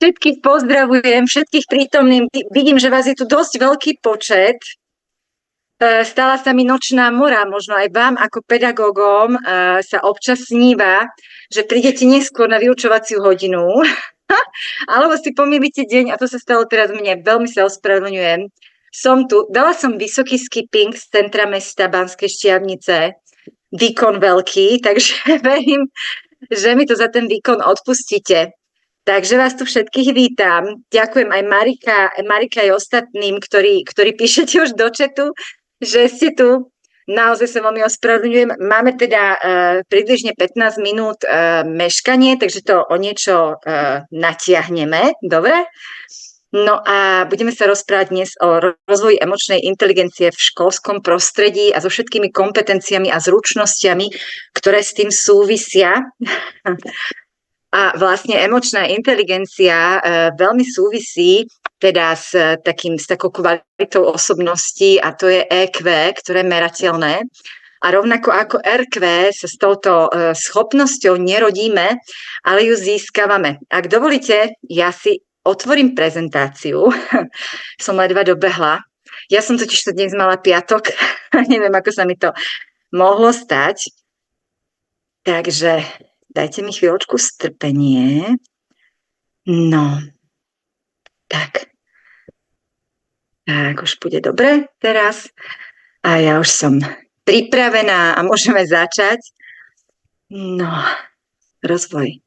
Všetkých pozdravujem, všetkých prítomných. Vidím, že vás je tu dosť veľký počet. Stala sa mi nočná mora, možno aj vám ako pedagógom sa občas sníva, že prídete neskôr na vyučovaciu hodinu, alebo si pomýlite deň, a to sa stalo teraz mne, veľmi sa ospravedlňujem. Som tu, dala som vysoký skipping z centra mesta Banskej Štiavnice, výkon veľký, takže verím, že mi to za ten výkon odpustíte. Takže vás tu všetkých vítam. Ďakujem aj Marika aj ostatným, ktorí píšete už do chatu, že ste tu. Naozaj sa veľmi ospravedlňujem. Máme teda približne 15 minút meškanie, takže to o niečo natiahneme. Dobre? No a budeme sa rozprávať dnes o rozvoji emočnej inteligencie v školskom prostredí a so všetkými kompetenciami a zručnosťami, ktoré s tým súvisia. A vlastne emočná inteligencia veľmi súvisí teda s takou kvalitou osobnosti, a to je EQ, ktoré je merateľné. A rovnako ako RQ sa s touto schopnosťou nerodíme, ale ju získavame. Ak dovolíte, ja si otvorím prezentáciu. Som ledva dobehla. Ja som totiž to dnes mala piatok. Neviem, ako sa mi to mohlo stať. Takže dajte mi chvíľočku strpenie. No, tak. Tak, už bude dobre teraz. A ja už som pripravená a môžeme začať. No, rozvoj.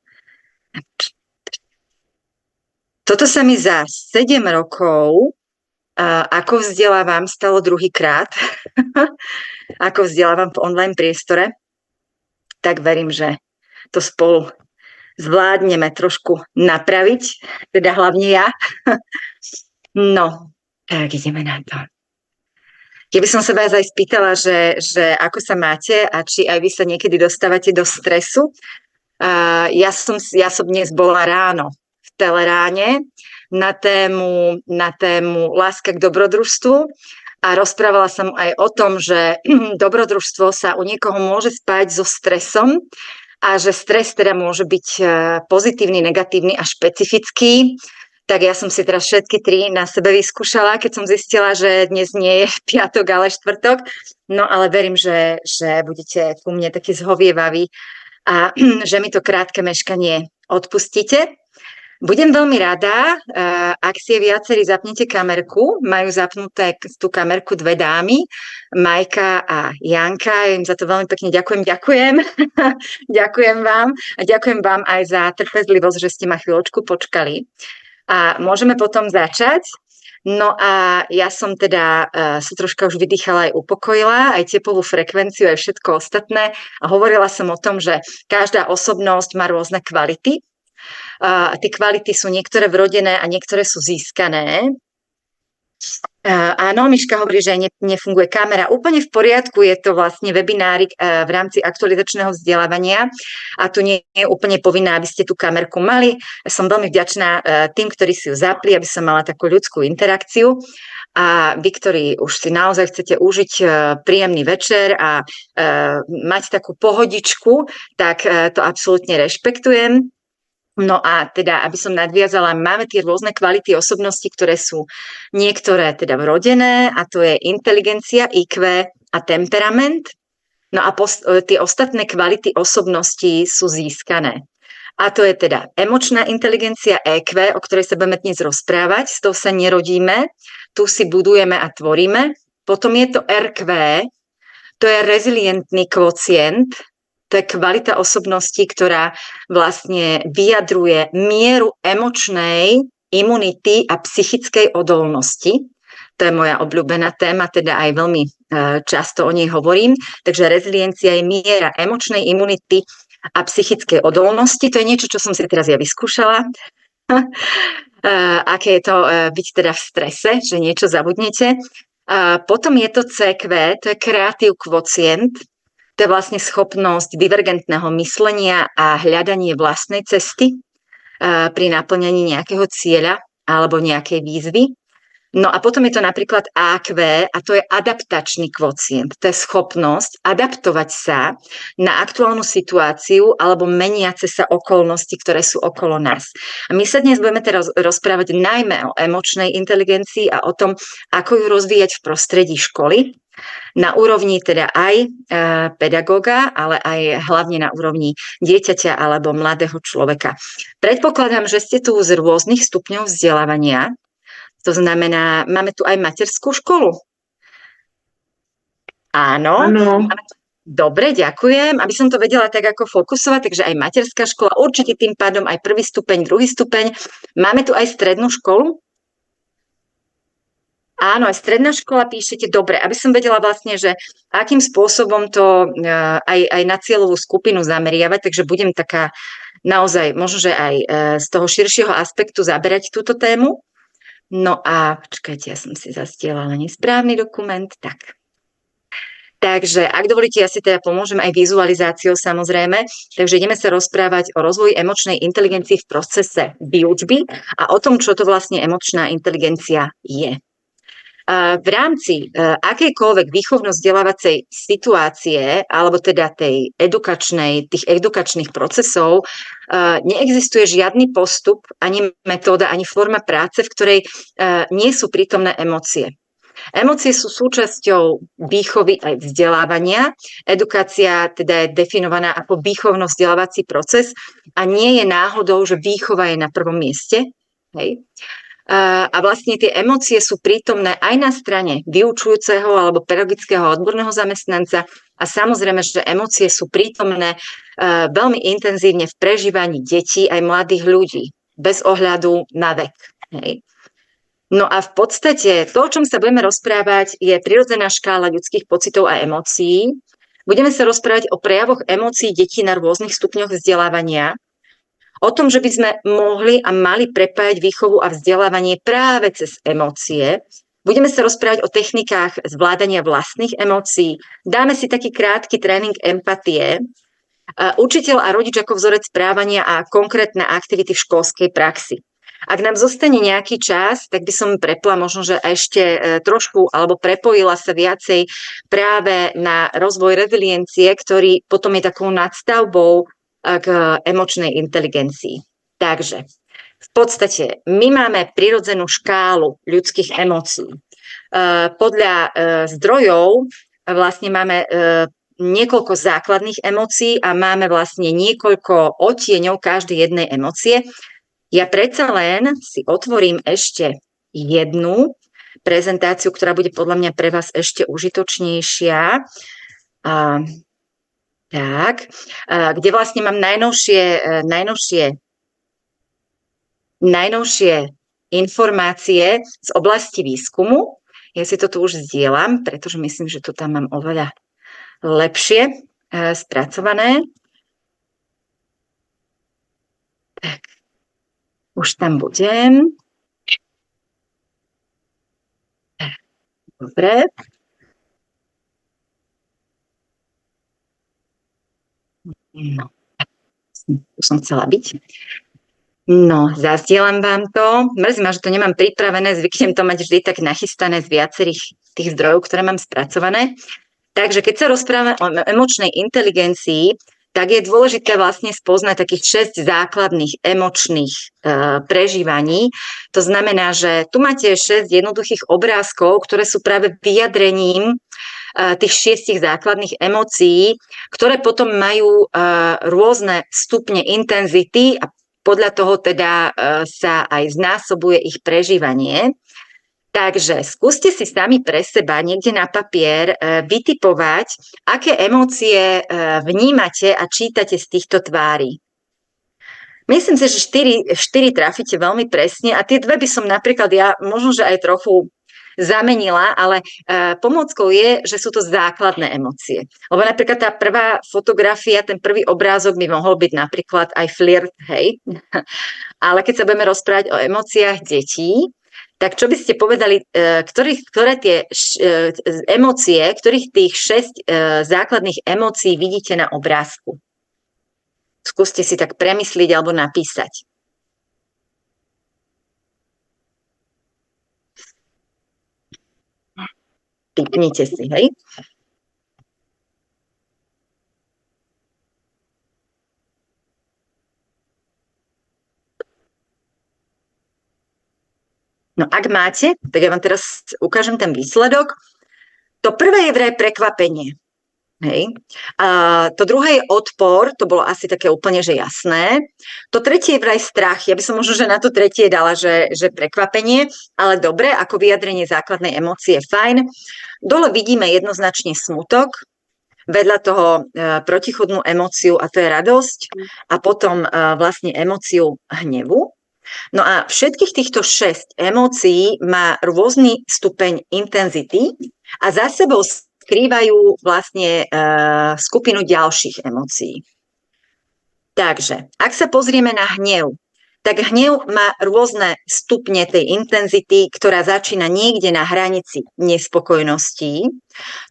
Toto sa mi za 7 rokov, ako vzdelávam, stalo druhýkrát. Ako vzdelávam v online priestore. Tak verím, že to spolu zvládneme trošku napraviť, teda hlavne ja. No, tak ideme na to. Keby som sa vás aj spýtala, že ako sa máte a či aj vy sa niekedy dostávate do stresu. Ja som dnes bola ráno v Teleráne na tému láska k dobrodružstvu a rozprávala som aj o tom, že dobrodružstvo sa u niekoho môže spájať so stresom, a že stres teda môže byť pozitívny, negatívny a špecifický. Tak ja som si teraz všetky 3 na sebe vyskúšala, keď som zistila, že dnes nie je piatok, ale štvrtok. No ale verím, že budete ku mne takí zhovievaví a že mi to krátke meškanie odpustíte. Budem veľmi rada, ak si viacerí zapnete kamerku. Majú zapnuté tú kamerku 2 dámy, Majka a Janka. Ja im za to veľmi pekne ďakujem. Ďakujem vám a ďakujem vám aj za trpezlivosť, že ste ma chvíľočku počkali. A môžeme potom začať. No a ja som teda sa troška už vydýchala aj upokojila, aj tepovú frekvenciu, aj všetko ostatné. A hovorila som o tom, že každá osobnosť má rôzne kvality. Tie kvality sú niektoré vrodené a niektoré sú získané. Áno, Miška hovorí, že nefunguje kamera. Úplne v poriadku, je to vlastne webinárik v rámci aktualizačného vzdelávania a tu nie je úplne povinné, aby ste tú kamerku mali. Som veľmi vďačná tým, ktorí si ju zapli, aby som mala takú ľudskú interakciu. A vy, ktorí už si naozaj chcete užiť príjemný večer a mať takú pohodičku, tak to absolútne rešpektujem. No a teda, aby som nadviazala, máme tie rôzne kvality osobnosti, ktoré sú niektoré teda vrodené, a to je inteligencia, IQ a temperament. No a tie ostatné kvality osobnosti sú získané. A to je teda emočná inteligencia, EQ, o ktorej sa budeme dnes rozprávať, s tou sa nerodíme, tu si budujeme a tvoríme. Potom je to RQ, to je rezilientný kvocient. To je kvalita osobnosti, ktorá vlastne vyjadruje mieru emočnej imunity a psychickej odolnosti. To je moja obľúbená téma, teda aj veľmi často o nej hovorím. Takže reziliencia je miera emočnej imunity a psychickej odolnosti. To je niečo, čo som si teraz ja vyskúšala. Aké je to byť teda v strese, že niečo zabudnete. Potom je to CQ, to je kreatív kvocient. To je vlastne schopnosť divergentného myslenia a hľadanie vlastnej cesty pri naplňaní nejakého cieľa alebo nejakej výzvy. No a potom je to napríklad AQ a to je adaptačný kvocient. To je schopnosť adaptovať sa na aktuálnu situáciu alebo meniace sa okolnosti, ktoré sú okolo nás. A my sa dnes budeme teraz rozprávať najmä o emočnej inteligencii a o tom, ako ju rozvíjať v prostredí školy, na úrovni teda aj pedagóga, ale aj hlavne na úrovni dieťaťa alebo mladého človeka. Predpokladám, že ste tu z rôznych stupňov vzdelávania. To znamená, máme tu aj materskú školu. Áno. Dobre, ďakujem. Aby som to vedela tak ako fokusovať, takže aj materská škola, určite tým pádom aj prvý stupeň, druhý stupeň. Máme tu aj strednú školu? Áno, aj stredná škola píšete. Dobre, aby som vedela vlastne, že akým spôsobom to aj na cieľovú skupinu zameriavať, takže budem taká naozaj, možno, že aj z toho širšieho aspektu zaberať túto tému. No a počkajte, ja som si zastielala nesprávny dokument, tak. Takže, ak dovolíte, ja si teda pomôžem aj vizualizáciou samozrejme. Takže ideme sa rozprávať o rozvoji emočnej inteligencii v procese výučby a o tom, čo to vlastne emočná inteligencia je. V rámci akejkoľvek výchovno-vzdelávacej situácie, alebo teda tých edukačných procesov, neexistuje žiadny postup, ani metóda, ani forma práce, v ktorej nie sú prítomné emócie. Emócie sú súčasťou výchovy aj vzdelávania. Edukácia teda je definovaná ako výchovno-vzdelávací proces a nie je náhodou, že výchova je na prvom mieste. Hej. A vlastne tie emócie sú prítomné aj na strane vyučujúceho alebo pedagogického odborného zamestnanca a samozrejme, že emócie sú prítomné veľmi intenzívne v prežívaní detí aj mladých ľudí, bez ohľadu na vek. Hej. No a v podstate to, o čom sa budeme rozprávať, je prirodzená škála ľudských pocitov a emócií. Budeme sa rozprávať o prejavoch emócií detí na rôznych stupňoch vzdelávania, o tom, že by sme mohli a mali prepájať výchovu a vzdelávanie práve cez emócie. Budeme sa rozprávať o technikách zvládania vlastných emócií. Dáme si taký krátky tréning empatie. Učiteľ a rodič ako vzorec správania a konkrétne aktivity v školskej praxi. Ak nám zostane nejaký čas, tak by som prepla možno, že ešte trošku alebo prepojila sa viacej práve na rozvoj reziliencie, ktorý potom je takou nadstavbou k emočnej inteligencii. Takže v podstate my máme prirodzenú škálu ľudských emócií. Podľa zdrojov vlastne máme niekoľko základných emócií a máme vlastne niekoľko odtieňov každej jednej emócie. Ja predsa len si otvorím ešte jednu prezentáciu, ktorá bude podľa mňa pre vás ešte užitočnejšia. Tak, kde vlastne mám najnovšie informácie z oblasti výskumu. Ja si to tu už zdieľam, pretože myslím, že to tam mám oveľa lepšie spracované. Tak, už tam budem. Dobre. No, tu som chcela byť. No, zazdielam vám to. Mrzí ma, že to nemám pripravené, zvyknem to mať vždy tak nachystané z viacerých tých zdrojov, ktoré mám spracované. Takže keď sa rozprávame o emočnej inteligencii, tak je dôležité vlastne spoznať takých 6 základných emočných prežívaní. To znamená, že tu máte 6 jednoduchých obrázkov, ktoré sú práve vyjadrením tých 6 základných emócií, ktoré potom majú rôzne stupne intenzity a podľa toho teda sa aj znásobuje ich prežívanie. Takže skúste si sami pre seba niekde na papier vytipovať, aké emócie vnímate a čítate z týchto tvári. Myslím si, že 4 trafíte veľmi presne a tie dve by som napríklad ja možno, že aj trochu zamenila, ale pomôckou je, že sú to základné emócie. Lebo napríklad tá prvá fotografia, ten prvý obrázok by mohol byť napríklad aj flirt, hej. Ale keď sa budeme rozprávať o emóciách detí, tak čo by ste povedali, ktoré tie emócie, ktorých tých 6 základných emócií vidíte na obrázku? Skúste si tak premyslieť alebo napísať. typnite si, hej. No ak máte, tak ja vám teraz ukážem ten výsledok. To prvé je vraj prekvapenie. Hej. A to druhé je odpor, to bolo asi také úplne, že jasné. To tretie je vraj strach. Ja by som možno, že na to tretie dala, že prekvapenie, ale dobre, ako vyjadrenie základnej emócie je fajn. Dole vidíme jednoznačne smutok, vedľa toho protichodnú emóciu a to je radosť a potom vlastne emóciu hnevu. No a všetkých týchto 6 emócií má rôzny stupeň intenzity a za sebou skrývajú vlastne skupinu ďalších emócií. Takže, ak sa pozrieme na hnev, tak hnev má rôzne stupne tej intenzity, ktorá začína niekde na hranici nespokojností.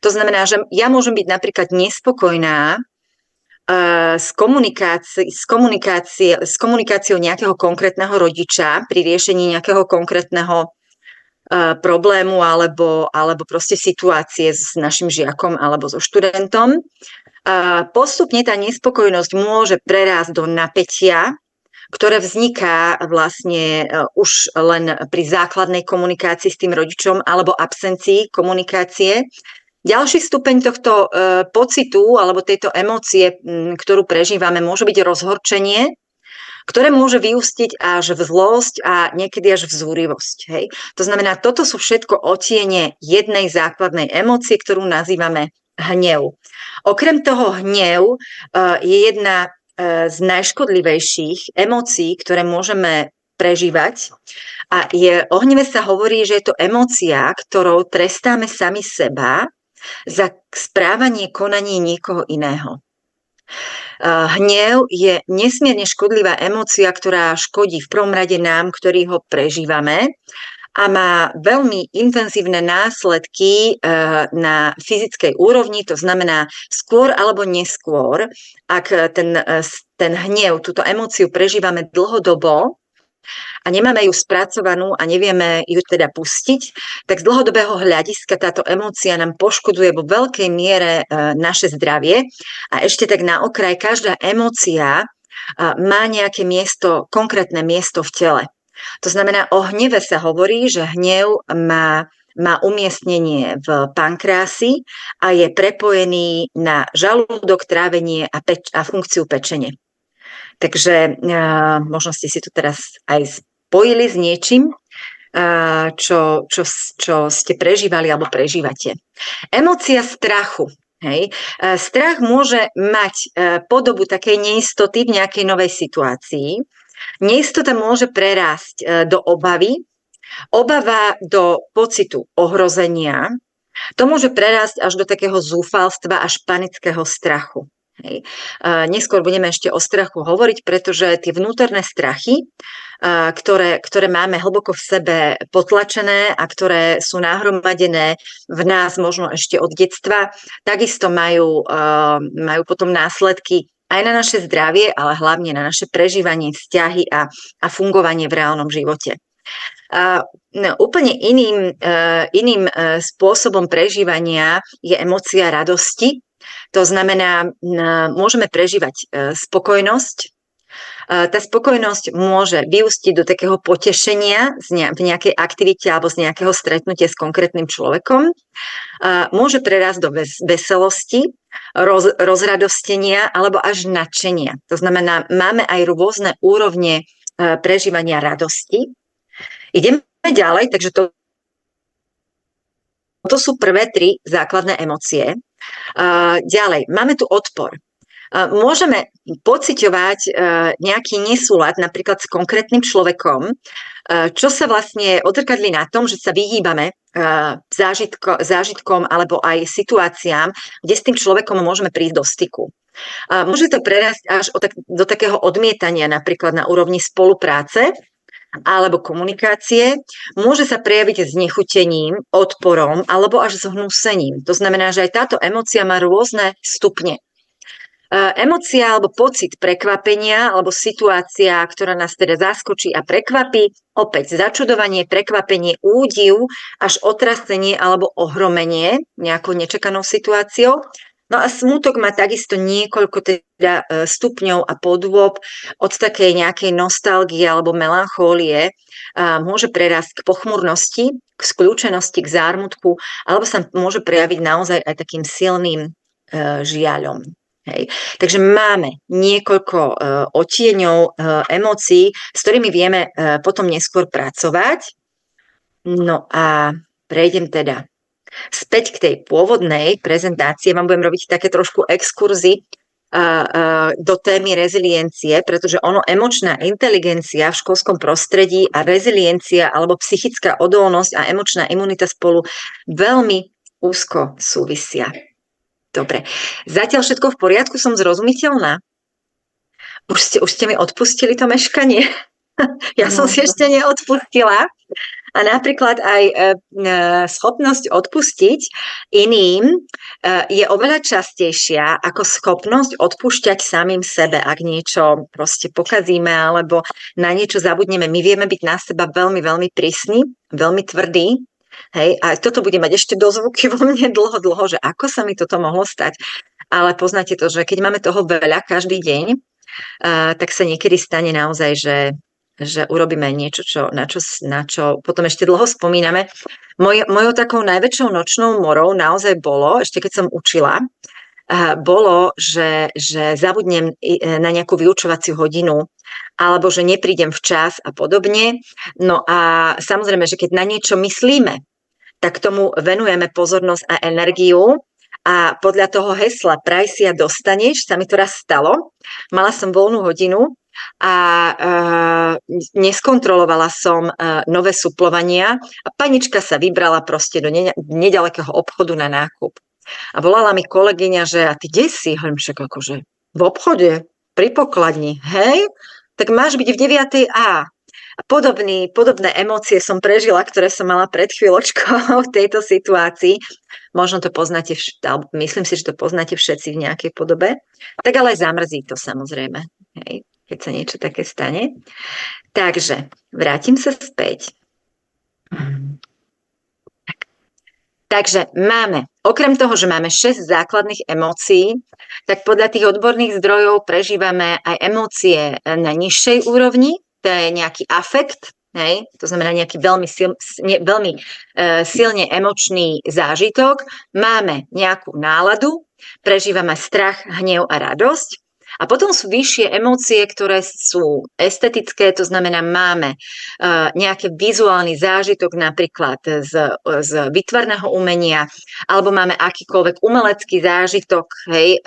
To znamená, že ja môžem byť napríklad nespokojná s komunikáciou nejakého konkrétneho rodiča pri riešení nejakého konkrétneho problému alebo proste situácie s našim žiakom alebo so študentom. Postupne tá nespokojnosť môže prerásť do napätia, ktoré vzniká vlastne už len pri základnej komunikácii s tým rodičom alebo absencii komunikácie. Ďalší stupeň tohto pocitu alebo tejto emócie, ktorú prežívame, môže byť rozhorčenie, ktoré môže vyústiť až v zlosť a niekedy až v zúrivosť. Hej. To znamená, toto sú všetko odtiene jednej základnej emócie, ktorú nazývame hnev. Okrem toho hnev je jedna z najškodlivejších emócií, ktoré môžeme prežívať. A o hneve sa hovorí, že je to emócia, ktorou trestáme sami seba za správanie, konanie niekoho iného. Hnev je nesmierne škodlivá emócia, ktorá škodí v prvom rade nám, ktorí ho prežívame a má veľmi intenzívne následky na fyzickej úrovni, to znamená skôr alebo neskôr, ak ten hnev, túto emóciu prežívame dlhodobo, a nemáme ju spracovanú a nevieme ju teda pustiť, tak z dlhodobého hľadiska táto emócia nám poškodzuje vo veľkej miere naše zdravie. A ešte tak na okraj, každá emócia má nejaké miesto, konkrétne miesto v tele. To znamená, o hneve sa hovorí, že hnev má umiestnenie v pankreasi a je prepojený na žalúdok, trávenie a funkciu pečene. Takže možno ste si to teraz aj spojili s niečím, čo ste prežívali alebo prežívate. Emócia strachu. Hej. Strach môže mať podobu takej neistoty v nejakej novej situácii. Neistota môže prerásť do obavy, obava do pocitu ohrozenia. To môže prerásť až do takého zúfalstva, až panického strachu. Hej. Neskôr budeme ešte o strachu hovoriť, pretože tie vnútorné strachy, ktoré máme hlboko v sebe potlačené a ktoré sú nahromadené v nás možno ešte od detstva, takisto majú potom následky aj na naše zdravie, ale hlavne na naše prežívanie, vzťahy a fungovanie v reálnom živote. Úplne iným spôsobom prežívania je emócia radosti. To znamená, môžeme prežívať spokojnosť. Tá spokojnosť môže vyústiť do takého potešenia v nejakej aktivite alebo z nejakého stretnutia s konkrétnym človekom. Môže prerásť do veselosti, rozradostenia alebo až nadšenia. To znamená, máme aj rôzne úrovne prežívania radosti. Ideme ďalej, takže to sú prvé 3 základné emócie. Ďalej, máme tu odpor. Môžeme pociťovať nejaký nesúlad napríklad s konkrétnym človekom, čo sa vlastne odzrkadlí na tom, že sa vyhýbame zážitkom alebo aj situáciám, kde s tým človekom môžeme prísť do styku. Môže to prerásť až do takého odmietania napríklad na úrovni spolupráce alebo komunikácie, môže sa prejaviť znechutením, odporom alebo až zhnúsením. To znamená, že aj táto emócia má rôzne stupne. Emócia alebo pocit prekvapenia alebo situácia, ktorá nás teda zaskočí a prekvapí, opäť začudovanie, prekvapenie, údiv, až otrasenie alebo ohromenie nejakou nečakanou situáciou. No a smútok má takisto niekoľko teda stupňov a podôb od takej nejakej nostalgie alebo melanchólie, môže prerásť k pochmurnosti, k skľúčenosti, k zármutku, alebo sa môže prejaviť naozaj aj takým silným žiaľom. Hej. Takže máme niekoľko odtieňov emócií, s ktorými vieme potom neskôr pracovať. No a prejdem teda späť k tej pôvodnej prezentácii. Vám budem robiť také trošku exkurzy do témy reziliencie, pretože emočná inteligencia v školskom prostredí a reziliencia alebo psychická odolnosť a emočná imunita spolu veľmi úzko súvisia. Dobre. Zatiaľ všetko v poriadku? Som zrozumiteľná? Už ste mi odpustili to meškanie? Ja som si ešte neodpustila. A napríklad aj schopnosť odpustiť iným je oveľa častejšia ako schopnosť odpúšťať samým sebe, ak niečo proste pokazíme alebo na niečo zabudneme. My vieme byť na seba veľmi, veľmi prísni, veľmi tvrdí. Hej, a toto bude mať ešte dozvuky vo mne dlho, že ako sa mi toto mohlo stať. Ale poznáte to, že keď máme toho veľa každý deň, tak sa niekedy stane naozaj, že urobíme niečo, na čo potom ešte dlho spomíname. Mojou takou najväčšou nočnou morou naozaj bolo, ešte keď som učila, bolo, že zabudnem na nejakú vyučovaciu hodinu, alebo že neprídem včas a podobne. No a samozrejme, že keď na niečo myslíme, tak tomu venujeme pozornosť a energiu. A podľa toho hesla Praj si a dostaneš, sa mi to raz stalo. Mala som voľnú hodinu a neskontrolovala som nové suplovania a panička sa vybrala proste do nedalekého obchodu na nákup. A volala mi kolegyňa, že a ty kde si? Hovorím, však akože v obchode, pri pokladni, hej? Tak máš byť v 9. A. A podobné emócie som prežila, ktoré som mala pred chvíľočkou v tejto situácii. Možno to poznáte, myslím si, že to poznáte všetci v nejakej podobe. Tak ale zamrzí to samozrejme, hej, keď sa niečo také stane. Takže vrátim sa späť. Takže máme, okrem toho, že máme 6 základných emócií, tak podľa tých odborných zdrojov prežívame aj emócie na nižšej úrovni, to je nejaký afekt, hej? To znamená nejaký veľmi silne emočný zážitok. Máme nejakú náladu, prežívame strach, hnev a radosť. A potom sú vyššie emócie, ktoré sú estetické, to znamená, máme nejaký vizuálny zážitok napríklad z výtvarného umenia, alebo máme akýkoľvek umelecký zážitok, hej,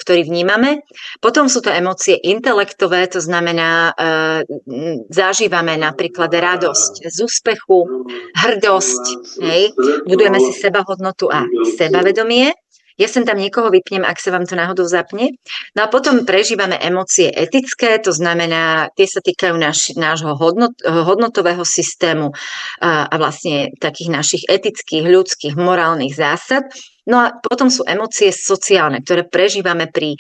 ktorý vnímame. Potom sú to emócie intelektové, to znamená, zažívame napríklad radosť z úspechu, hrdosť, hej, budujeme si sebahodnotu a sebavedomie. Ja sem tam niekoho vypnem, ak sa vám to náhodou zapne. No a potom prežívame emócie etické, to znamená, tie sa týkajú nášho hodnotového systému a vlastne takých našich etických, ľudských, morálnych zásad. No a potom sú emócie sociálne, ktoré prežívame pri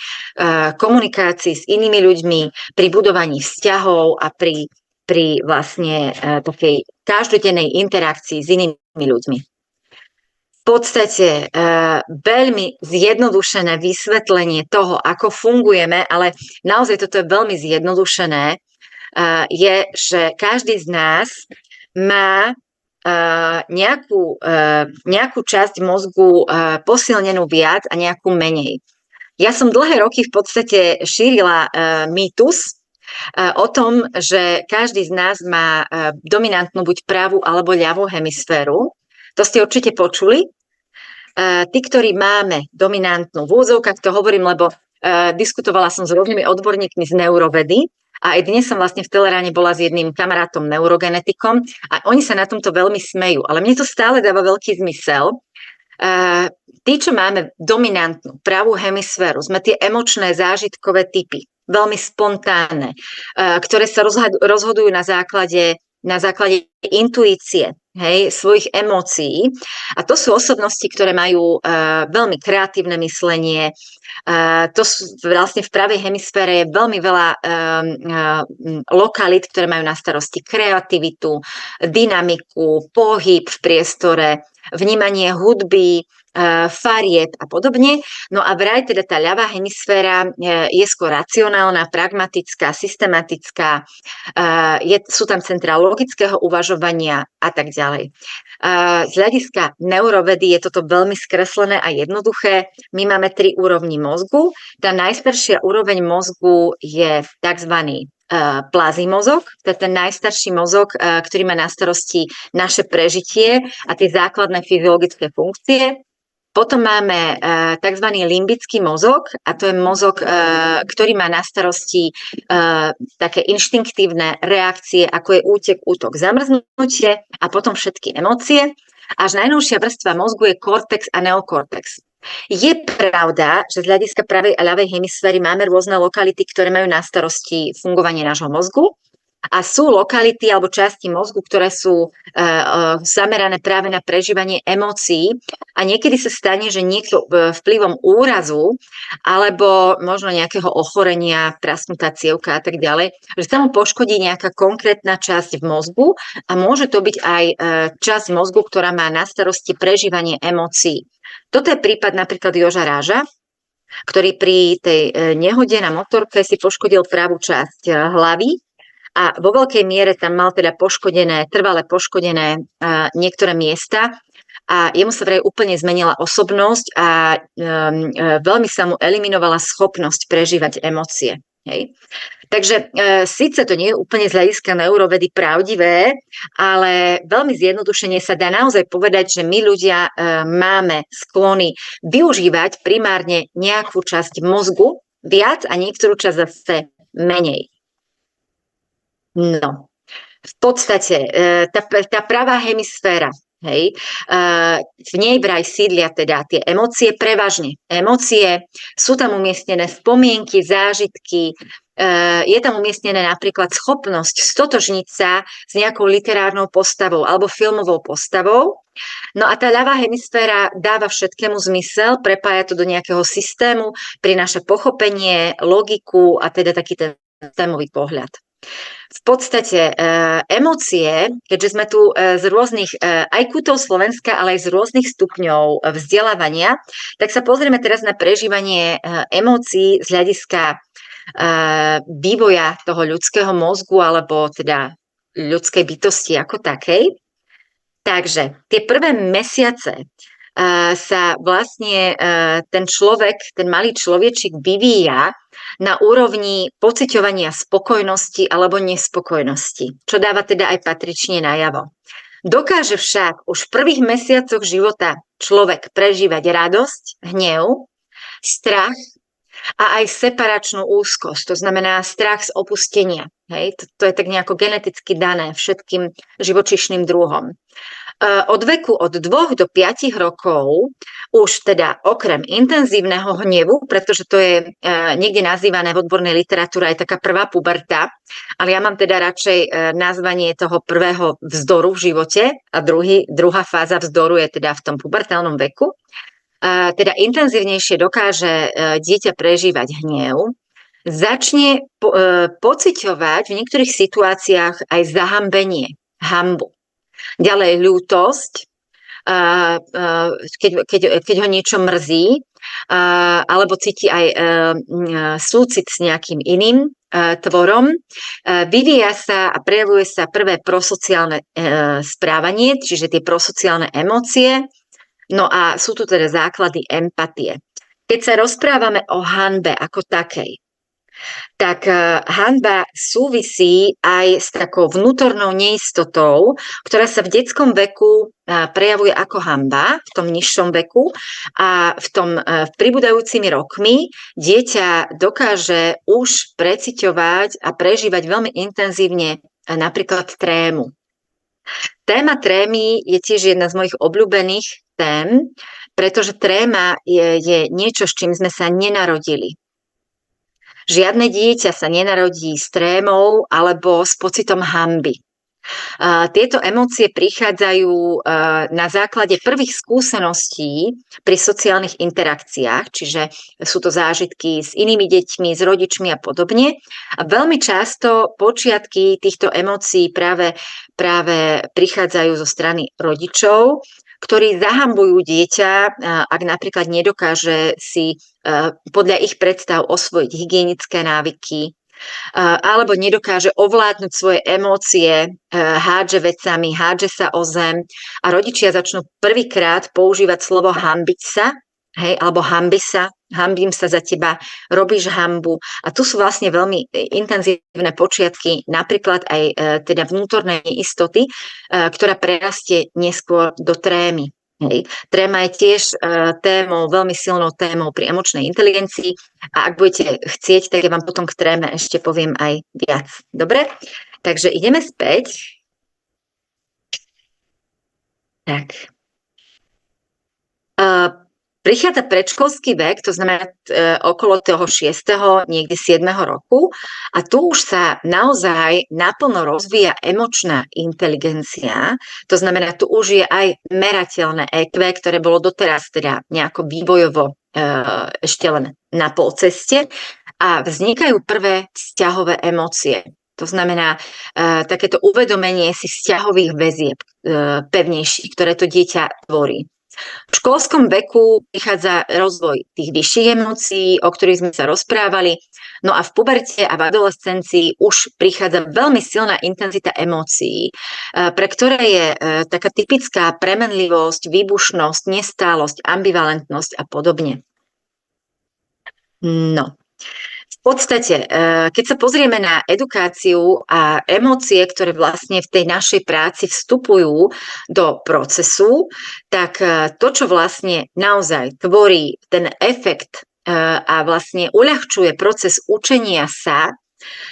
komunikácii s inými ľuďmi, pri budovaní vzťahov a pri vlastne takej každodennej interakcii s inými ľuďmi. V podstate veľmi zjednodušené vysvetlenie toho, ako fungujeme, ale naozaj toto je veľmi zjednodušené, je, že každý z nás má nejakú časť mozgu posilnenú viac a nejakú menej. Ja som dlhé roky v podstate šírila mýtus o tom, že každý z nás má dominantnú buď pravú alebo ľavú hemisféru. To ste určite počuli. Tí, ktorí máme dominantnú v úvodzovkách, to hovorím, lebo diskutovala som s rôznymi odborníkmi z neurovedy a aj dnes som vlastne v Teleráne bola s jedným kamarátom neurogenetikom a oni sa na tomto veľmi smejú, ale mne to stále dáva veľký zmysel. Tí, čo máme dominantnú pravú hemisféru, sme tie emočné zážitkové typy, veľmi spontánne, ktoré sa rozhodujú na základe intuície, hej, svojich emócií. A to sú osobnosti, ktoré majú veľmi kreatívne myslenie. To sú vlastne v pravej hemisfére je veľmi veľa lokalít, ktoré majú na starosti kreativitu, dynamiku, pohyb v priestore, vnímanie hudby, farieb a podobne. No a vraj teda tá ľavá hemisféra je skôr racionálna, pragmatická, systematická, sú tam centrá logického uvažovania a tak ďalej. Z hľadiska neurovedy je toto veľmi skreslené a jednoduché. My máme 3 úrovni mozgu. Tá najstaršia úroveň mozgu je tzv. Plazí mozog, to je ten najstarší mozog, ktorý má na starosti naše prežitie a tie základné fyziologické funkcie. Potom máme tzv. Limbický mozog a to je mozog, ktorý má na starosti také inštinktívne reakcie, ako je útek, útok, zamrznutie a potom všetky emócie. Až najnovšia vrstva mozgu je kortex a neokortex. Je pravda, že z hľadiska pravej a ľavej hemisféry máme rôzne lokality, ktoré majú na starosti fungovanie nášho mozgu. A sú lokality alebo časti mozgu, ktoré sú zamerané práve na prežívanie emócií a niekedy sa stane, že niekto vplyvom úrazu alebo možno nejakého ochorenia, prasknutá cievka a tak ďalej, že sa mu poškodí nejaká konkrétna časť v mozgu a môže to byť aj časť mozgu, ktorá má na starosti prežívanie emócií. Toto je prípad napríklad Joža Ráža, ktorý pri tej nehode na motorke si poškodil pravú časť hlavy a vo veľkej miere tam mal teda trvale poškodené niektoré miesta a jemu sa vraj úplne zmenila osobnosť a veľmi sa mu eliminovala schopnosť prežívať emócie. Hej. Takže síce to nie je úplne z hľadiska neurovedy pravdivé, ale veľmi zjednodušene sa dá naozaj povedať, že my ľudia máme sklony využívať primárne nejakú časť mozgu viac a niektorú časť zase menej. No, v podstate tá pravá hemisféra, hej, v nej vraj sídlia teda tie emócie, prevažne emócie, sú tam umiestnené spomienky, zážitky, je tam umiestnené napríklad schopnosť stotožniť sa s nejakou literárnou postavou alebo filmovou postavou. No a tá ľavá hemisféra dáva všetkému zmysel, prepája to do nejakého systému, prináša pochopenie, logiku a teda taký ten systémový pohľad. V podstate emócie, keďže sme tu z rôznych aj kútov Slovenska, ale aj z rôznych stupňov vzdelávania, tak sa pozrieme teraz na prežívanie emócií z hľadiska vývoja toho ľudského mozgu alebo teda ľudskej bytosti ako takej. Takže tie prvé mesiace sa vlastne ten človek, ten malý človečik vyvíja na úrovni pociťovania spokojnosti alebo nespokojnosti, čo dáva teda aj patrične najavo. Dokáže však už v prvých mesiacoch života človek prežívať radosť, hnev, strach a aj separačnú úzkosť, to znamená strach z opustenia. Hej? To je tak nejako geneticky dané všetkým živočíšnym druhom. Od veku od 2 do 5 rokov už teda okrem intenzívneho hnevu, pretože to je niekde nazývané v odbornej literatúre aj taká prvá puberta, ale ja mám teda radšej nazvanie toho prvého vzdoru v živote a druhá fáza vzdoru je teda v tom pubertálnom veku. Teda intenzívnejšie dokáže dieťa prežívať hnev, začne pociťovať v niektorých situáciách aj zahambenie, hanbu. Ďalej ľútosť, keď ho niečo mrzí, alebo cíti aj súcit s nejakým iným tvorom. Vyvíja sa a prejavuje sa prvé prosociálne správanie, čiže tie prosociálne emócie. No a sú tu teda základy empatie. Keď sa rozprávame o hanbe ako takej, tak hanba súvisí aj s takou vnútornou neistotou, ktorá sa v detskom veku prejavuje ako hanba, v tom nižšom veku a v pribúdajúcimi rokmi dieťa dokáže už preciťovať a prežívať veľmi intenzívne napríklad trému. Téma trémy je tiež jedna z mojich obľúbených tém, pretože tréma je niečo, s čím sme sa nenarodili. Žiadne dieťa sa nenarodí s trémou alebo s pocitom hanby. Tieto emócie prichádzajú na základe prvých skúseností pri sociálnych interakciách, čiže sú to zážitky s inými deťmi, s rodičmi a podobne. A veľmi často počiatky týchto emócií práve prichádzajú zo strany rodičov, ktorí zahambujú dieťa, ak napríklad nedokáže si podľa ich predstav osvojiť hygienické návyky, alebo nedokáže ovládnuť svoje emócie, hádže vecami, hádže sa o zem a rodičia začnú prvýkrát používať slovo hambiť sa, hej, alebo hanbi sa, hanbím sa za teba, robíš hanbu. A tu sú vlastne veľmi intenzívne počiatky, napríklad aj teda vnútornej neistoty, ktorá prerastie neskôr do trémy. Hej. Tréma je tiež témou, veľmi silnou témou pri emočnej inteligencii a ak budete chcieť, tak ja vám potom k tréme ešte poviem aj viac. Dobre? Takže ideme späť. Tak. Prichádza predškolský vek, to znamená okolo toho 6., niekde 7. roku a tu už sa naozaj naplno rozvíja emočná inteligencia, to znamená, tu už je aj merateľné EQ, ktoré bolo doteraz teda nejako vývojovo ešte len na polceste a vznikajú prvé vzťahové emócie. To znamená takéto uvedomenie si vzťahových väzieb pevnejších, ktoré to dieťa tvorí. V školskom veku prichádza rozvoj tých vyšších emócií, o ktorých sme sa rozprávali, no a v puberte a v adolescencii už prichádza veľmi silná intenzita emócií, pre ktoré je taká typická premenlivosť, výbušnosť, nestálosť, ambivalentnosť a podobne. No. V podstate, keď sa pozrieme na edukáciu a emócie, ktoré vlastne v tej našej práci vstupujú do procesu, tak to, čo vlastne naozaj tvorí ten efekt a vlastne uľahčuje proces učenia sa,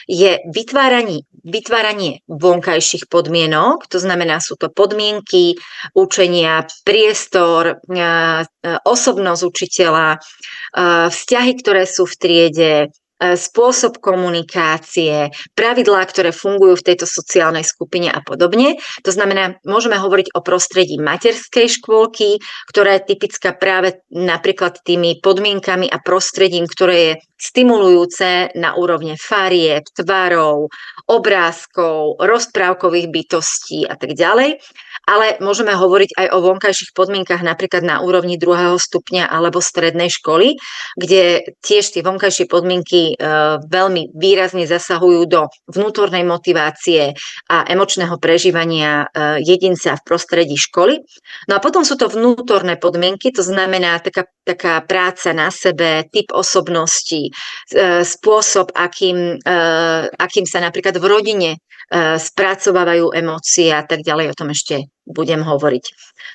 je vytváranie vonkajších podmienok, to znamená, sú to podmienky učenia, priestor, osobnosť učiteľa, vzťahy, ktoré sú v triede, spôsob komunikácie, pravidlá, ktoré fungujú v tejto sociálnej skupine a podobne. To znamená, môžeme hovoriť o prostredí materskej škôlky, ktorá je typická práve napríklad tými podmienkami a prostredím, ktoré je stimulujúce na úrovne farieb, tvarov, obrázkov, rozprávkových bytostí a tak ďalej. Ale môžeme hovoriť aj o vonkajších podmienkach napríklad na úrovni 2. stupňa alebo strednej školy, kde tiež tie vonkajšie podmienky veľmi výrazne zasahujú do vnútornej motivácie a emočného prežívania jedinca v prostredí školy. No a potom sú to vnútorné podmienky, to znamená taká práca na sebe, typ osobnosti, spôsob, akým sa napríklad v rodine spracovávajú emócie a tak ďalej, o tom ešte budem hovoriť.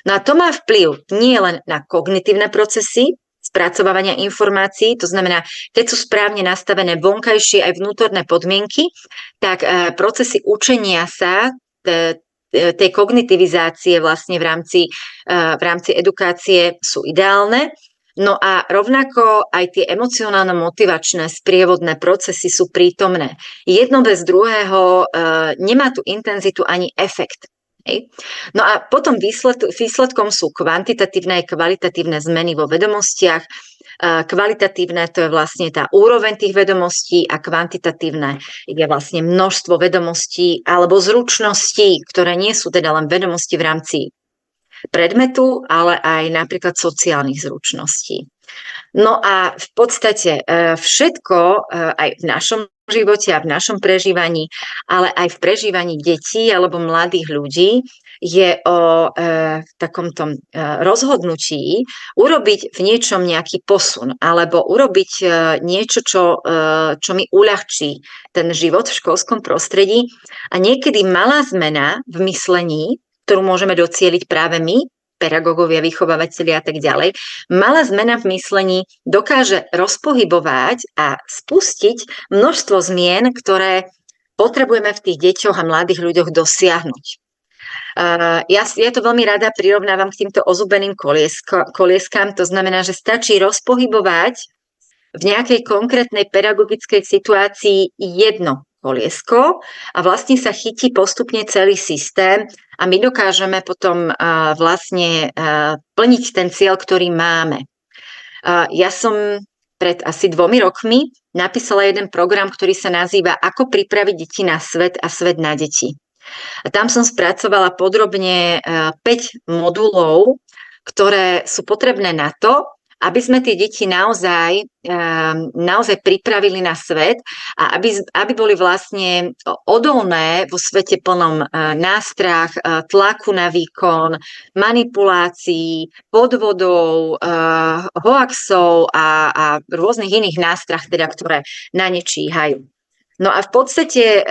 No a to má vplyv nie len na kognitívne procesy, spracovávania informácií, to znamená, keď sú správne nastavené vonkajšie aj vnútorné podmienky, tak procesy učenia sa tej kognitivizácie vlastne v rámci edukácie sú ideálne. No a rovnako aj tie emocionálno-motivačné sprievodné procesy sú prítomné. Jedno bez druhého nemá tú intenzitu ani efekt. Hej. No a potom výsledkom sú kvantitatívne a kvalitatívne zmeny vo vedomostiach. Kvalitatívne to je vlastne tá úroveň tých vedomostí a kvantitatívne je vlastne množstvo vedomostí alebo zručností, ktoré nie sú teda len vedomosti v rámci predmetu, ale aj napríklad sociálnych zručností. No a v podstate všetko aj v našom živote a v našom prežívaní, ale aj v prežívaní detí alebo mladých ľudí je o takomto rozhodnutí urobiť v niečom nejaký posun alebo urobiť niečo, čo mi uľahčí ten život v školskom prostredí. A niekedy malá zmena v myslení, ktorú môžeme docieliť práve my, pedagógovia, vychovávateľi a tak ďalej. Malá zmena v myslení dokáže rozpohybovať a spustiť množstvo zmien, ktoré potrebujeme v tých deťoch a mladých ľuďoch dosiahnuť. Ja to veľmi rada prirovnávam k týmto ozubeným kolieskám, to znamená, že stačí rozpohybovať v nejakej konkrétnej pedagogickej situácii jedno koliesko a vlastne sa chytí postupne celý systém a my dokážeme potom vlastne plniť ten cieľ, ktorý máme. Ja som pred asi 2 rokmi napísala jeden program, ktorý sa nazýva Ako pripraviť deti na svet a svet na deti. A tam som spracovala podrobne 5 modulov, ktoré sú potrebné na to, aby sme tie deti naozaj pripravili na svet a aby boli vlastne odolné vo svete plnom nástrah, tlaku na výkon, manipulácií, podvodov, hoaxov a rôznych iných nástrah, teda, ktoré na ne číhajú. No a v podstate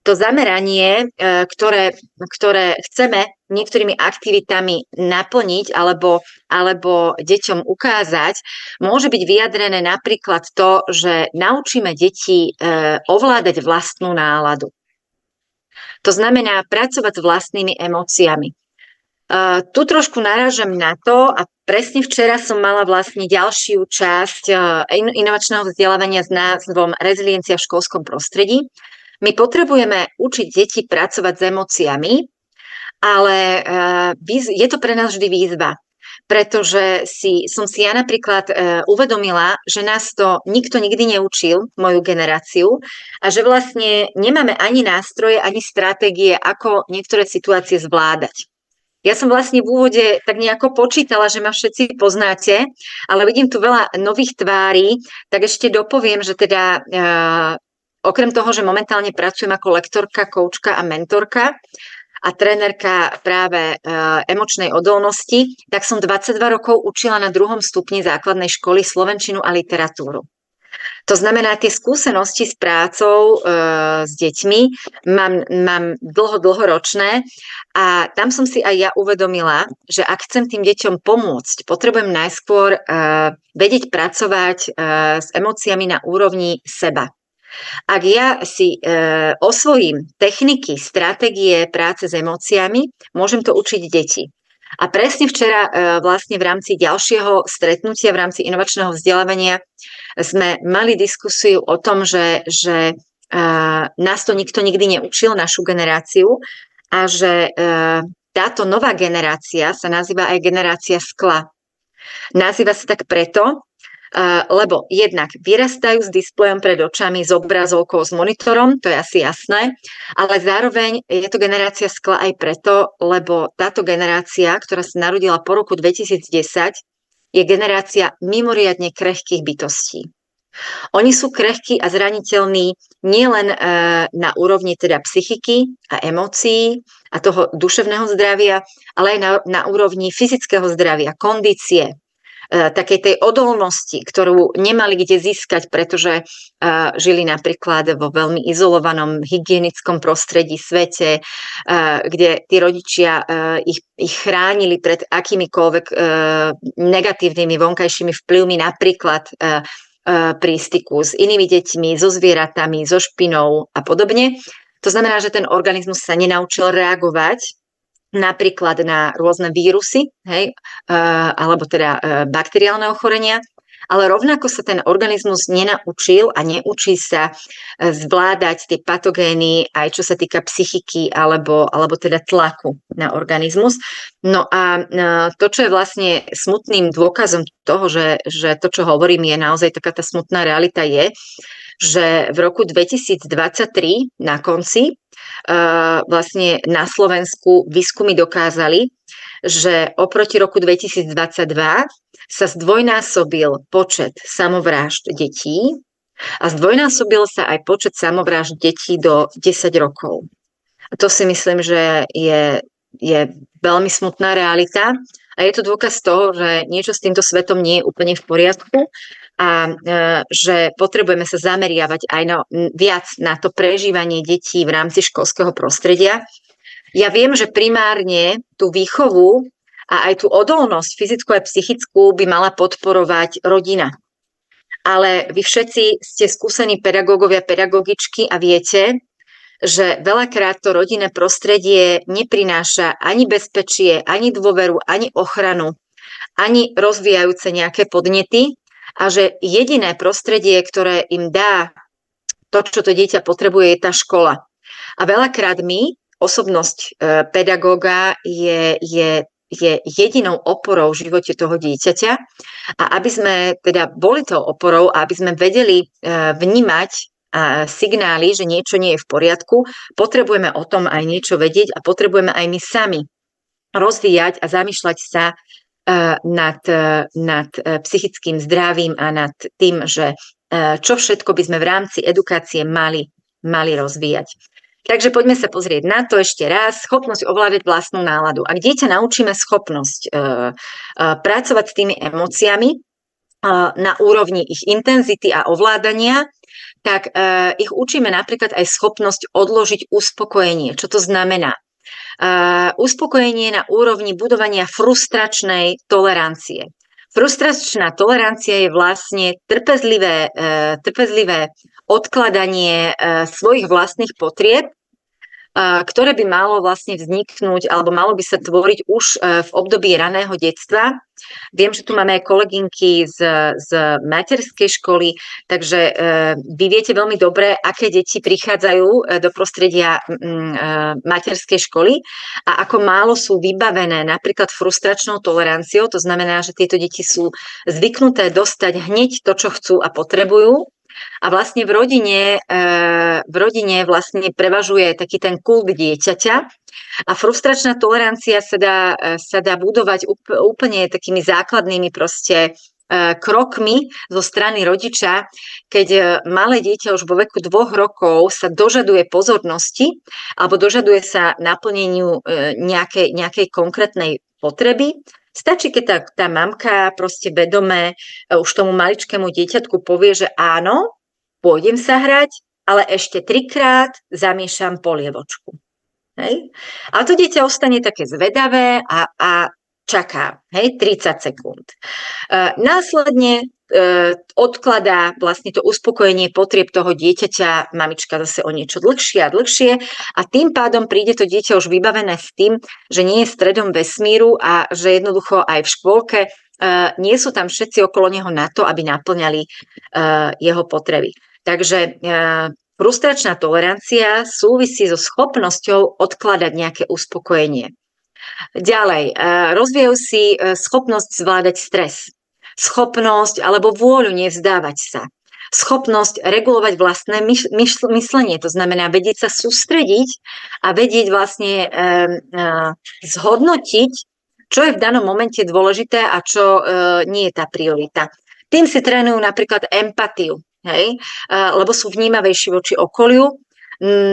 to zameranie, ktoré chceme niektorými aktivitami naplniť alebo deťom ukázať, môže byť vyjadrené napríklad to, že naučíme deti ovládať vlastnú náladu. To znamená pracovať s vlastnými emóciami. Tu trošku narážam na to a presne včera som mala vlastne ďalšiu časť inovačného vzdelávania s názvom Reziliencia v školskom prostredí. My potrebujeme učiť deti pracovať s emóciami, ale je to pre nás vždy výzva, pretože som si ja napríklad uvedomila, že nás to nikto nikdy neučil, moju generáciu, a že vlastne nemáme ani nástroje, ani stratégie, ako niektoré situácie zvládať. Ja som vlastne v úvode tak nejako počítala, že ma všetci poznáte, ale vidím tu veľa nových tvári, tak ešte dopoviem, že teda okrem toho, že momentálne pracujem ako lektorka, koučka a mentorka a trénerka práve emočnej odolnosti, tak som 22 rokov učila na 2. stupni základnej školy slovenčinu a literatúru. To znamená, tie skúsenosti s prácou s deťmi mám dlhoročné a tam som si aj ja uvedomila, že ak chcem tým deťom pomôcť, potrebujem najskôr vedieť pracovať s emóciami na úrovni seba. Ak ja si osvojím techniky, stratégie práce s emóciami, môžem to učiť deti. A presne včera vlastne v rámci ďalšieho stretnutia, v rámci inovačného vzdelávania sme mali diskusiu o tom, že nás to nikto nikdy neučil, našu generáciu, a že táto nová generácia sa nazýva aj generácia skla. Nazýva sa tak preto, lebo jednak vyrastajú s displejom pred očami, s obrazovkou, s monitorom, to je asi jasné, ale zároveň je to generácia skla aj preto, lebo táto generácia, ktorá sa narodila po roku 2010, je generácia mimoriadne krehkých bytostí. Oni sú krehkí a zraniteľní nielen na úrovni teda psychiky a emócií a toho duševného zdravia, ale aj na úrovni fyzického zdravia, kondície, takej tej odolnosti, ktorú nemali kde získať, pretože žili napríklad vo veľmi izolovanom hygienickom prostredí, svete, kde tí rodičia ich chránili pred akýmikoľvek negatívnymi vonkajšími vplyvmi, napríklad pri styku s inými deťmi, so zvieratami, so špinou a podobne. To znamená, že ten organizmus sa nenaučil reagovať napríklad na rôzne vírusy, alebo teda bakteriálne ochorenia, ale rovnako sa ten organizmus nenaučil a neučí sa zvládať tie patogény, aj čo sa týka psychiky alebo teda tlaku na organizmus. No a to, čo je vlastne smutným dôkazom toho, že to, čo hovorím, je naozaj taká tá smutná realita, je, že v roku 2023 na konci vlastne na Slovensku výskumy dokázali, že oproti roku 2022 sa zdvojnásobil počet samovrážd detí a zdvojnásobil sa aj počet samovrážd detí do 10 rokov. A to si myslím, že je veľmi smutná realita a je to dôkaz toho, že niečo s týmto svetom nie je úplne v poriadku a že potrebujeme sa zameriavať aj viac na to prežívanie detí v rámci školského prostredia. Ja viem, že primárne tú výchovu a aj tú odolnosť fyzickú a psychickú by mala podporovať rodina. Ale vy všetci ste skúsení pedagógovia, pedagogičky a viete, že veľakrát to rodinné prostredie neprináša ani bezpečie, ani dôveru, ani ochranu, ani rozvíjajúce nejaké podnety a že jediné prostredie, ktoré im dá To, čo to dieťa potrebuje, je tá škola. A veľakrát osobnosť pedagóga je jedinou oporou v živote toho dieťaťa. A aby sme teda boli tou oporou a aby sme vedeli vnímať signály, že niečo nie je v poriadku, potrebujeme o tom aj niečo vedieť a potrebujeme aj my sami rozvíjať a zamýšľať sa nad psychickým zdravím a nad tým, že čo všetko by sme v rámci edukácie mali rozvíjať. Takže poďme sa pozrieť na to ešte raz. Schopnosť ovládať vlastnú náladu. Ak dieťa naučíme schopnosť pracovať s tými emóciami na úrovni ich intenzity a ovládania, tak ich učíme napríklad aj schopnosť odložiť uspokojenie. Čo to znamená? Uspokojenie na úrovni budovania frustračnej tolerancie. Frustračná tolerancia je vlastne trpezlivé odkladanie svojich vlastných potrieb, ktoré by malo vlastne vzniknúť alebo malo by sa tvoriť už v období raného detstva. Viem, že tu máme aj kolegynky z materskej školy, takže vy viete veľmi dobre, aké deti prichádzajú do prostredia materskej školy a ako málo sú vybavené napríklad frustračnou toleranciou. To znamená, že tieto deti sú zvyknuté dostať hneď to, čo chcú a potrebujú. A vlastne v rodine vlastne prevažuje taký ten kult dieťaťa a frustračná tolerancia sa dá budovať úplne takými základnými proste krokmi zo strany rodiča, keď malé dieťa už vo veku 2 rokov sa dožaduje pozornosti alebo dožaduje sa naplneniu nejakej konkrétnej potreby. Stačí, keď tá mamka proste vedome už tomu maličkému dieťatku povie, že áno, pôjdem sa hrať, ale ešte 3-krát zamiešam polievočku. Hej? A to dieťa ostane také zvedavé a čaká, 30 sekúnd. Následne odkladá vlastne to uspokojenie potrieb toho dieťaťa, mamička zase o niečo dlhšie a dlhšie a tým pádom príde to dieťa už vybavené s tým, že nie je stredom vesmíru a že jednoducho aj v škôlke nie sú tam všetci okolo neho na to, aby naplňali jeho potreby. Takže frustračná tolerancia súvisí so schopnosťou odkladať nejaké uspokojenie. Ďalej, rozvíjajú si schopnosť zvládať stres. Schopnosť alebo vôľu nevzdávať sa. Schopnosť regulovať vlastné myslenie, to znamená vedieť sa sústrediť a vedieť vlastne zhodnotiť, čo je v danom momente dôležité a čo nie je tá priorita. Tým si trénujú napríklad empatiu, lebo sú vnímavejší voči okoliu.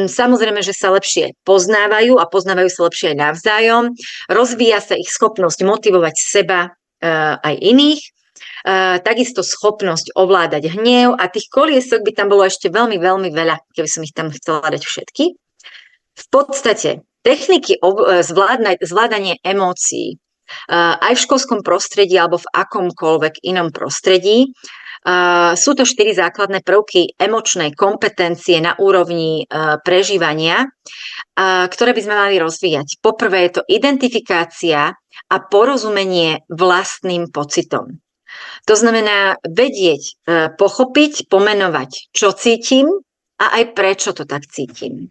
Samozrejme, že sa lepšie poznávajú a poznávajú sa lepšie aj navzájom. Rozvíja sa ich schopnosť motivovať seba aj iných. Takisto schopnosť ovládať hnev a tých koliesok by tam bolo ešte veľmi, veľmi veľa, keby som ich tam chcela dať všetky. V podstate techniky zvládanie emócií aj v školskom prostredí alebo v akomkoľvek inom prostredí sú to 4 základné prvky emočnej kompetencie na úrovni prežívania, ktoré by sme mali rozvíjať. Poprvé je to identifikácia a porozumenie vlastným pocitom. To znamená vedieť, pochopiť, pomenovať, čo cítim a aj prečo to tak cítim.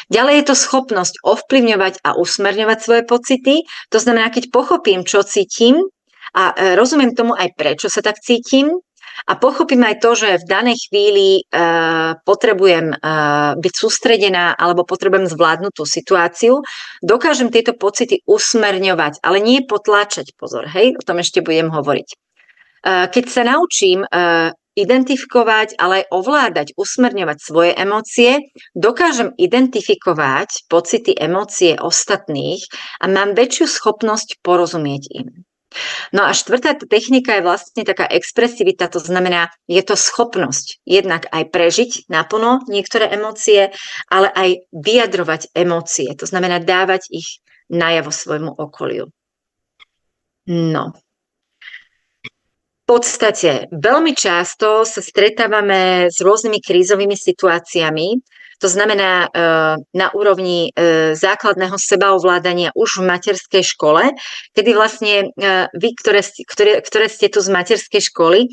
Ďalej je to schopnosť ovplyvňovať a usmerňovať svoje pocity. To znamená, keď pochopím, čo cítim a rozumiem tomu aj prečo sa tak cítim a pochopím aj to, že v danej chvíli potrebujem byť sústredená alebo potrebujem zvládnuť tú situáciu, dokážem tieto pocity usmerňovať, ale nie potláčať, pozor, o tom ešte budem hovoriť. Keď sa naučím identifikovať, ale aj ovládať, usmerňovať svoje emócie, dokážem identifikovať pocity, emócie ostatných a mám väčšiu schopnosť porozumieť im. No a 4. technika je vlastne taká expresivita, to znamená, je to schopnosť jednak aj prežiť naplno niektoré emócie, ale aj vyjadrovať emócie, to znamená dávať ich najavo svojmu okoliu. No. V podstate veľmi často sa stretávame s rôznymi krízovými situáciami, to znamená na úrovni základného sebaovládania už v materskej škole, kedy vlastne vy, ktoré ste tu z materskej školy,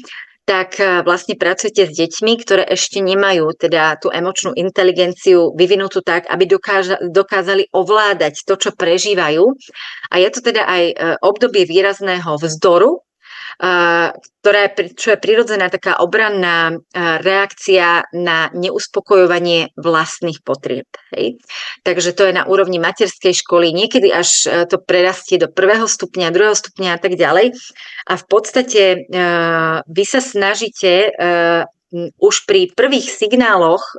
tak vlastne pracujete s deťmi, ktoré ešte nemajú teda tú emočnú inteligenciu vyvinutú tak, aby dokázali ovládať to, čo prežívajú. A je to teda aj obdobie výrazného vzdoru, čo je prirodzená taká obranná reakcia na neuspokojovanie vlastných potrieb. Hej. Takže to je na úrovni materskej školy, niekedy až to prerastie do 1. stupňa, 2. stupňa a tak ďalej. A v podstate vy sa snažíte už pri prvých signáloch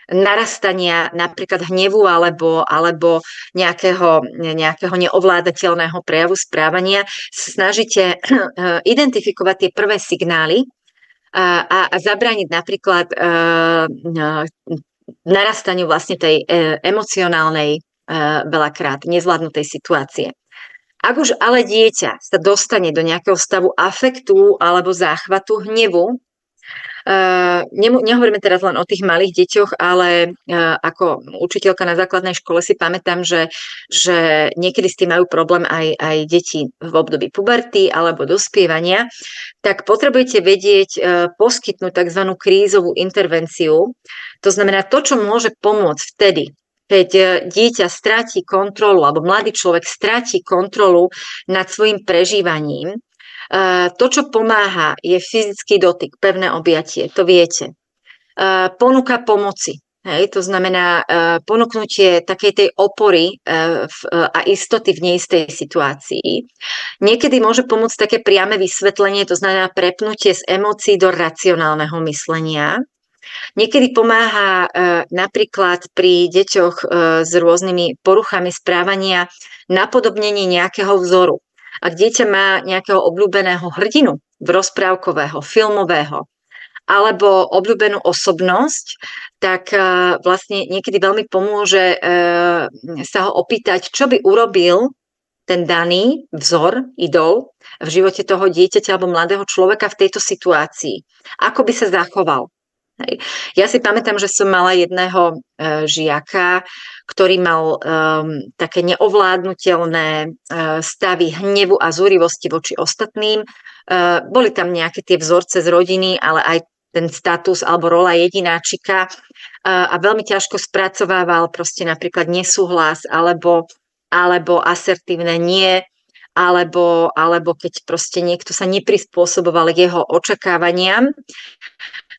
narastania napríklad hnevu alebo nejakého neovládateľného prejavu správania, snažíte identifikovať tie prvé signály a zabrániť napríklad narastaniu vlastne tej emocionálnej veľakrát nezvládnutej situácie. Ak už ale dieťa sa dostane do nejakého stavu afektu alebo záchvatu hnevu, nehovoríme teraz len o tých malých deťoch, ale ako učiteľka na základnej škole si pamätám, že niekedy s tým majú problém aj deti v období puberty alebo dospievania, tak potrebujete vedieť poskytnúť tzv. Krízovú intervenciu. To znamená to, čo môže pomôcť vtedy, keď dieťa stráti kontrolu alebo mladý človek stráti kontrolu nad svojim prežívaním. To, čo pomáha, je fyzický dotyk, pevné objatie, to viete. Ponuka pomoci, hej, to znamená ponúknutie takej tej opory a istoty v neistej situácii. Niekedy môže pomôcť také priame vysvetlenie, to znamená prepnutie z emócií do racionálneho myslenia. Niekedy pomáha napríklad pri deťoch s rôznymi poruchami správania napodobnenie nejakého vzoru. Ak dieťa má nejakého obľúbeného hrdinu, rozprávkového, filmového, alebo obľúbenú osobnosť, tak vlastne niekedy veľmi pomôže sa ho opýtať, čo by urobil ten daný vzor, idol v živote toho dieťaťa alebo mladého človeka v tejto situácii. Ako by sa zachoval? Hej. Ja si pamätám, že som mala jedného žiaka, ktorý mal také neovládnutelné stavy hnevu a zúrivosti voči ostatným. Boli tam nejaké tie vzorce z rodiny, ale aj ten status alebo rola jedináčika a veľmi ťažko spracovával proste napríklad nesúhlas alebo asertívne nie, alebo keď proste niekto sa neprispôsoboval k jeho očakávaniam.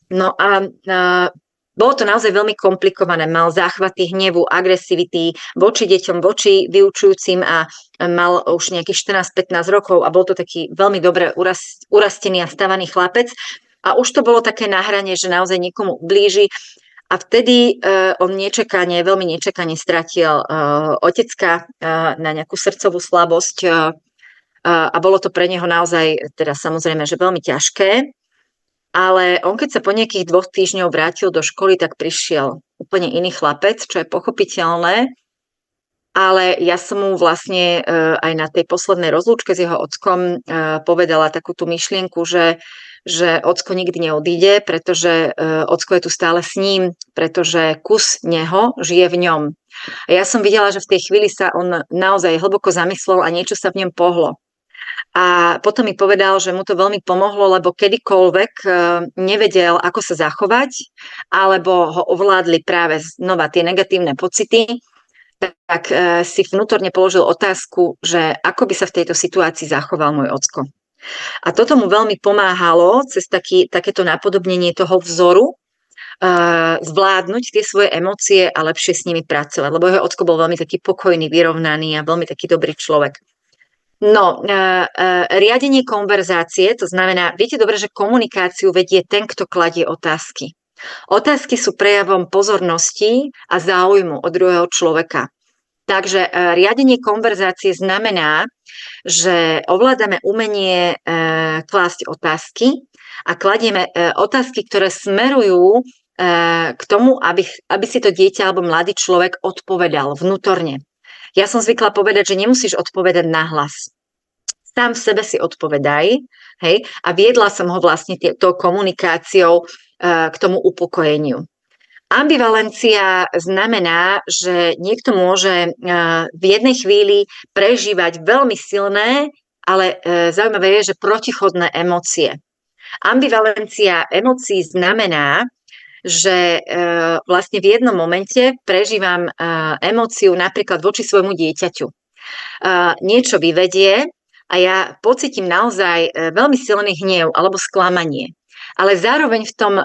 No a bolo to naozaj veľmi komplikované. Mal záchvaty hnevu, agresivity voči deťom, voči vyučujúcim a mal už nejakých 14-15 rokov a bol to taký veľmi dobre urastený a stavaný chlapec. A už to bolo také na hrane, že naozaj niekomu blíži. A vtedy on veľmi nečakane stratil otecka na nejakú srdcovú slabosť a bolo to pre neho naozaj, teda samozrejme, že veľmi ťažké. Ale on, keď sa po nejakých 2 týždňoch vrátil do školy, tak prišiel úplne iný chlapec, čo je pochopiteľné. Ale ja som mu vlastne aj na tej poslednej rozlúčke s jeho ockom povedala takú tú myšlienku, že ocko nikdy neodíde, pretože ocko je tu stále s ním, pretože kus neho žije v ňom. A ja som videla, že v tej chvíli sa on naozaj hlboko zamyslel a niečo sa v ňom pohlo. A potom mi povedal, že mu to veľmi pomohlo, lebo kedykoľvek nevedel, ako sa zachovať, alebo ho ovládli práve znova tie negatívne pocity, tak si vnútorne položil otázku, že ako by sa v tejto situácii zachoval môj ocko. A toto mu veľmi pomáhalo cez takéto napodobnenie toho vzoru zvládnuť tie svoje emócie a lepšie s nimi pracovať, lebo jeho ocko bol veľmi taký pokojný, vyrovnaný a veľmi taký dobrý človek. No, riadenie konverzácie, to znamená, viete dobre, že komunikáciu vedie ten, kto kladie otázky. Otázky sú prejavom pozornosti a záujmu od druhého človeka. Takže riadenie konverzácie znamená, že ovládame umenie klásť otázky a kladieme otázky, ktoré smerujú k tomu, aby si to dieťa alebo mladý človek odpovedal vnútorne. Ja som zvykla povedať, že nemusíš odpovedať nahlas. Sám v sebe si odpovedaj, hej, a viedla som ho vlastne tou komunikáciou k tomu upokojeniu. Ambivalencia znamená, že niekto môže v jednej chvíli prežívať veľmi silné, ale zaujímavé je, že protichodné emócie. Ambivalencia emócií znamená, že vlastne v jednom momente prežívam emóciu napríklad voči svojmu dieťaťu. Niečo vyvedie a ja pocítim naozaj veľmi silný hnev alebo sklamanie. Ale zároveň v tom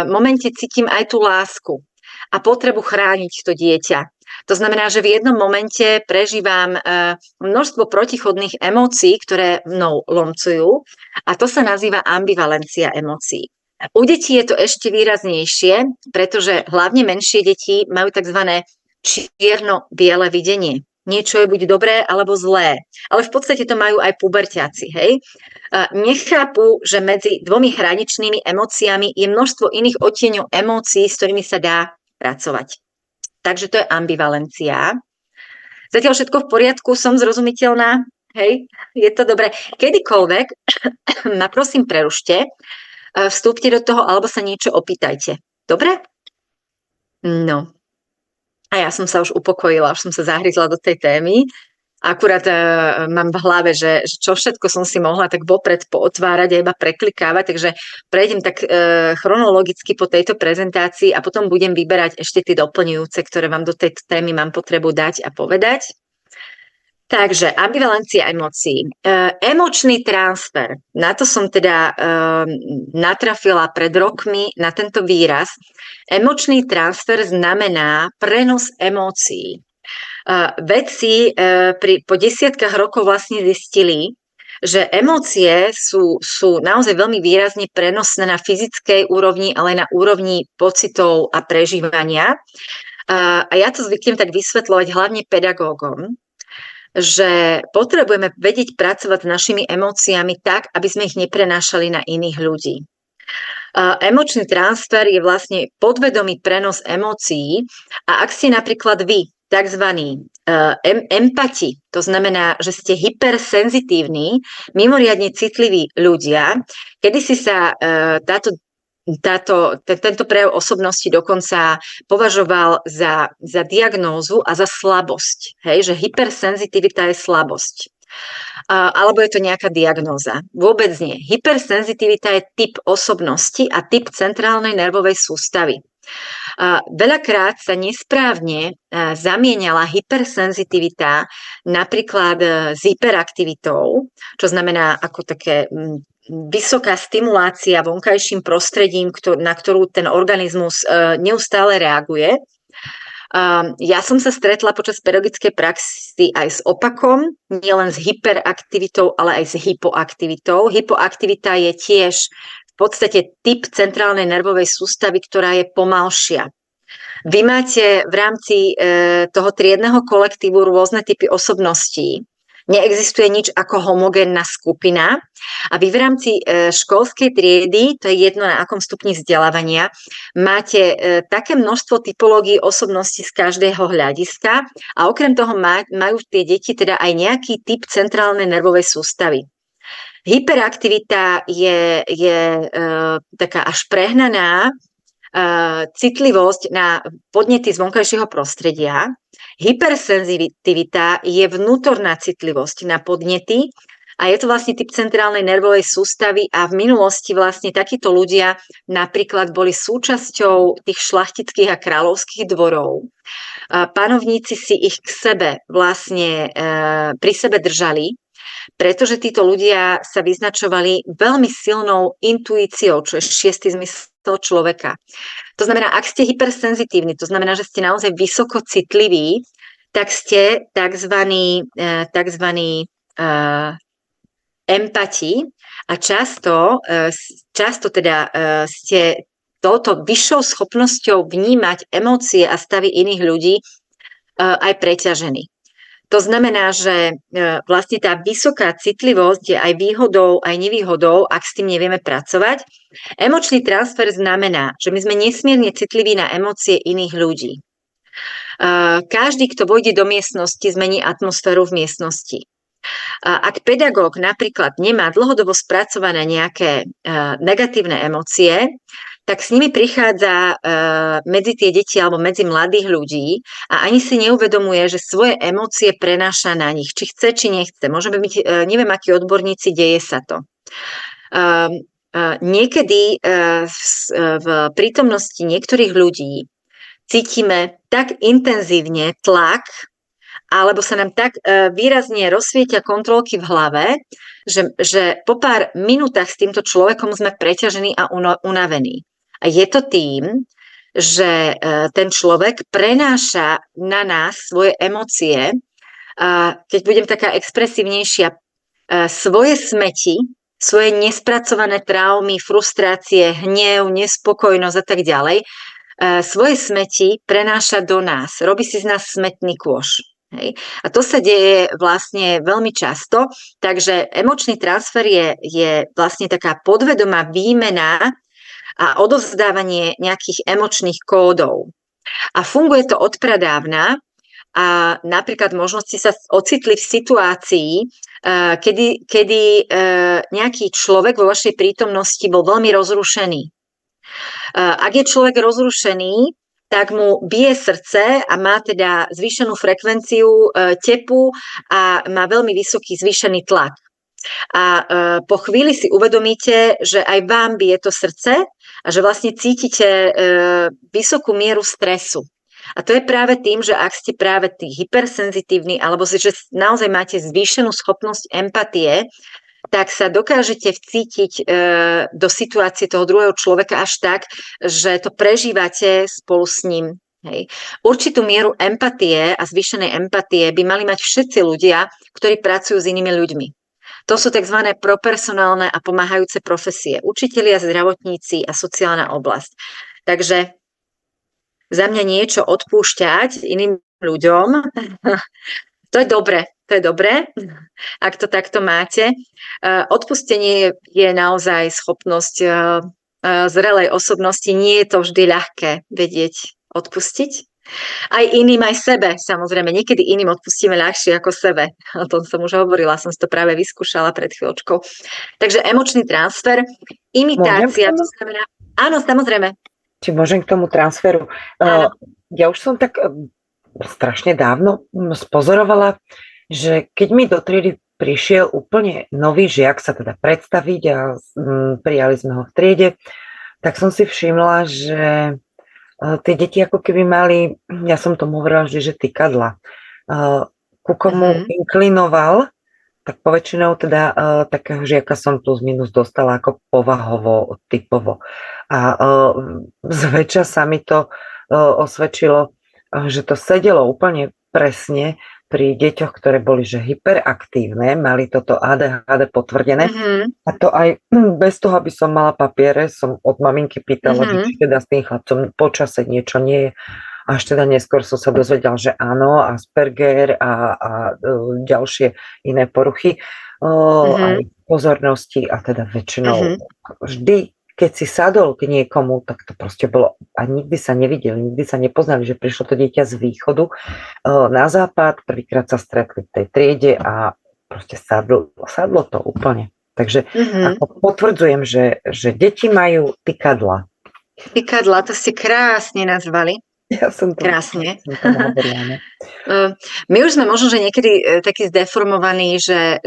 momente cítim aj tú lásku a potrebu chrániť to dieťa. To znamená, že v jednom momente prežívam množstvo protichodných emócií, ktoré mnou lomcujú, a to sa nazýva ambivalencia emócií. U detí je to ešte výraznejšie, pretože hlavne menšie deti majú tzv. Čierno-biele videnie. Niečo je buď dobré alebo zlé, ale v podstate to majú aj puberťáci, hej? Nechápu, že medzi dvomi hraničnými emóciami je množstvo iných odtieňov emócií, s ktorými sa dá pracovať. Takže to je ambivalencia. Zatiaľ všetko v poriadku, som zrozumiteľná, hej? Je to dobré. Kedykoľvek ma prosím prerušte, vstúpte do toho alebo sa niečo opýtajte. Dobre? No. A ja som sa už upokojila, už som sa zahryzla do tej témy. Akurát mám v hlave, že čo všetko som si mohla tak vopred pootvárať a iba preklikávať, takže prejdem tak chronologicky po tejto prezentácii a potom budem vyberať ešte tie doplňujúce, ktoré vám do tejto témy mám potrebu dať a povedať. Takže ambivalencia emócií. Emočný transfer. Na to som teda natrafila pred rokmi na tento výraz. Emočný transfer znamená prenos emócií. Vedci po desiatkách rokov vlastne zistili, že emócie sú naozaj veľmi výrazne prenosné na fyzickej úrovni, ale aj na úrovni pocitov a prežívania. A ja to zvyknem tak vysvetľovať hlavne pedagógom, že potrebujeme vedieť pracovať s našimi emóciami tak, aby sme ich neprenášali na iných ľudí. Emočný transfer je vlastne podvedomý prenos emócií a ak ste napríklad vy takzvaní empati, to znamená, že ste hypersenzitívni, mimoriadne citliví ľudia, kedysi sa tento prejav osobnosti dokonca považoval za diagnózu a za slabosť. Hej, že hypersenzitivita je slabosť. Alebo je to nejaká diagnóza. Vôbec nie. Hypersenzitivita je typ osobnosti a typ centrálnej nervovej sústavy. Veľakrát sa nesprávne zamieniala hypersenzitivita napríklad s hyperaktivitou, čo znamená ako také vysoká stimulácia vonkajším prostredím, na ktorú ten organizmus neustále reaguje. Ja som sa stretla počas pedagogickej praxi aj s opakom, nielen s hyperaktivitou, ale aj s hypoaktivitou. Hypoaktivita je tiež v podstate typ centrálnej nervovej sústavy, ktorá je pomalšia. Vy máte v rámci toho triedneho kolektívu rôzne typy osobností. Neexistuje nič ako homogénna skupina a vy v rámci školskej triedy, to je jedno na akom stupni vzdelávania, máte také množstvo typológií osobností z každého hľadiska a okrem toho majú tie deti teda aj nejaký typ centrálnej nervovej sústavy. Hyperaktivita je taká až prehnaná citlivosť na podnety z vonkajšieho prostredia. Hypersenzitivita je vnútorná citlivosť na podnety a je to vlastne typ centrálnej nervovej sústavy a v minulosti vlastne takíto ľudia napríklad boli súčasťou tých šlachtických a kráľovských dvorov. Panovníci si ich k sebe vlastne pri sebe držali, pretože títo ľudia sa vyznačovali veľmi silnou intuíciou, čo je šiestý zmysel človeka. To znamená, ak ste hypersenzitívni, to znamená, že ste naozaj vysoko citliví, tak ste takzvaní empati a často teda ste touto vyššou schopnosťou vnímať emócie a stavy iných ľudí aj preťažení. To znamená, že vlastne tá vysoká citlivosť je aj výhodou, aj nevýhodou, ak s tým nevieme pracovať. Emočný transfer znamená, že my sme nesmierne citliví na emócie iných ľudí. Každý, kto vojde do miestnosti, zmení atmosféru v miestnosti. Ak pedagóg napríklad nemá dlhodobo spracované nejaké negatívne emócie, tak s nimi prichádza medzi tie deti alebo medzi mladých ľudí a ani si neuvedomuje, že svoje emócie prenáša na nich, či chce, či nechce. Môžeme byť, neviem, akí odborníci, deje sa to. niekedy v prítomnosti niektorých ľudí cítime tak intenzívne tlak, alebo sa nám tak výrazne rozsvietia kontrolky v hlave, že po pár minútach s týmto človekom sme preťažení a unavení. A je to tým, že ten človek prenáša na nás svoje emócie, keď budem taká expresívnejšia, svoje smeti, svoje nespracované traumy, frustrácie, hnev, nespokojnosť a tak ďalej, svoje smeti prenáša do nás. Robí si z nás smetný kôš. Hej. A to sa deje vlastne veľmi často, takže emočný transfer je vlastne taká podvedomá výmena a odovzdávanie nejakých emočných kódov. A funguje to od pradávna a napríklad možno ste sa ocitli v situácii, kedy nejaký človek vo vašej prítomnosti bol veľmi rozrušený. Ak je človek rozrušený, tak mu bije srdce a má teda zvýšenú frekvenciu tepu a má veľmi vysoký zvýšený tlak. A po chvíli si uvedomíte, že aj vám bije to srdce a že vlastne cítite vysokú mieru stresu. A to je práve tým, že ak ste práve tí hypersenzitívni alebo že naozaj máte zvýšenú schopnosť empatie, tak sa dokážete vcítiť do situácie toho druhého človeka až tak, že to prežívate spolu s ním. Hej. Určitú mieru empatie a zvýšenej empatie by mali mať všetci ľudia, ktorí pracujú s inými ľuďmi. To sú tzv. Propersonálne a pomáhajúce profesie. Učitelia, zdravotníci a sociálna oblasť. Takže za mňa niečo odpúšťať iným ľuďom, to je dobré, ak to takto máte. Odpustenie je naozaj schopnosť zrelej osobnosti. Nie je to vždy ľahké vedieť odpustiť. Aj iným, aj sebe, samozrejme. Niekedy iným odpustíme ľahšie ako sebe. O tom som už hovorila, som si to práve vyskúšala pred chvíľočkou. Takže emočný transfer, imitácia, to znamená... Áno, samozrejme. Či môžem k tomu transferu? Ja už som tak strašne dávno spozorovala, že keď mi do triedy prišiel úplne nový žiak sa teda predstaviť a prijali sme ho v triede, tak som si všimla, že tie deti ako keby mali, ja som tomu hovorila vždy, že tykadla. Ku komu inklinoval, tak poväčšinou teda takého žiaka som plus minus dostala ako povahovo, typovo. A zväčša sa mi to osvedčilo, že to sedelo úplne presne pri deťoch, ktoré boli že hyperaktívne, mali toto ADHD potvrdené. A to aj bez toho, aby som mala papiere, som od maminky pýtala, že či teda s tým chlapcom počase niečo nie je. Až teda neskôr som sa dozvedel, že áno, Asperger a ďalšie iné poruchy aj pozornosti a teda väčšinou vždy, keď si sadol k niekomu, tak to proste bolo a nikdy sa nevideli, nikdy sa nepoznali, že prišlo to dieťa z východu na západ, prvýkrát sa stretli v tej triede a proste sadlo to úplne. Takže ako potvrdzujem, že deti majú tykadla. Tykadla, to ste krásne nazvali. Ja som to krásne. My už sme možno, že niekedy takí zdeformovaní, že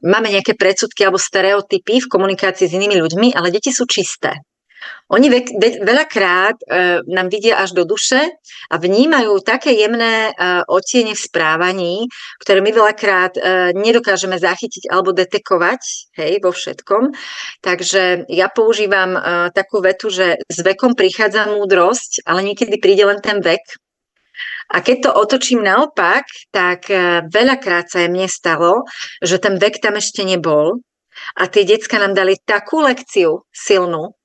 máme nejaké predsudky alebo stereotypy v komunikácii s inými ľuďmi, ale deti sú čisté. Oni veľakrát nám vidia až do duše a vnímajú také jemné odtiene v správaní, ktoré my veľakrát nedokážeme zachytiť alebo detekovať, hej, vo všetkom. Takže ja používam takú vetu, že s vekom prichádza múdrosť, ale niekedy príde len ten vek. A keď to otočím naopak, tak veľakrát sa mne stalo, že ten vek tam ešte nebol a tie decká nám dali takú lekciu silnú,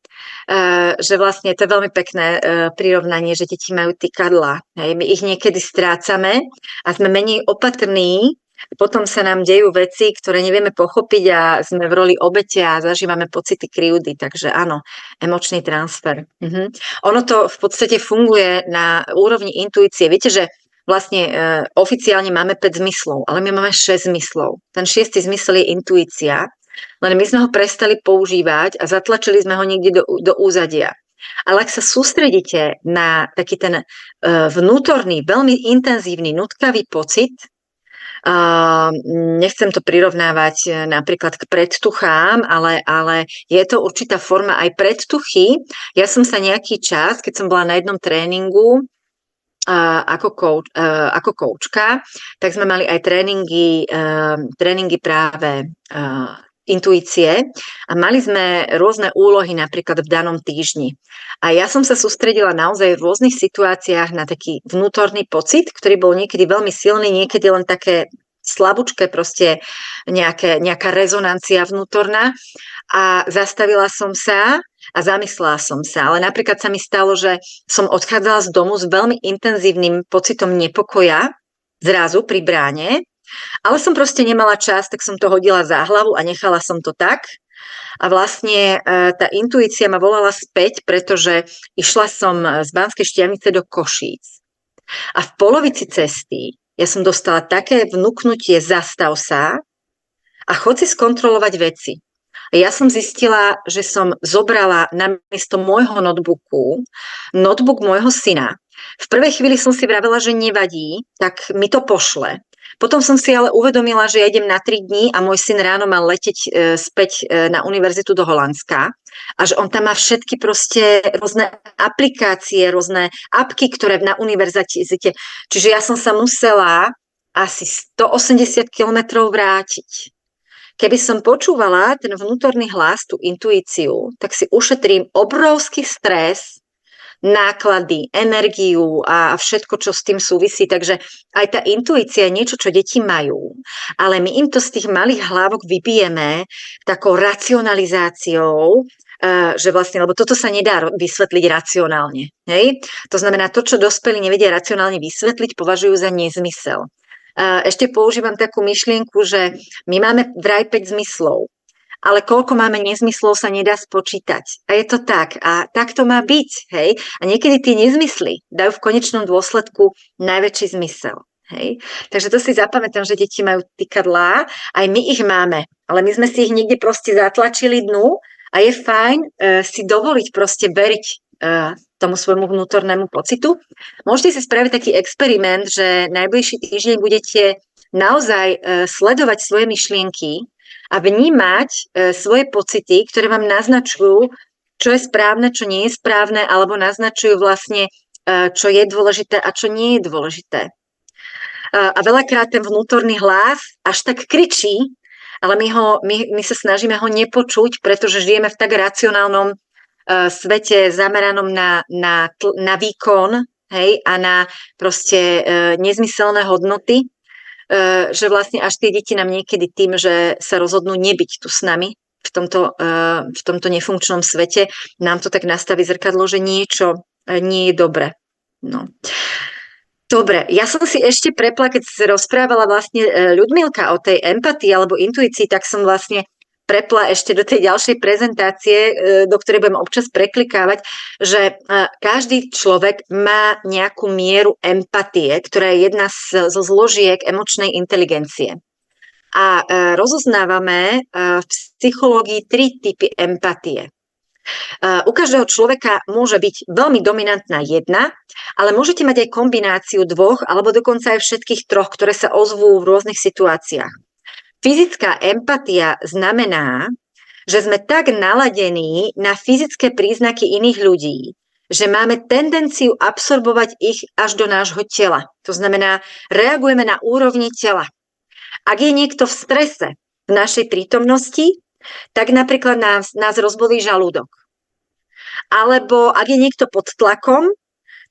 že vlastne to je veľmi pekné prirovnanie, že deti majú tykadlá. My ich niekedy strácame a sme menej opatrní, potom sa nám dejú veci, ktoré nevieme pochopiť a sme v roli obete a zažívame pocity krivdy. Takže áno, emočný transfer. Ono to v podstate funguje na úrovni intuície. Viete, že vlastne oficiálne máme 5 zmyslov, ale my máme 6 zmyslov. Ten 6. zmysel je intuícia. Len my sme ho prestali používať a zatlačili sme ho niekde do úzadia. Ale ak sa sústredíte na taký ten vnútorný, veľmi intenzívny, nutkavý pocit, Nechcem to prirovnávať napríklad k predtuchám, ale je to určitá forma aj predtuchy. Ja som sa nejaký čas, keď som bola na jednom tréningu ako koučka, tak sme mali aj tréningy práve intuície a mali sme rôzne úlohy napríklad v danom týždni. A ja som sa sústredila naozaj v rôznych situáciách na taký vnútorný pocit, ktorý bol niekedy veľmi silný, niekedy len také slabúčke, proste nejaká rezonancia vnútorná. A zastavila som sa a zamyslela som sa. Ale napríklad sa mi stalo, že som odchádzala z domu s veľmi intenzívnym pocitom nepokoja zrazu pri bráne, ale som proste nemala čas, tak som to hodila za hlavu a nechala som to tak. A vlastne tá intuícia ma volala späť, pretože išla som z Banskej Štiavnice do Košíc. A v polovici cesty ja som dostala také vnuknutie zastav sa a chod si skontrolovať veci. A ja som zistila, že som zobrala namiesto môjho notebook môjho syna. V prvej chvíli som si vravela, že nevadí, tak mi to pošle. Potom som si ale uvedomila, že ja idem na 3 dní a môj syn ráno mal leteť späť na univerzitu do Holandska a že on tam má všetky proste rôzne aplikácie, rôzne apky, ktoré na univerzite. Čiže ja som sa musela asi 180 kilometrov vrátiť. Keby som počúvala ten vnútorný hlas, tú intuíciu, tak si ušetrím obrovský stres, náklady, energiu a všetko, čo s tým súvisí. Takže aj tá intuícia je niečo, čo deti majú, ale my im to z tých malých hlávok vybijeme takou racionalizáciou, že vlastne, lebo toto sa nedá vysvetliť racionálne. Hej? To znamená, to, čo dospelí nevedia racionálne vysvetliť, považujú za nezmysel. Ešte používam takú myšlienku, že my máme vraj 5 zmyslov, ale koľko máme nezmyslov sa nedá spočítať. A je to tak. A tak to má byť. Hej? A niekedy tie nezmysly dajú v konečnom dôsledku najväčší zmysel. Hej? Takže to si zapamätám, že deti majú tykadlá, aj my ich máme, ale my sme si ich niekde proste zatlačili dnu a je fajn si dovoliť proste veriť tomu svojmu vnútornému pocitu. Môžete si spraviť taký experiment, že najbližší týždeň budete naozaj sledovať svoje myšlienky a vnímať svoje pocity, ktoré vám naznačujú, čo je správne, čo nie je správne, alebo naznačujú vlastne, čo je dôležité a čo nie je dôležité. A veľakrát ten vnútorný hlas až tak kričí, ale my sa snažíme ho nepočuť, pretože žijeme v tak racionálnom svete zameranom na výkon, hej, a na proste nezmyselné hodnoty, že vlastne až tie deti nám niekedy tým, že sa rozhodnú nebyť tu s nami v tomto nefunkčnom svete, nám to tak nastaví zrkadlo, že niečo nie je dobre. No. Dobre, ja som si ešte prepla, keď sa rozprávala vlastne Ľudmilka o tej empatii alebo intuícii, tak som vlastne prepla ešte do tej ďalšej prezentácie, do ktorej budem občas preklikávať, že každý človek má nejakú mieru empatie, ktorá je jedna zo zložiek emočnej inteligencie. A rozoznávame v psychológii 3 typy empatie. U každého človeka môže byť veľmi dominantná jedna, ale môžete mať aj kombináciu 2 alebo dokonca aj všetkých 3, ktoré sa ozvú v rôznych situáciách. Fyzická empatia znamená, že sme tak naladení na fyzické príznaky iných ľudí, že máme tendenciu absorbovať ich až do nášho tela. To znamená, reagujeme na úrovni tela. Ak je niekto v strese v našej prítomnosti, tak napríklad nás rozbolí žalúdok. Alebo ak je niekto pod tlakom,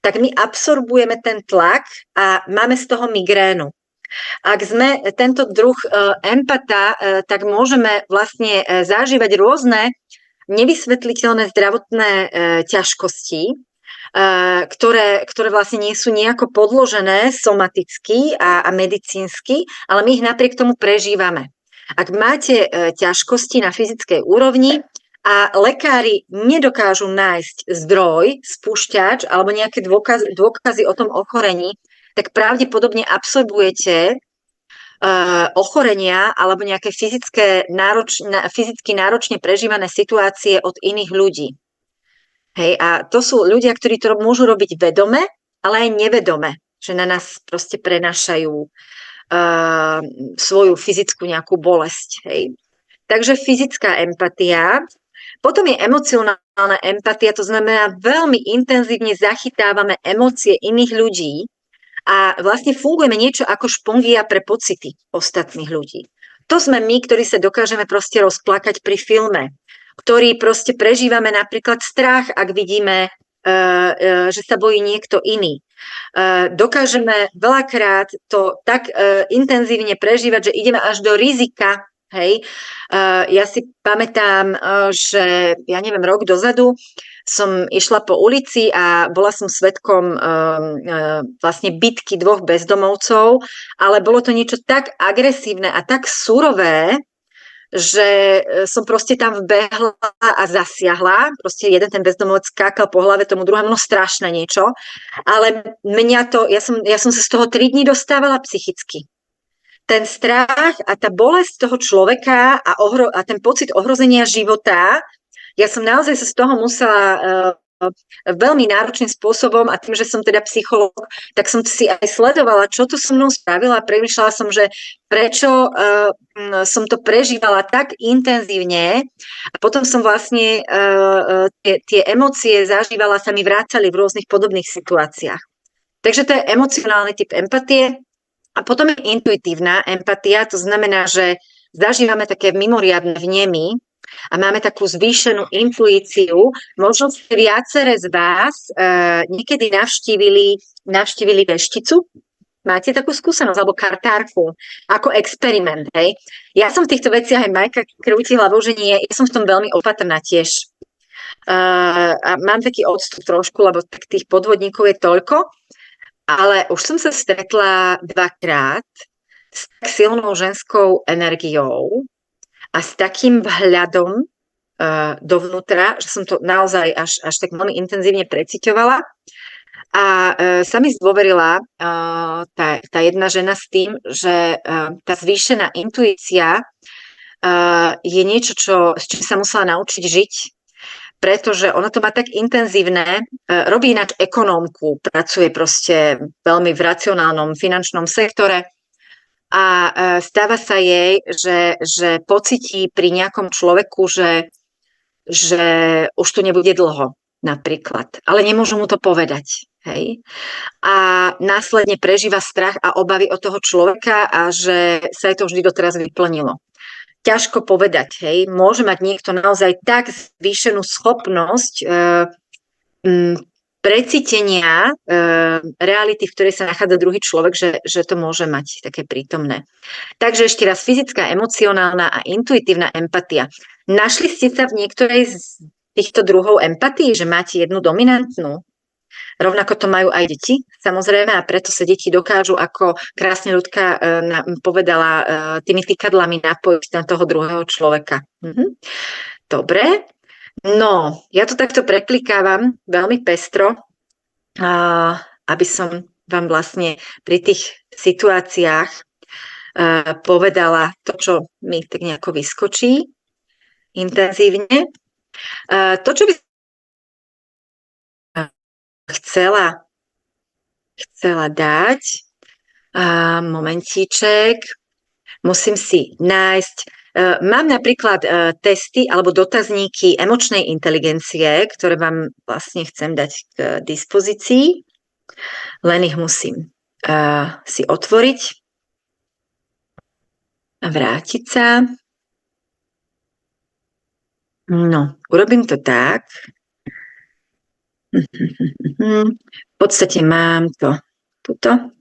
tak my absorbujeme ten tlak a máme z toho migrénu. Ak sme tento druh empata, tak môžeme vlastne zažívať rôzne nevysvetliteľné zdravotné ťažkosti, ktoré vlastne nie sú nejako podložené somaticky a medicínsky, ale my ich napriek tomu prežívame. Ak máte ťažkosti na fyzickej úrovni a lekári nedokážu nájsť zdroj, spúšťač alebo nejaké dôkazy o tom ochorení, tak pravdepodobne absorbujete ochorenia alebo nejaké fyzicky náročne prežívané situácie od iných ľudí. Hej, a to sú ľudia, ktorí to môžu robiť vedome, ale aj nevedome, že na nás proste prenášajú svoju fyzickú nejakú bolesť. Hej. Takže fyzická empatia. Potom je emocionálna empatia, to znamená, veľmi intenzívne zachytávame emócie iných ľudí a vlastne fungujeme niečo ako špongia pre pocity ostatných ľudí. To sme my, ktorí sa dokážeme proste rozplakať pri filme, ktorí proste prežívame napríklad strach, ak vidíme, že sa bojí niekto iný. Dokážeme veľakrát to tak intenzívne prežívať, že ideme až do rizika. Hej. Ja si pamätám, že ja neviem, rok dozadu som išla po ulici a bola som svedkom vlastne bitky dvoch bezdomovcov, ale bolo to niečo tak agresívne a tak surové, že som proste tam vbehla a zasiahla. Proste jeden ten bezdomovec skákal po hlave tomu druhému, no strašné niečo. Ale ja som sa z toho 3 dní dostávala psychicky. Ten strach a tá bolesť toho človeka a ten pocit ohrozenia života, ja som naozaj sa z toho musela veľmi náročným spôsobom a tým, že som teda psychológ, tak som si aj sledovala, čo to so mnou spravila. Premýšľala som, že prečo som to prežívala tak intenzívne a potom som vlastne tie emócie zažívala, sa mi vrácali v rôznych podobných situáciách. Takže to je emocionálny typ empatie. A potom je intuitívna empatia, to znamená, že zažívame také mimoriadne vnemy a máme takú zvýšenú intuíciu. Možno ste viaceré z vás niekedy navštívili vešticu. Máte takú skúsenosť, alebo kartárku, ako experiment, hej? Ja som v týchto veciach, aj Majka krúti hlavou, že nie, ja som v tom veľmi opatrná tiež. A mám taký odstup trošku, lebo tých podvodníkov je toľko. Ale už som sa stretla 2-krát s tak silnou ženskou energiou a s takým vhľadom dovnútra, že som to naozaj až tak veľmi intenzívne preciťovala. A sa mi zdôverila tá jedna žena s tým, že tá zvýšená intuícia je niečo, s čím sa musela naučiť žiť, pretože ona to má tak intenzívne, robí ináč ekonómku, pracuje proste veľmi v racionálnom finančnom sektore a stáva sa jej, že pocití pri nejakom človeku, že už tu nebude dlho, napríklad. Ale nemôžu mu to povedať. Hej? A následne prežíva strach a obavy od toho človeka a že sa jej to vždy doteraz vyplnilo. Ťažko povedať, hej. Môže mať niekto naozaj tak zvýšenú schopnosť precítenia reality, v ktorej sa nachádza druhý človek, že to môže mať také prítomné. Takže ešte raz, fyzická, emocionálna a intuitívna empatia. Našli ste sa v niektorej z týchto druhov empatii, že máte jednu dominantnú? Rovnako to majú aj deti, samozrejme, a preto sa deti dokážu, ako krásne Ľudka povedala, tými tykadlami napojiť na toho druhého človeka. Dobre. No, ja to takto preklikávam veľmi pestro, aby som vám vlastne pri tých situáciách povedala to, čo mi tak nejako vyskočí intenzívne. To, čo by chcela dať. Momentíček. Musím si nájsť. Mám napríklad testy alebo dotazníky emočnej inteligencie, ktoré vám vlastne chcem dať k dispozícii. Len ich musím si otvoriť a vrátiť sa. No, urobím to tak. V podstate mám to tuto.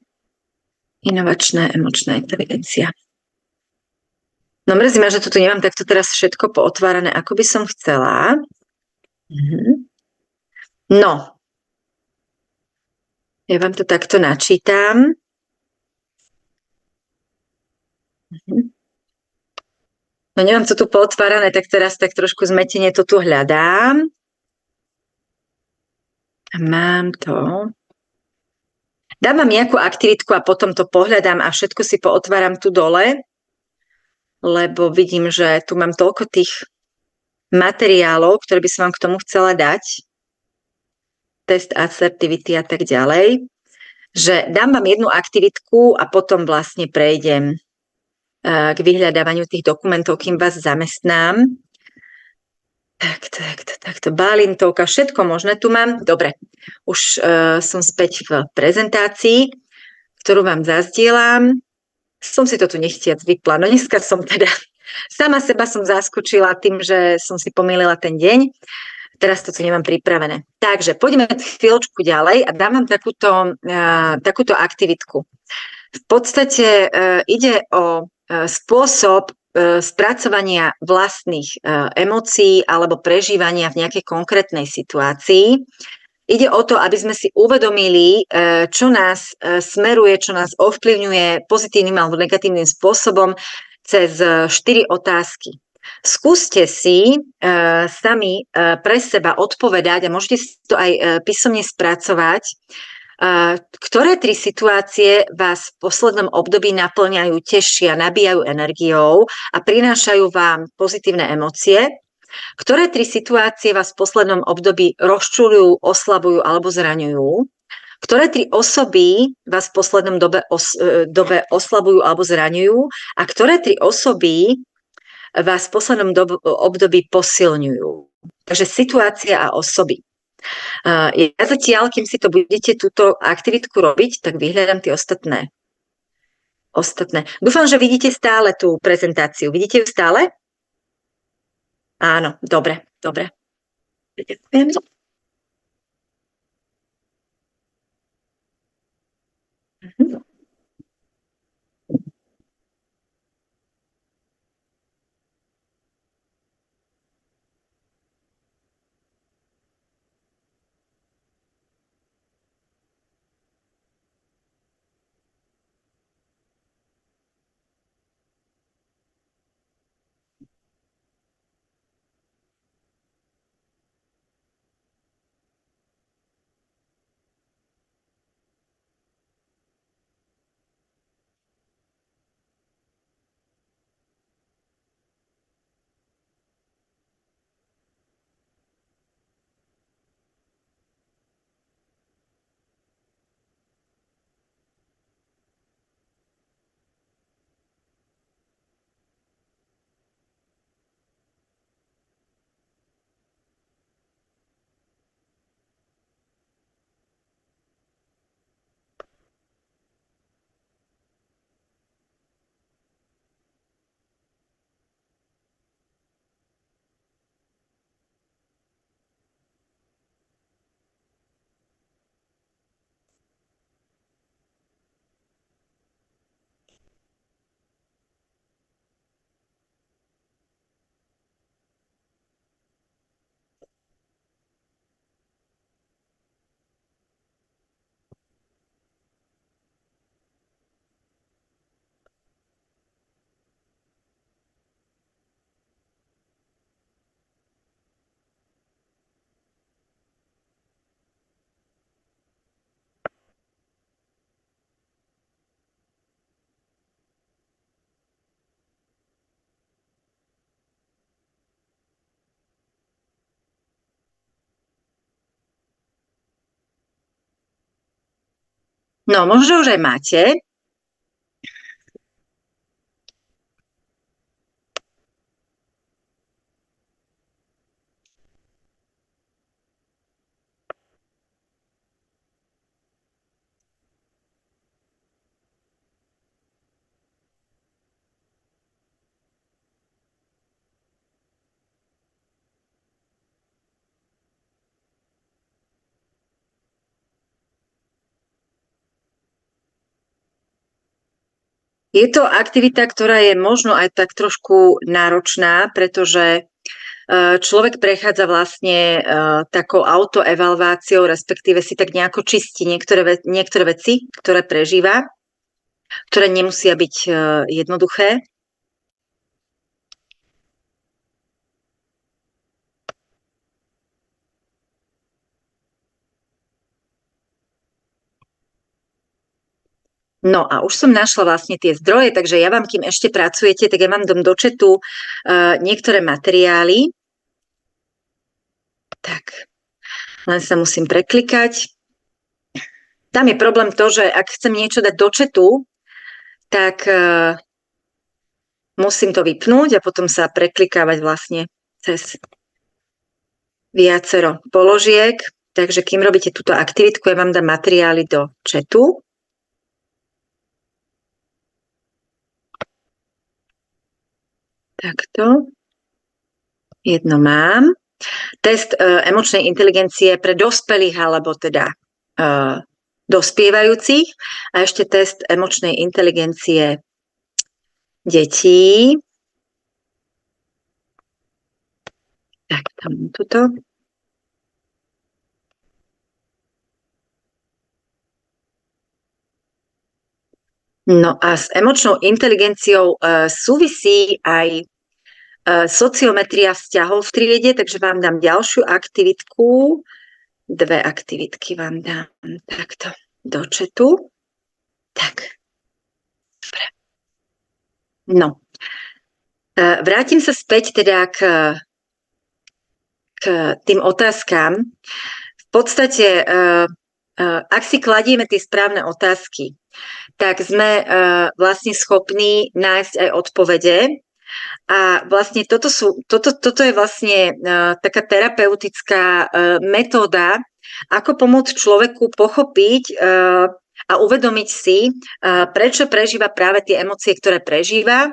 Inovačná emočná inteligencia. No mrzí ma, že tu nemám takto teraz všetko pootvárané, ako by som chcela. No. Ja vám to takto načítam. No nemám to tu pootvárané, tak teraz tak trošku zmetenie to tu hľadám. Mám to. Dám vám nejakú aktivitku a potom to pohľadám a všetko si pootváram tu dole, lebo vidím, že tu mám toľko tých materiálov, ktoré by som vám k tomu chcela dať. Test asertivity a tak ďalej. že dám vám jednu aktivitku a potom vlastne prejdem k vyhľadávaniu tých dokumentov, kým vás zamestnám. Takto, Balintovka, všetko možné tu mám. Dobre, už som späť v prezentácii, ktorú vám zazdielam. Som si to tu nechtiac vypla. No dneska som teda sama seba som zaskočila tým, že som si pomýlila ten deň. Teraz to tu nemám pripravené. Takže poďme chvíľočku ďalej a dám vám takúto aktivitku. V podstate ide o spôsob spracovania vlastných emócií alebo prežívania v nejakej konkrétnej situácii. Ide o to, aby sme si uvedomili, čo nás smeruje, čo nás ovplyvňuje pozitívnym alebo negatívnym spôsobom cez 4 otázky. Skúste si sami pre seba odpovedať a môžete si to aj písomne spracovať, ktoré 3 situácie vás v poslednom období naplňajú, tešia, nabíjajú energiou a prinášajú vám pozitívne emócie. Ktoré 3 situácie vás v poslednom období rozčuľujú, oslabujú alebo zraňujú? Ktoré 3 osoby vás v poslednom dobe oslabujú alebo zraňujú? A ktoré 3 osoby vás v poslednom období posilňujú? Takže situácia a osoby. Ja zatiaľ, kým si to budete túto aktivitku robiť, tak vyhľadám tie ostatné. Dúfam, že vidíte stále tú prezentáciu. Vidíte ju stále? Áno, dobre. Ďakujem. No, možno už aj máte. Je to aktivita, ktorá je možno aj tak trošku náročná, pretože človek prechádza vlastne takou autoevaluáciou, respektíve si tak nejako čistí niektoré veci, ktoré prežíva, ktoré nemusia byť jednoduché. No a už som našla vlastne tie zdroje, takže ja vám, kým ešte pracujete, tak ja vám dám do chatu niektoré materiály. Tak, len sa musím preklikať. tam je problém to, že ak chcem niečo dať do chatu, tak musím to vypnúť a potom sa preklikávať vlastne cez viacero položiek. Takže kým robíte túto aktivitku, ja vám dám materiály do chatu. Takto. Jedno mám. Test emočnej inteligencie pre dospelých alebo teda dospievajúcich a ešte test emočnej inteligencie detí. Tak, tam tuto. No a s emočnou inteligenciou súvisí aj sociometria vzťahov v triede, takže vám dám ďalšiu aktivitku. 2 aktivitky vám dám takto do chatu. Tak. Dobre. No. Vrátim sa späť teda k tým otázkam. V podstate, ak si kladieme tie správne otázky, tak sme vlastne schopní nájsť aj odpovede. A vlastne toto je vlastne taká terapeutická metóda, ako pomôcť človeku pochopiť a uvedomiť si, prečo prežíva práve tie emócie, ktoré prežíva,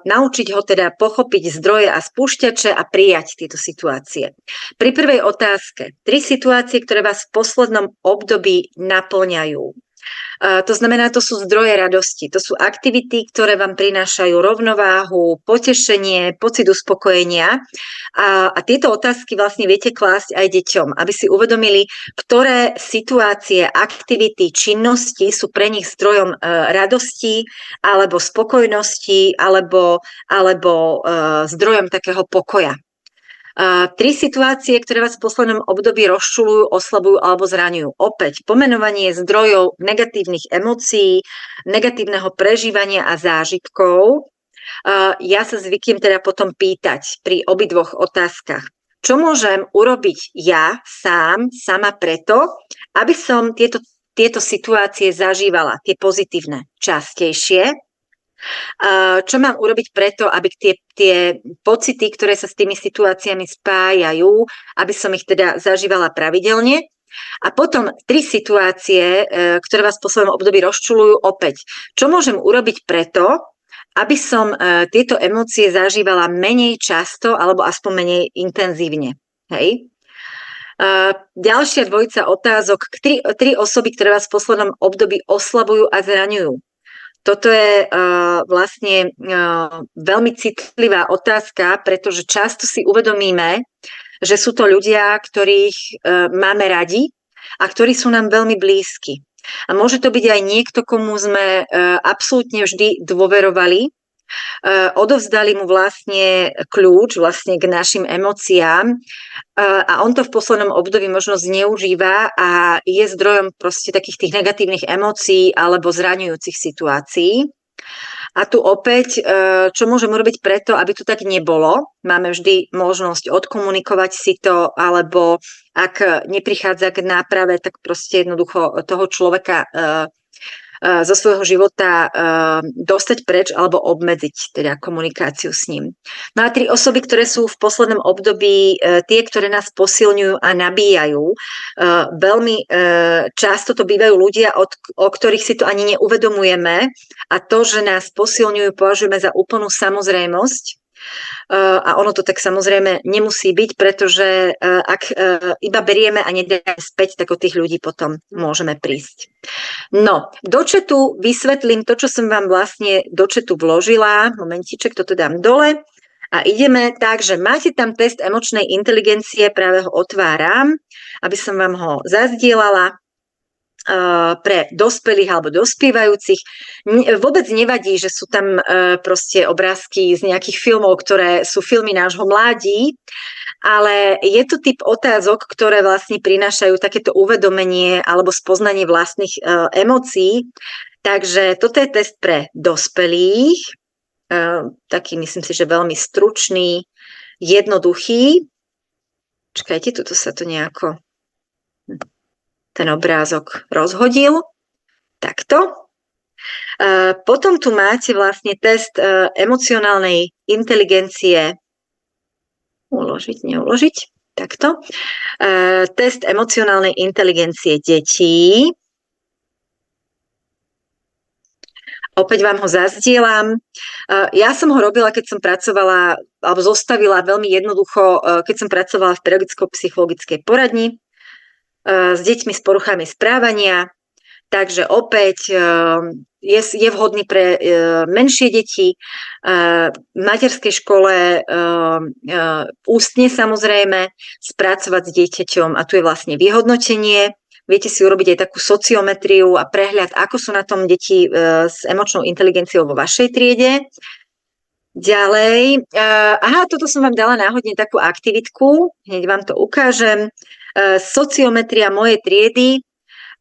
naučiť ho teda pochopiť zdroje a spúšťače a prijať tieto situácie. Pri prvej otázke, 3 situácie, ktoré vás v poslednom období naplňajú. To znamená, to sú zdroje radosti, to sú aktivity, ktoré vám prinášajú rovnováhu, potešenie, pocit uspokojenia a tieto otázky vlastne viete klásť aj deťom, aby si uvedomili, ktoré situácie, aktivity, činnosti sú pre nich zdrojom radosti alebo spokojnosti alebo zdrojom takého pokoja. 3 situácie, ktoré vás v poslednom období rozčuľujú, oslabujú alebo zraňujú. Opäť pomenovanie zdrojov negatívnych emócií, negatívneho prežívania a zážitkov. Ja sa zvyknem teda potom pýtať pri obidvoch otázkach. Čo môžem urobiť ja sama preto, aby som tieto situácie zažívala, tie pozitívne, častejšie? Čo mám urobiť preto, aby tie pocity, ktoré sa s tými situáciami spájajú, aby som ich teda zažívala pravidelne. A potom 3 situácie, ktoré vás v poslednom období rozčuľujú opäť. Čo môžem urobiť preto, aby som tieto emócie zažívala menej často alebo aspoň menej intenzívne. Hej? Ďalšia dvojica otázok. 3 osoby, ktoré vás v poslednom období oslabujú a zraňujú. Toto je vlastne veľmi citlivá otázka, pretože často si uvedomíme, že sú to ľudia, ktorých máme radi a ktorí sú nám veľmi blízki. A môže to byť aj niekto, komu sme absolútne vždy dôverovali, odovzdali mu vlastne kľúč vlastne k našim emóciám a on to v poslednom období možno zneužíva a je zdrojom proste takých tých negatívnych emócií alebo zraňujúcich situácií. A tu opäť, čo môžem urobiť preto, aby to tak nebolo? Máme vždy možnosť odkomunikovať si to, alebo ak neprichádza k náprave, tak proste jednoducho toho človeka zo svojho života dostať preč alebo obmedziť teda komunikáciu s ním. No a 3 osoby, ktoré sú v poslednom období tie, ktoré nás posilňujú a nabíjajú. Veľmi často to bývajú ľudia, o ktorých si to ani neuvedomujeme a to, že nás posilňujú, považujeme za úplnú samozrejmosť. A ono to tak samozrejme nemusí byť, pretože ak iba berieme a nedáme späť, tak od tých ľudí potom môžeme prísť. No, do chatu vysvetlím to, čo som vám vlastne do chatu vložila. Momentiček, toto dám dole. A ideme tak, že máte tam test emočnej inteligencie, práve ho otváram, aby som vám ho zazdielala. Pre dospelých alebo dospievajúcich. Vôbec nevadí, že sú tam proste obrázky z nejakých filmov, ktoré sú filmy nášho mládí, ale je to typ otázok, ktoré vlastne prinášajú takéto uvedomenie alebo spoznanie vlastných emócií. Takže toto je test pre dospelých, taký myslím si, že veľmi stručný, jednoduchý. Čakajte, tuto sa to nejako... ten obrázok rozhodil. Takto. Potom tu máte vlastne test emocionálnej inteligencie. Uložiť, neuložiť. Takto. Test emocionálnej inteligencie detí. Opäť vám ho zazdielam. Ja som ho robila, keď som pracovala, alebo zostavila veľmi jednoducho, keď som pracovala v pedagogicko-psychologickej poradni s deťmi s poruchami správania. Takže opäť je vhodný pre menšie deti, v materskej škole ústne samozrejme spracovať s dieťaťom a tu je vlastne vyhodnotenie. Viete si urobiť aj takú sociometriu a prehľad, ako sú na tom deti s emočnou inteligenciou vo vašej triede. Ďalej, toto som vám dala náhodne takú aktivitku, hneď vám to ukážem. Sociometria mojej triedy,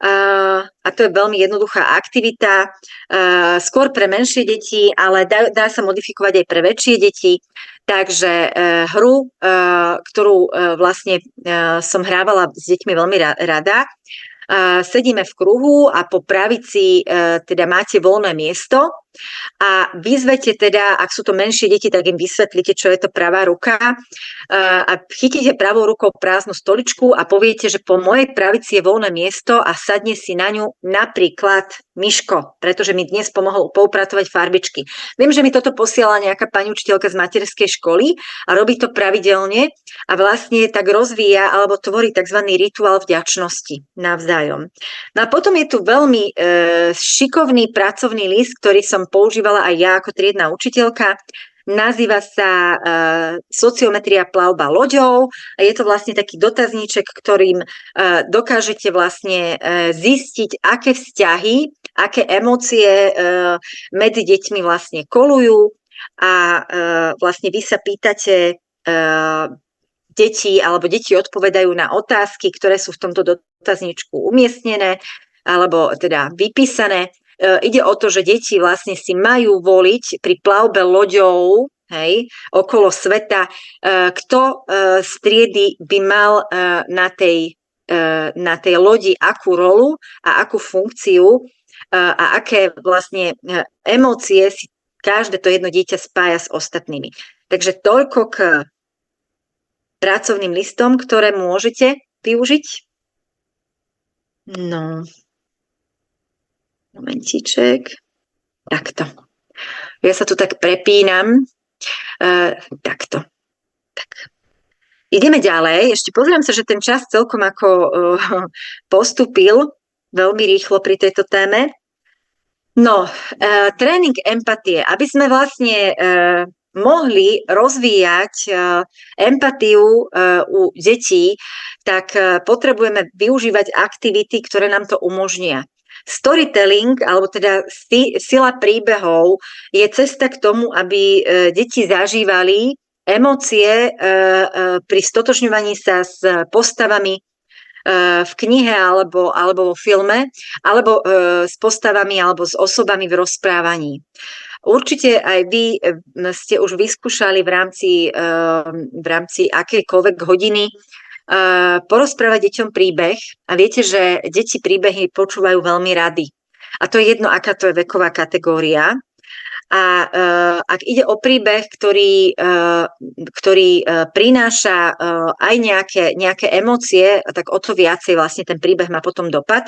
a to je veľmi jednoduchá aktivita, skôr pre menšie deti, ale dá sa modifikovať aj pre väčšie deti. Takže hru, ktorú vlastne som hrávala s deťmi veľmi rada, sedíme v kruhu a po pravici teda máte voľné miesto a vyzvete teda, ak sú to menšie deti, tak im vysvetlíte, čo je to pravá ruka a chytíte pravou rukou prázdnu stoličku a poviete, že po mojej pravici je voľné miesto a sadne si na ňu napríklad Miško, pretože mi dnes pomohol poupratovať farbičky. Viem, že mi toto posiela nejaká pani učiteľka z materskej školy a robí to pravidelne a vlastne tak rozvíja alebo tvorí tzv. Rituál vďačnosti navzájom. No a potom je tu veľmi šikovný pracovný list, ktorý som používala aj ja ako triedna učiteľka. Nazýva sa sociometria plavba loďou a je to vlastne taký dotazníček, ktorým dokážete vlastne zistiť, aké vzťahy, aké emócie medzi deťmi vlastne kolujú a vlastne vy sa pýtate deti, alebo deti odpovedajú na otázky, ktoré sú v tomto dotazníčku umiestnené alebo teda vypísané. Ide o to, že deti vlastne si majú voliť pri plavbe loďou, hej, okolo sveta, kto z triedy by mal na tej lodi akú rolu a akú funkciu a aké vlastne emócie si každé to jedno dieťa spája s ostatnými. Takže toľko k pracovným listom, ktoré môžete využiť. No... Momentíček. Takto. Ja sa tu tak prepínam. Takto. Tak. Ideme ďalej. Ešte pozriem sa, že ten čas celkom ako postupil veľmi rýchlo pri tejto téme. No, tréning empatie. Aby sme vlastne mohli rozvíjať empatiu u detí, tak potrebujeme využívať aktivity, ktoré nám to umožnia. Storytelling, alebo teda sila príbehov, je cesta k tomu, aby deti zažívali emócie pri stotožňovaní sa s postavami v knihe alebo vo filme, alebo s postavami alebo s osobami v rozprávaní. Určite aj vy ste už vyskúšali v rámci akejkoľvek hodiny porozprávať deťom príbeh a viete, že deti príbehy počúvajú veľmi rady. A to je jedno, aká to je veková kategória. A ak ide o príbeh, ktorý prináša aj nejaké emócie, tak o to viacej vlastne ten príbeh má potom dopad.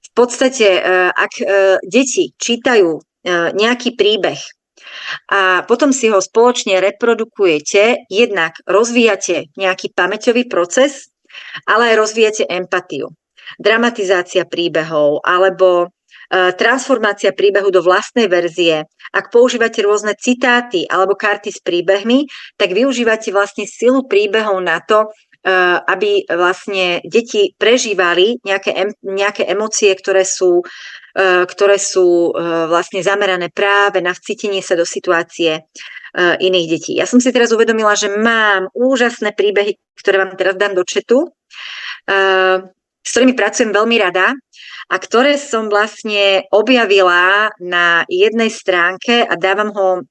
V podstate, ak deti čítajú nejaký príbeh a potom si ho spoločne reprodukujete, jednak rozvíjate nejaký pamäťový proces, ale aj rozvíjate empatiu. Dramatizácia príbehov alebo transformácia príbehu do vlastnej verzie. Ak používate rôzne citáty alebo karty s príbehmi, tak využívate vlastne silu príbehov na to, aby vlastne deti prežívali nejaké emócie, ktoré sú vlastne zamerané práve na vcítenie sa do situácie iných detí. Ja som si teraz uvedomila, že mám úžasné príbehy, ktoré vám teraz dám do chatu, s ktorými pracujem veľmi rada a ktoré som vlastne objavila na jednej stránke a dávam ho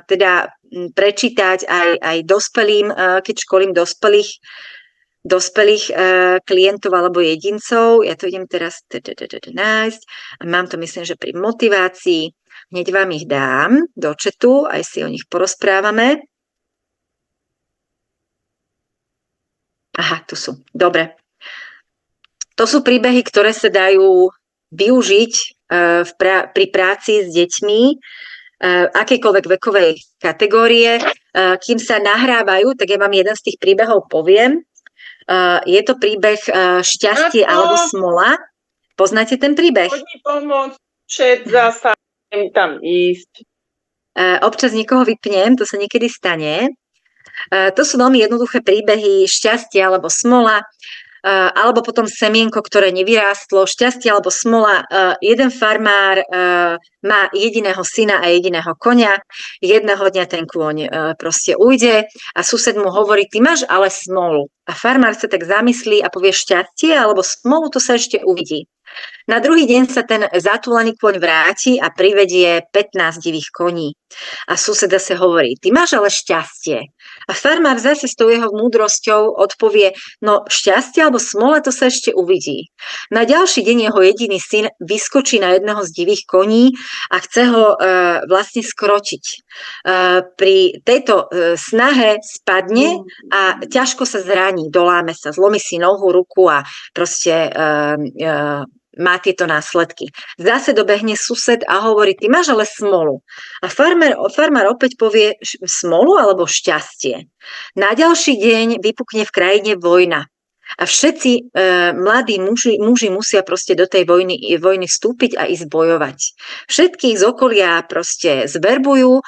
teda prečítať aj dospelým, keď školím dospelých. dospelých klientov alebo jedincov. Ja to idem teraz nájsť a mám to, myslím, že pri motivácii. Hneď vám ich dám do chatu, aj si o nich porozprávame. Aha, tu sú. Dobre. To sú príbehy, ktoré sa dajú využiť pri práci s deťmi akejkoľvek vekovej kategórie. Kým sa nahrávajú, tak ja vám jeden z tých príbehov poviem. Je to príbeh Šťastie alebo smola. Poznáte ten príbeh? Poď mi pomôcť, šet zasa, tam ísť. Občas niekoho vypnem, to sa niekedy stane. To sú veľmi jednoduché príbehy Šťastie alebo smola, alebo potom semienko, ktoré nevyrástlo, šťastie alebo smola. Jeden farmár má jediného syna a jediného koňa. Jedného dňa ten kôň proste ujde a sused mu hovorí, ty máš ale smolu. A farmár sa tak zamyslí a povie šťastie alebo smolu, to sa ešte uvidí. Na druhý deň sa ten zatúlený kôň vráti a privedie 15 divých koní. A sused zase hovorí, ty máš ale šťastie. A farmár zase s tou jeho múdrosťou odpovie, no šťastie alebo smola, to sa ešte uvidí. Na ďalší deň jeho jediný syn vyskočí na jedného z divých koní a chce ho vlastne skročiť. Pri tejto snahe spadne a ťažko sa zraní, doláme sa, zlomí si nohu, ruku a proste má tieto následky. Zase dobehne sused a hovorí, ty máš ale smolu. A farmár opäť povie smolu alebo šťastie. Na ďalší deň vypukne v krajine vojna. A všetci mladí muži musia proste do tej vojny vstúpiť a ísť bojovať. Všetkých z okolia proste zverbujú,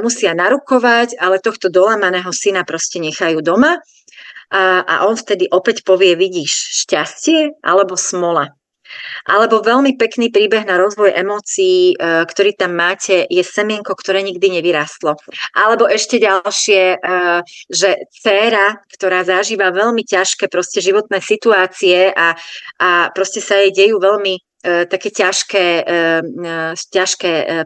musia narukovať, ale tohto dolamaného syna proste nechajú doma. A on vtedy opäť povie, vidíš, šťastie alebo smola. Alebo veľmi pekný príbeh na rozvoj emócií, ktorý tam máte, je semienko, ktoré nikdy nevyrástlo. Alebo ešte ďalšie, že dcéra, ktorá zažíva veľmi ťažké proste životné situácie a proste sa jej dejú veľmi také ťažké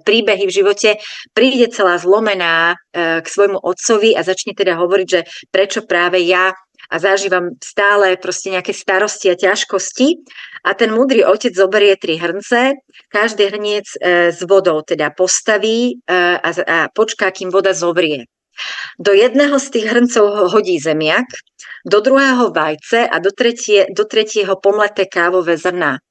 príbehy v živote, príde celá zlomená k svojmu otcovi a začne teda hovoriť, že prečo práve ja a zažívam stále proste nejaké starosti a ťažkosti. A ten múdry otec zoberie 3 hrnce, každý hrniec s vodou teda postaví a počká, kým voda zovrie. Do jedného z tých hrncov hodí zemiak, do druhého vajce a do tretieho pomleté kávové zrná.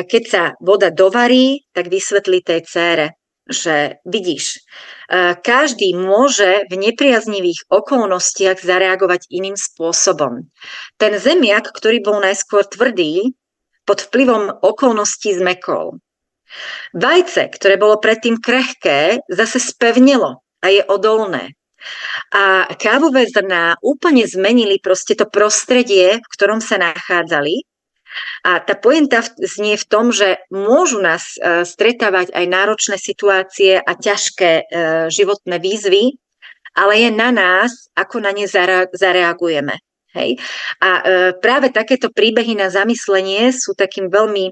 Keď sa voda dovarí, tak vysvetlí tej dcére, že vidíš, každý môže v nepriaznivých okolnostiach zareagovať iným spôsobom. Ten zemiak, ktorý bol najskôr tvrdý, pod vplyvom okolností zmekol. Vajce, ktoré bolo predtým krehké, zase spevnilo a je odolné. A kávové zrná úplne zmenili proste to prostredie, v ktorom sa nachádzali. A tá pointa znie v tom, že môžu nás stretávať aj náročné situácie a ťažké životné výzvy, ale je na nás, ako na ne zareagujeme. Hej? A práve takéto príbehy na zamyslenie sú takým veľmi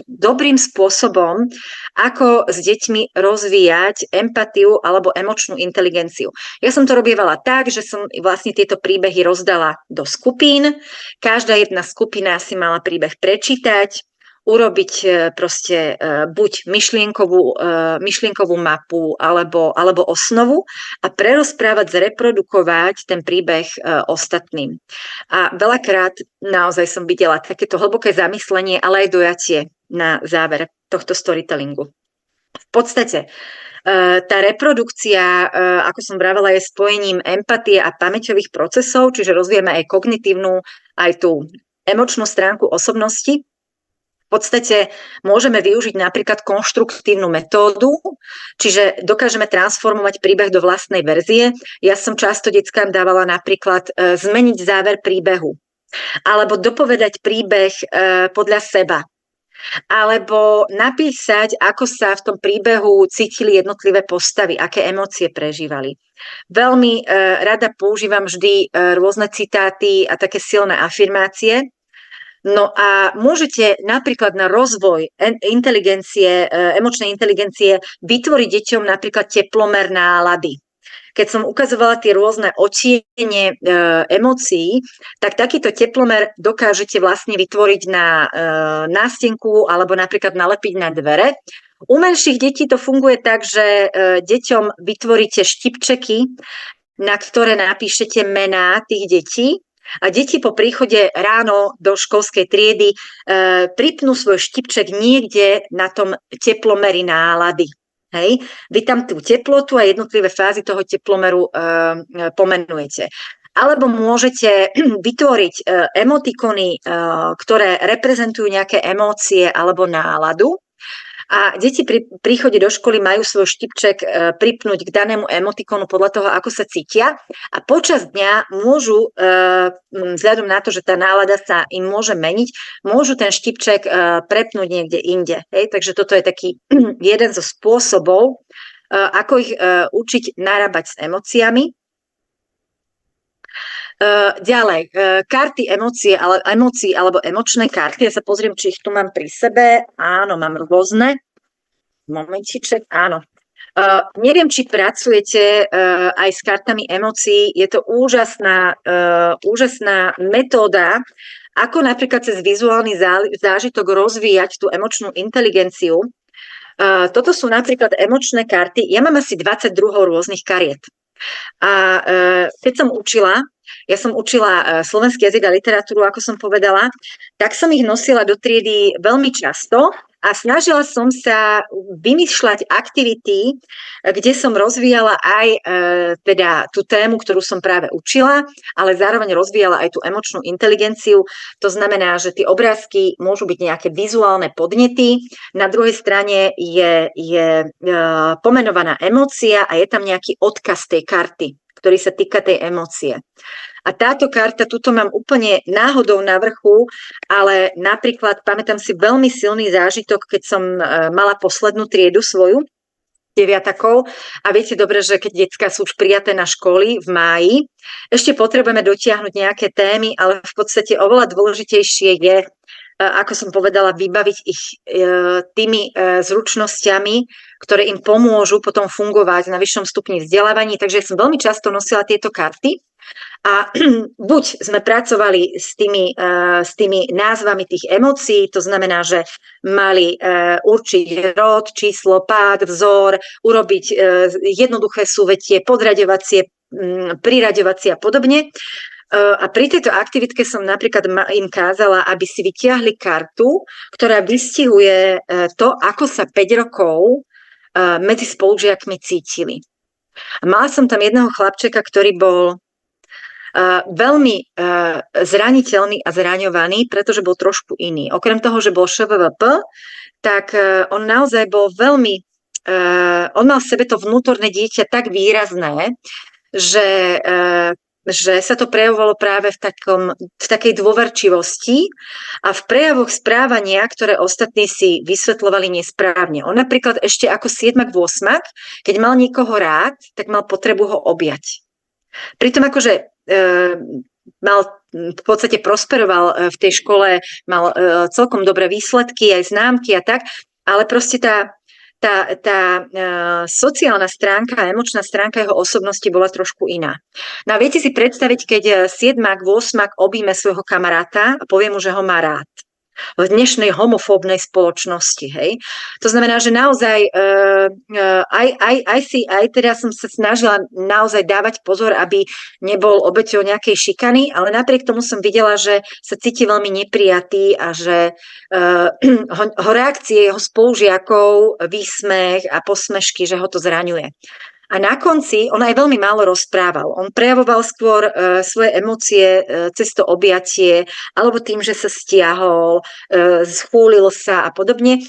dobrým spôsobom, ako s deťmi rozvíjať empatiu alebo emočnú inteligenciu. Ja som to robievala tak, že som vlastne tieto príbehy rozdala do skupín. Každá jedna skupina si mala príbeh prečítať, urobiť proste buď myšlienkovú mapu alebo osnovu a prerozprávať, zreprodukovať ten príbeh ostatným. A veľakrát naozaj som videla takéto hlboké zamyslenie, ale aj dojatie na záver tohto storytellingu. V podstate tá reprodukcia, ako som vravela, je spojením empatie a pamäťových procesov, čiže rozvíjame aj kognitívnu, aj tú emočnú stránku osobnosti. V podstate môžeme využiť napríklad konštruktívnu metódu, čiže dokážeme transformovať príbeh do vlastnej verzie. Ja som často deckám dávala napríklad zmeniť záver príbehu, alebo dopovedať príbeh podľa seba, alebo napísať, ako sa v tom príbehu cítili jednotlivé postavy, aké emócie prežívali. Veľmi rada používam vždy rôzne citáty a také silné afirmácie. No a môžete napríklad na rozvoj inteligencie, emočnej inteligencie vytvoriť deťom napríklad teplomer nálady. keď som ukazovala tie rôzne odtiene emócií, tak takýto teplomer dokážete vlastne vytvoriť na nástenku alebo napríklad nalepiť na dvere. U menších detí to funguje tak, že deťom vytvoríte štipčeky, na ktoré napíšete mená tých detí a deti po príchode ráno do školskej triedy pripnú svoj štipček niekde na tom teplomeri nálady. Hej? Vy tam tú teplotu a jednotlivé fázy toho teplomeru pomenujete. Alebo môžete vytvoriť emotikony, ktoré reprezentujú nejaké emócie alebo náladu. A deti pri príchode do školy majú svoj štipček pripnúť k danému emotikonu podľa toho, ako sa cítia. A počas dňa môžu, vzhľadom na to, že tá nálada sa im môže meniť, môžu ten štipček prepnúť niekde inde. Hej? Takže toto je taký jeden zo spôsobov, ako ich učiť narábať s emóciami. Ďalej, karty emócií alebo emočné karty. Ja sa pozriem, či ich tu mám pri sebe. Áno, mám rôzne. Momentiček, áno. Neviem, či pracujete aj s kartami emócií. Je to úžasná metóda, ako napríklad cez vizuálny zážitok rozvíjať tú emočnú inteligenciu. Toto sú napríklad emočné karty. Ja mám asi 22 rôznych kariet. A keď som učila, slovenský jazyk a literatúru, ako som povedala, tak som ich nosila do triedy veľmi často a snažila som sa vymýšľať aktivity, kde som rozvíjala aj teda tú tému, ktorú som práve učila, ale zároveň rozvíjala aj tú emočnú inteligenciu. To znamená, že tie obrázky môžu byť nejaké vizuálne podnety, na druhej strane je pomenovaná emócia a je tam nejaký odkaz tej karty, ktorý sa týka tej emócie. A táto karta, tuto mám úplne náhodou na vrchu, ale napríklad pamätám si veľmi silný zážitok, keď som mala poslednú triedu svoju, deviatakov, a viete dobre, že keď decká sú už prijaté na školy v máji, ešte potrebujeme dotiahnuť nejaké témy, ale v podstate oveľa dôležitejšie je, ako som povedala, vybaviť ich tými zručnosťami, ktoré im pomôžu potom fungovať na vyššom stupni vzdelávaní. Takže som veľmi často nosila tieto karty a buď sme pracovali s tými názvami tých emócií, to znamená, že mali určiť rod, číslo, pád, vzor, urobiť jednoduché súvetie, podraďovacie, priraďovacie a podobne. A pri tejto aktivitke som napríklad im kázala, aby si vytiahli kartu, ktorá vystihuje to, ako sa 5 rokov medzi spolužiakmi cítili. A mala som tam jedného chlapčeka, ktorý bol veľmi zraniteľný a zraňovaný, pretože bol trošku iný. Okrem toho, že bol ŠVVP, tak on naozaj bol veľmi, on mal v sebe to vnútorné dieťa tak výrazné, že sa to prejavovalo práve v takej dôverčivosti a v prejavoch správania, ktoré ostatní si vysvetľovali nesprávne. On napríklad ešte ako 7-8, keď mal niekoho rád, tak mal potrebu ho objať. Pritom akože v podstate prosperoval v tej škole, mal celkom dobré výsledky, aj známky a tak, ale proste tá sociálna stránka, emočná stránka jeho osobnosti bola trošku iná. No a viete si predstaviť, keď 7-ak, 8-ak objíme svojho kamaráta a povie mu, že ho má rád. V dnešnej homofóbnej spoločnosti, hej. To znamená, že naozaj aj teda som sa snažila naozaj dávať pozor, aby nebol obeťou nejakej šikany, ale napriek tomu som videla, že sa cíti veľmi neprijatý a že ho reakcie jeho spolužiakov, výsmech a posmešky, že ho to zraňuje. A na konci on aj veľmi málo rozprával. On prejavoval skôr svoje emócie cez to objatie alebo tým, že sa stiahol, schúlil sa a podobne.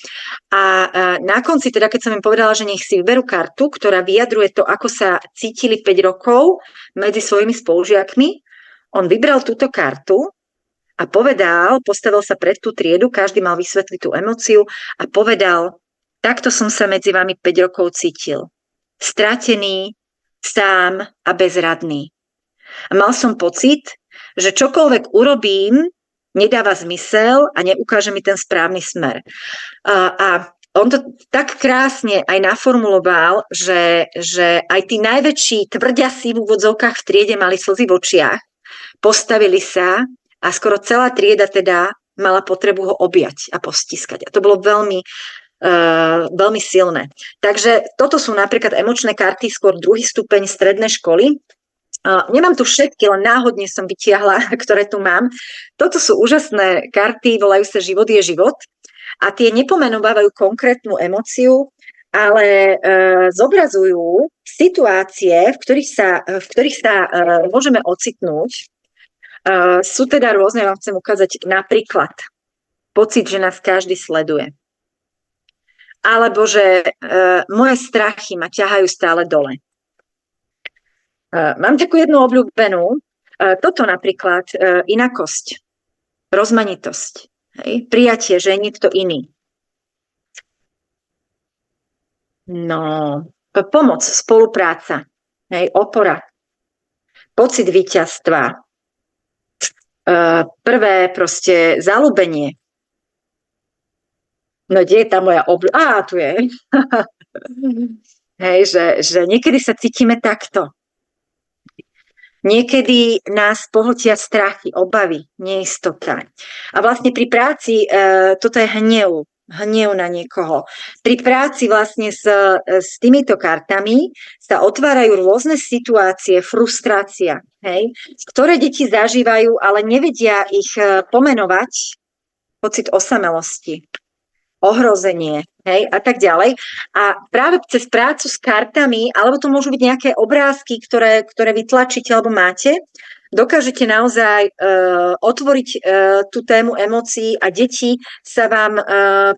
A na konci, teda keď som im povedala, že nech si vyberú kartu, ktorá vyjadruje to, ako sa cítili 5 rokov medzi svojimi spolužiakmi, on vybral túto kartu a postavil sa pred tú triedu, každý mal vysvetliť tú emóciu a povedal, takto som sa medzi vami 5 rokov cítil. Stratený, sám a bezradný. A mal som pocit, že čokoľvek urobím, nedáva zmysel a neukáže mi ten správny smer. A on to tak krásne aj naformuloval, že aj tí najväčší tvrďasi v úvodzovkách v triede mali slzy v očiach, postavili sa a skoro celá trieda teda mala potrebu ho objať a postiskať. A to bolo veľmi, veľmi silné. Takže toto sú napríklad emočné karty, skôr druhý stupeň strednej školy. Nemám tu všetky, len náhodne som vytiahla, ktoré tu mám. Toto sú úžasné karty, volajú sa Život je život. A tie nepomenovávajú konkrétnu emóciu, ale zobrazujú situácie, v ktorých sa môžeme ocitnúť. Sú teda rôzne, vám chcem ukázať napríklad pocit, že nás každý sleduje. Alebo že moje strachy ma ťahajú stále dole. Mám takú jednu obľúbenú, toto napríklad, inakosť, rozmanitosť. Hej, prijatie, že je niekto iný. No, pomoc, spolupráca, hej, opora, pocit víťazstva, prvé proste zaľúbenie. No, kde je tá moja tu je. Hej, že niekedy sa cítime takto. Niekedy nás pohltia strachy, obavy, neistota. A vlastne pri práci toto je hnev na niekoho. Pri práci vlastne s týmito kartami sa otvárajú rôzne situácie, frustrácia, hej, ktoré deti zažívajú, ale nevedia ich pomenovať, pocit osamelosti, ohrozenie, hej, a tak ďalej. A práve cez prácu s kartami, alebo to môžu byť nejaké obrázky, ktoré vytlačíte alebo máte, dokážete naozaj otvoriť tú tému emócií a deti sa vám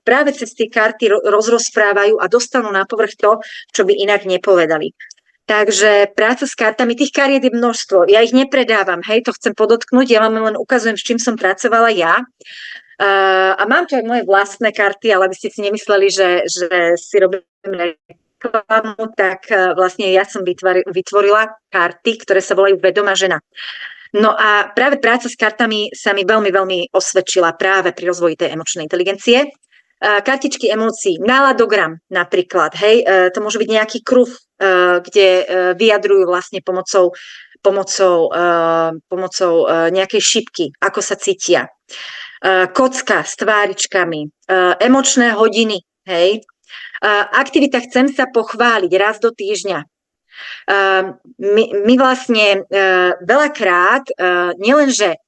práve cez tie karty rozprávajú a dostanú na povrch to, čo by inak nepovedali. Takže práca s kartami, tých kariet je množstvo. Ja ich nepredávam, hej, to chcem podotknúť, ja vám len ukazujem, s čím som pracovala ja. A mám tu aj moje vlastné karty, ale aby ste si nemysleli, že si robím reklamu, tak vlastne ja som vytvorila karty, ktoré sa volajú Vedomá žena. No a práve práca s kartami sa mi veľmi, veľmi osvedčila práve pri rozvoji tej emočnej inteligencie. Kartičky emócií, náladogram napríklad, hej, to môže byť nejaký kruh, kde vyjadrujú vlastne pomocou nejakej šipky, ako sa cítia. Kocka s tváričkami, emočné hodiny, hej. Aktivita chcem sa pochváliť raz do týždňa. My vlastne veľakrát nielenže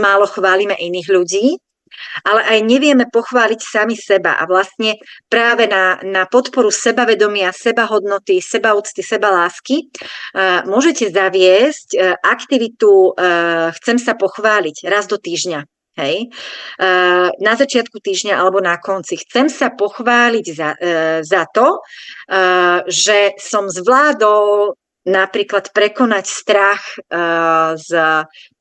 málo chválime iných ľudí, ale aj nevieme pochváliť sami seba. A vlastne práve na podporu sebavedomia, sebahodnoty, sebaúcty, sebalásky môžete zaviesť aktivitu chcem sa pochváliť raz do týždňa. Hej. Na začiatku týždňa alebo na konci. Chcem sa pochváliť za to, že som zvládol napríklad prekonať strach z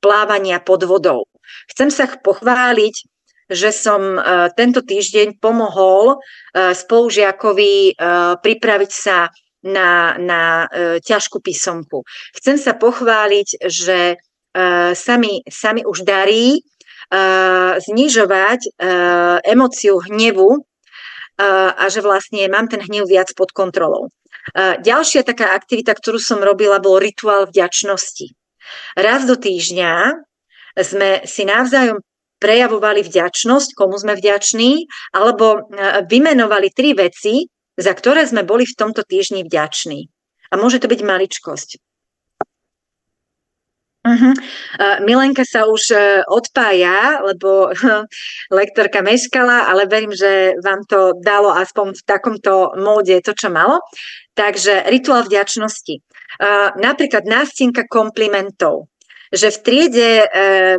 plávania pod vodou. Chcem sa pochváliť, že som tento týždeň pomohol spolužiakovi pripraviť sa na ťažkú písomku. Chcem sa pochváliť, že sa mi už darí znižovať emóciu hnevu a že vlastne mám ten hnev viac pod kontrolou. Ďalšia taká aktivita, ktorú som robila, bol rituál vďačnosti. Raz do týždňa sme si navzájom prejavovali vďačnosť, komu sme vďační, alebo vymenovali 3 veci, za ktoré sme boli v tomto týždni vďační. A môže to byť maličkosť. Milenka sa už odpája, lebo lektorka meškala, ale verím, že vám to dalo aspoň v takomto móde to, čo malo. Takže rituál vďačnosti. Napríklad nástenka komplimentov. Že v triede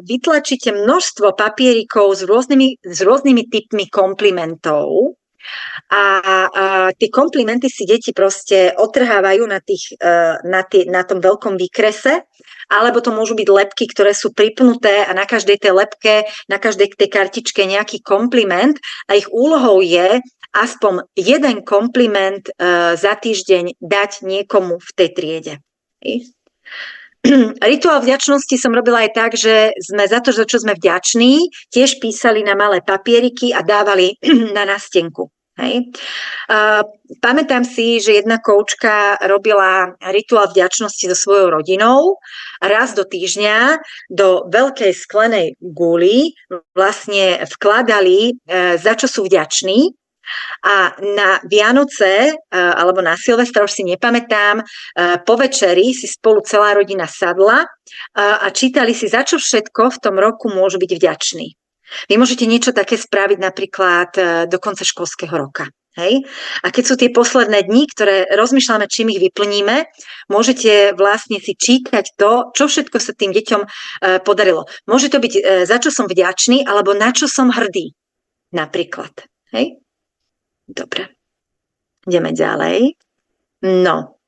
vytlačíte množstvo papierikov s rôznymi typmi komplimentov a tie komplimenty si deti proste otrhávajú na tom veľkom výkrese, alebo to môžu byť lebky, ktoré sú pripnuté a na každej tej lebke, na každej tej kartičke nejaký kompliment a ich úlohou je aspoň jeden kompliment za týždeň dať niekomu v tej triede. Rituál vďačnosti som robila aj tak, že sme za to, za čo sme vďační, tiež písali na malé papieriky a dávali na nástenku. Hej. Pamätám si, že jedna koučka robila rituál vďačnosti so svojou rodinou a raz do týždňa do veľkej sklenej guly vlastne vkladali, za čo sú vďační. A na Vianoce alebo na Silvestra, už si nepamätám, po večeri si spolu celá rodina sadla a čítali si, za čo všetko v tom roku môžu byť vďační. Vy môžete niečo také spraviť napríklad do konca školského roka. Hej? A keď sú tie posledné dni, ktoré rozmýšľame, čím ich vyplníme, môžete vlastne si čítať to, čo všetko sa tým deťom podarilo. Môže to byť, za čo som vďačný, alebo na čo som hrdý. Napríklad. Hej? Dobre. Ideme ďalej. No.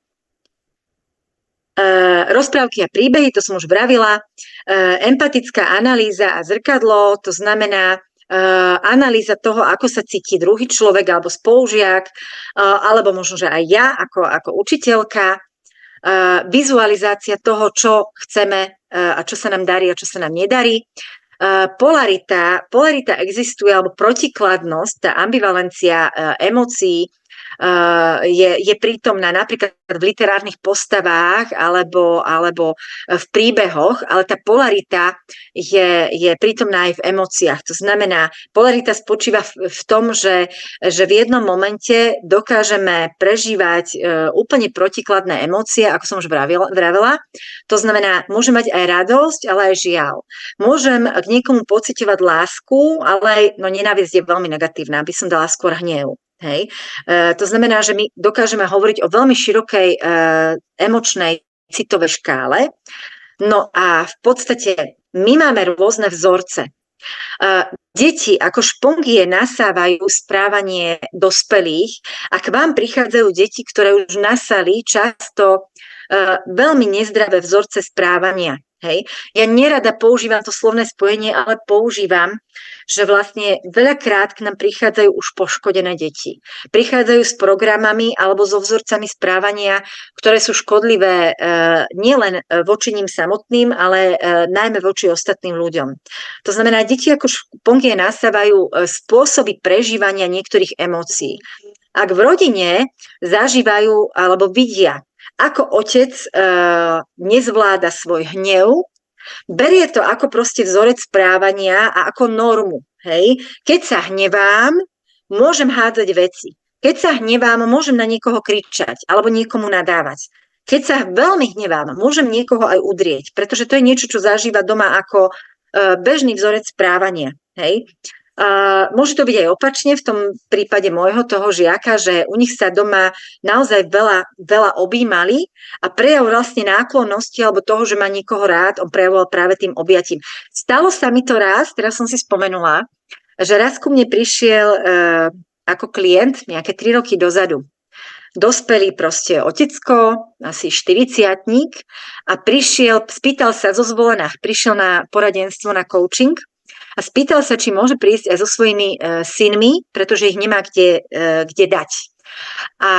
Rozprávky a príbehy, to som už vravila. Empatická analýza a zrkadlo, to znamená analýza toho, ako sa cíti druhý človek alebo spolužiak, alebo možno, že aj ja ako učiteľka. Vizualizácia toho, čo chceme a čo sa nám darí a čo sa nám nedarí. Polarita existuje, alebo protikladnosť, tá ambivalencia emócií je prítomná napríklad v literárnych postavách alebo v príbehoch, ale tá polarita je prítomná aj v emóciách. To znamená, polarita spočíva v tom, že v jednom momente dokážeme prežívať úplne protikladné emócie, ako som už vravela. To znamená, môžem mať aj radosť, ale aj žiaľ. Môžem k niekomu pociťovať lásku, ale aj nenávisť je veľmi negatívna, aby som dala skôr hnev. Hej. To znamená, že my dokážeme hovoriť o veľmi širokej emočnej citovej škále. No a v podstate my máme rôzne vzorce. Deti ako špongie nasávajú správanie dospelých a k vám prichádzajú deti, ktoré už nasali často veľmi nezdravé vzorce správania. Hej. Ja nerada používam to slovné spojenie, ale používam, že vlastne veľakrát k nám prichádzajú už poškodené deti. Prichádzajú s programami alebo so vzorcami správania, ktoré sú škodlivé nielen voči nim samotným, ale najmä voči ostatným ľuďom. To znamená, deti ako špongie nasávajú spôsoby prežívania niektorých emócií. Ak v rodine zažívajú alebo vidia, ako otec nezvláda svoj hnev, berie to ako proste vzorec správania a ako normu. Hej? Keď sa hnevám, môžem hádzať veci. Keď sa hnevám, môžem na niekoho kričať alebo niekomu nadávať. Keď sa veľmi hnevám, môžem niekoho aj udrieť, pretože to je niečo, čo zažíva doma ako bežný vzorec správania. Hej? Môže to byť aj opačne v tom prípade môjho toho žiaka, že u nich sa doma naozaj veľa objímali a prejav vlastne náklonnosti alebo toho, že má niekoho rád, on prejavoval práve tým objatím. Stalo sa mi to raz, teraz som si spomenula, že raz ku mne prišiel ako klient nejaké 3 roky dozadu. Dospelý proste otecko, asi 40-tník a spýtal sa zo Zvolenách, prišiel na poradenstvo, na coaching a spýtal sa, či môže prísť aj so svojimi synmi, pretože ich nemá kde dať. A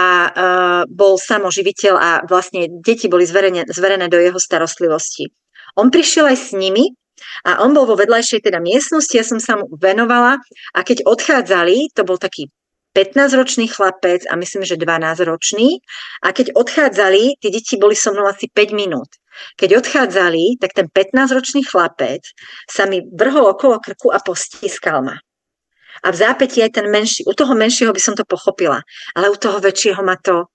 bol samoživiteľ a vlastne deti boli zverené do jeho starostlivosti. On prišiel aj s nimi a on bol vo vedľajšej teda miestnosti, ja som sa mu venovala a keď odchádzali, to bol taký 15-ročný chlapec a myslím, že 12-ročný a keď odchádzali, tie deti boli so mnou asi 5 minút. Keď odchádzali, tak ten 15-ročný chlapec sa mi vrhol okolo krku a postískal ma. A v zápätí aj ten menší, u toho menšieho by som to pochopila, ale u toho väčšieho ma to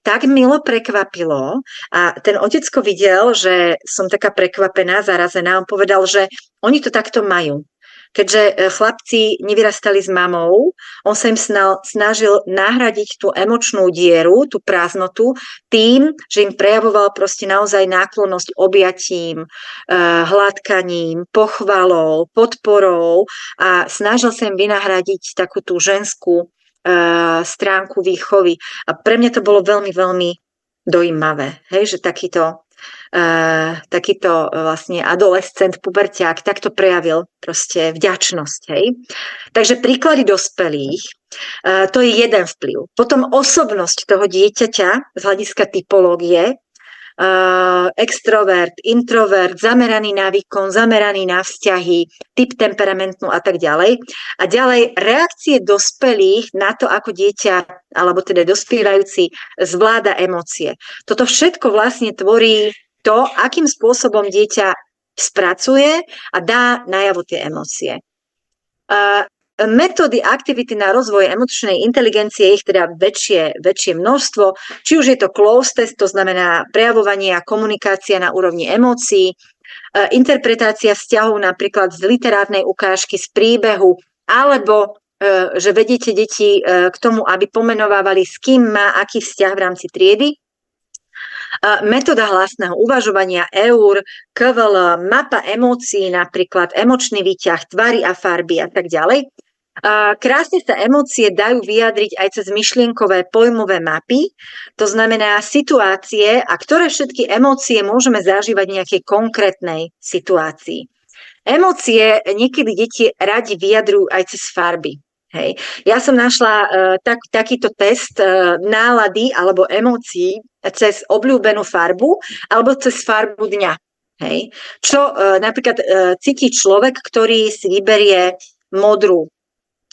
tak milo prekvapilo a ten otecko videl, že som taká prekvapená, zarazená, on povedal, že oni to takto majú. Keďže chlapci nevyrastali s mamou, on sa im snažil nahradiť tú emočnú dieru, tú prázdnotu, tým, že im prejavoval proste naozaj náklonnosť objatím, hladkaním, pochvalou, podporou a snažil sa im vynahradiť takú tú ženskú stránku výchovy. A pre mňa to bolo veľmi, veľmi dojímavé, hej, že takýto vlastne adolescent, puberťák takto prejavil proste vďačnosť. Hej. Takže príklady dospelých, to je jeden vplyv. Potom osobnosť toho dieťaťa z hľadiska typológie, extrovert, introvert, zameraný na výkon, zameraný na vzťahy, typ temperamentu a tak ďalej. A ďalej reakcie dospelých na to, ako dieťa, alebo teda dospievajúci zvláda emócie. Toto všetko vlastne tvorí to, akým spôsobom dieťa spracuje a dá najavo tie emócie. Metódy aktivity na rozvoj emočnej inteligencie je ich teda väčšie množstvo. Či už je to close test, to znamená prejavovanie a komunikácia na úrovni emócií, interpretácia vzťahov napríklad z literárnej ukážky, z príbehu, alebo že vediete deti k tomu, aby pomenovávali, s kým má aký vzťah v rámci triedy. Metóda hlasného uvažovania EUR, KVL, mapa emócií, napríklad emočný výťah, tvary a farby a tak ďalej. Krásne sa emócie dajú vyjadriť aj cez myšlienkové pojmové mapy, to znamená situácie, a ktoré všetky emócie môžeme zažívať v nejakej konkrétnej situácii. Emócie niekedy deti radi vyjadrujú aj cez farby. Hej. Ja som našla takýto test nálady alebo emócií cez obľúbenú farbu alebo cez farbu dňa. Hej. Čo napríklad cíti človek, ktorý si vyberie modrú.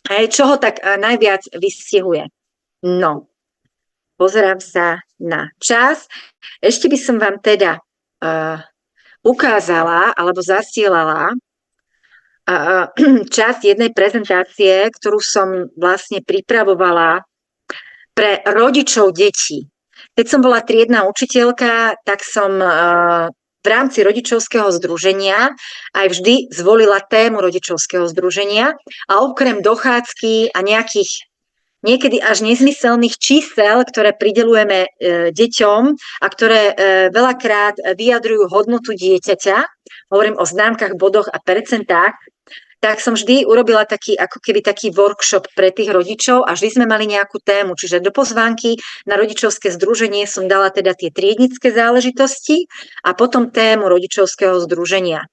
Hej. Čo ho tak najviac vystihuje? No, pozerám sa na čas. Ešte by som vám teda ukázala alebo zasielala časť jednej prezentácie, ktorú som vlastne pripravovala pre rodičov detí. Keď som bola triedna učiteľka, tak som v rámci rodičovského združenia aj vždy zvolila tému rodičovského združenia a okrem dochádzky a nejakých niekedy až nezmyselných čísel, ktoré prideľujeme deťom a ktoré veľakrát vyjadrujú hodnotu dieťaťa, hovorím o známkach, bodoch a percentách, tak som vždy urobila ako keby taký workshop pre tých rodičov a vždy sme mali nejakú tému. Čiže do pozvánky na rodičovské združenie som dala teda tie triednické záležitosti a potom tému rodičovského združenia.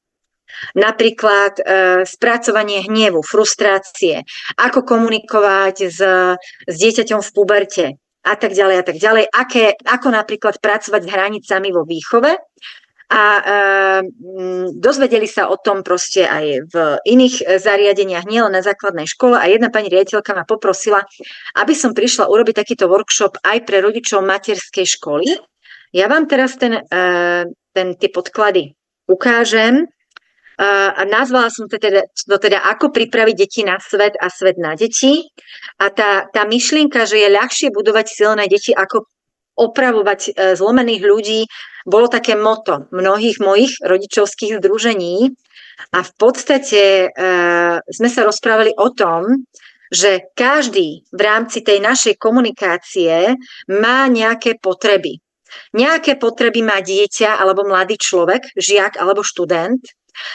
Napríklad spracovanie hnevu, frustrácie, ako komunikovať s dieťaťom v puberte a tak ďalej a tak ďalej, ako napríklad pracovať s hranicami vo výchove. A dozvedeli sa o tom proste aj v iných zariadeniach, nielen na základnej škole. A jedna pani riaditeľka ma poprosila, aby som prišla urobiť takýto workshop aj pre rodičov materskej školy. Ja vám teraz tie podklady ukážem. A nazvala som to teda ako pripraviť deti na svet a svet na deti. A tá myšlienka, že je ľahšie budovať silné deti, ako opravovať zlomených ľudí, bolo také motto mnohých mojich rodičovských združení. A v podstate sme sa rozprávali o tom, že každý v rámci tej našej komunikácie má nejaké potreby. Nejaké potreby má dieťa alebo mladý človek, žiak alebo študent.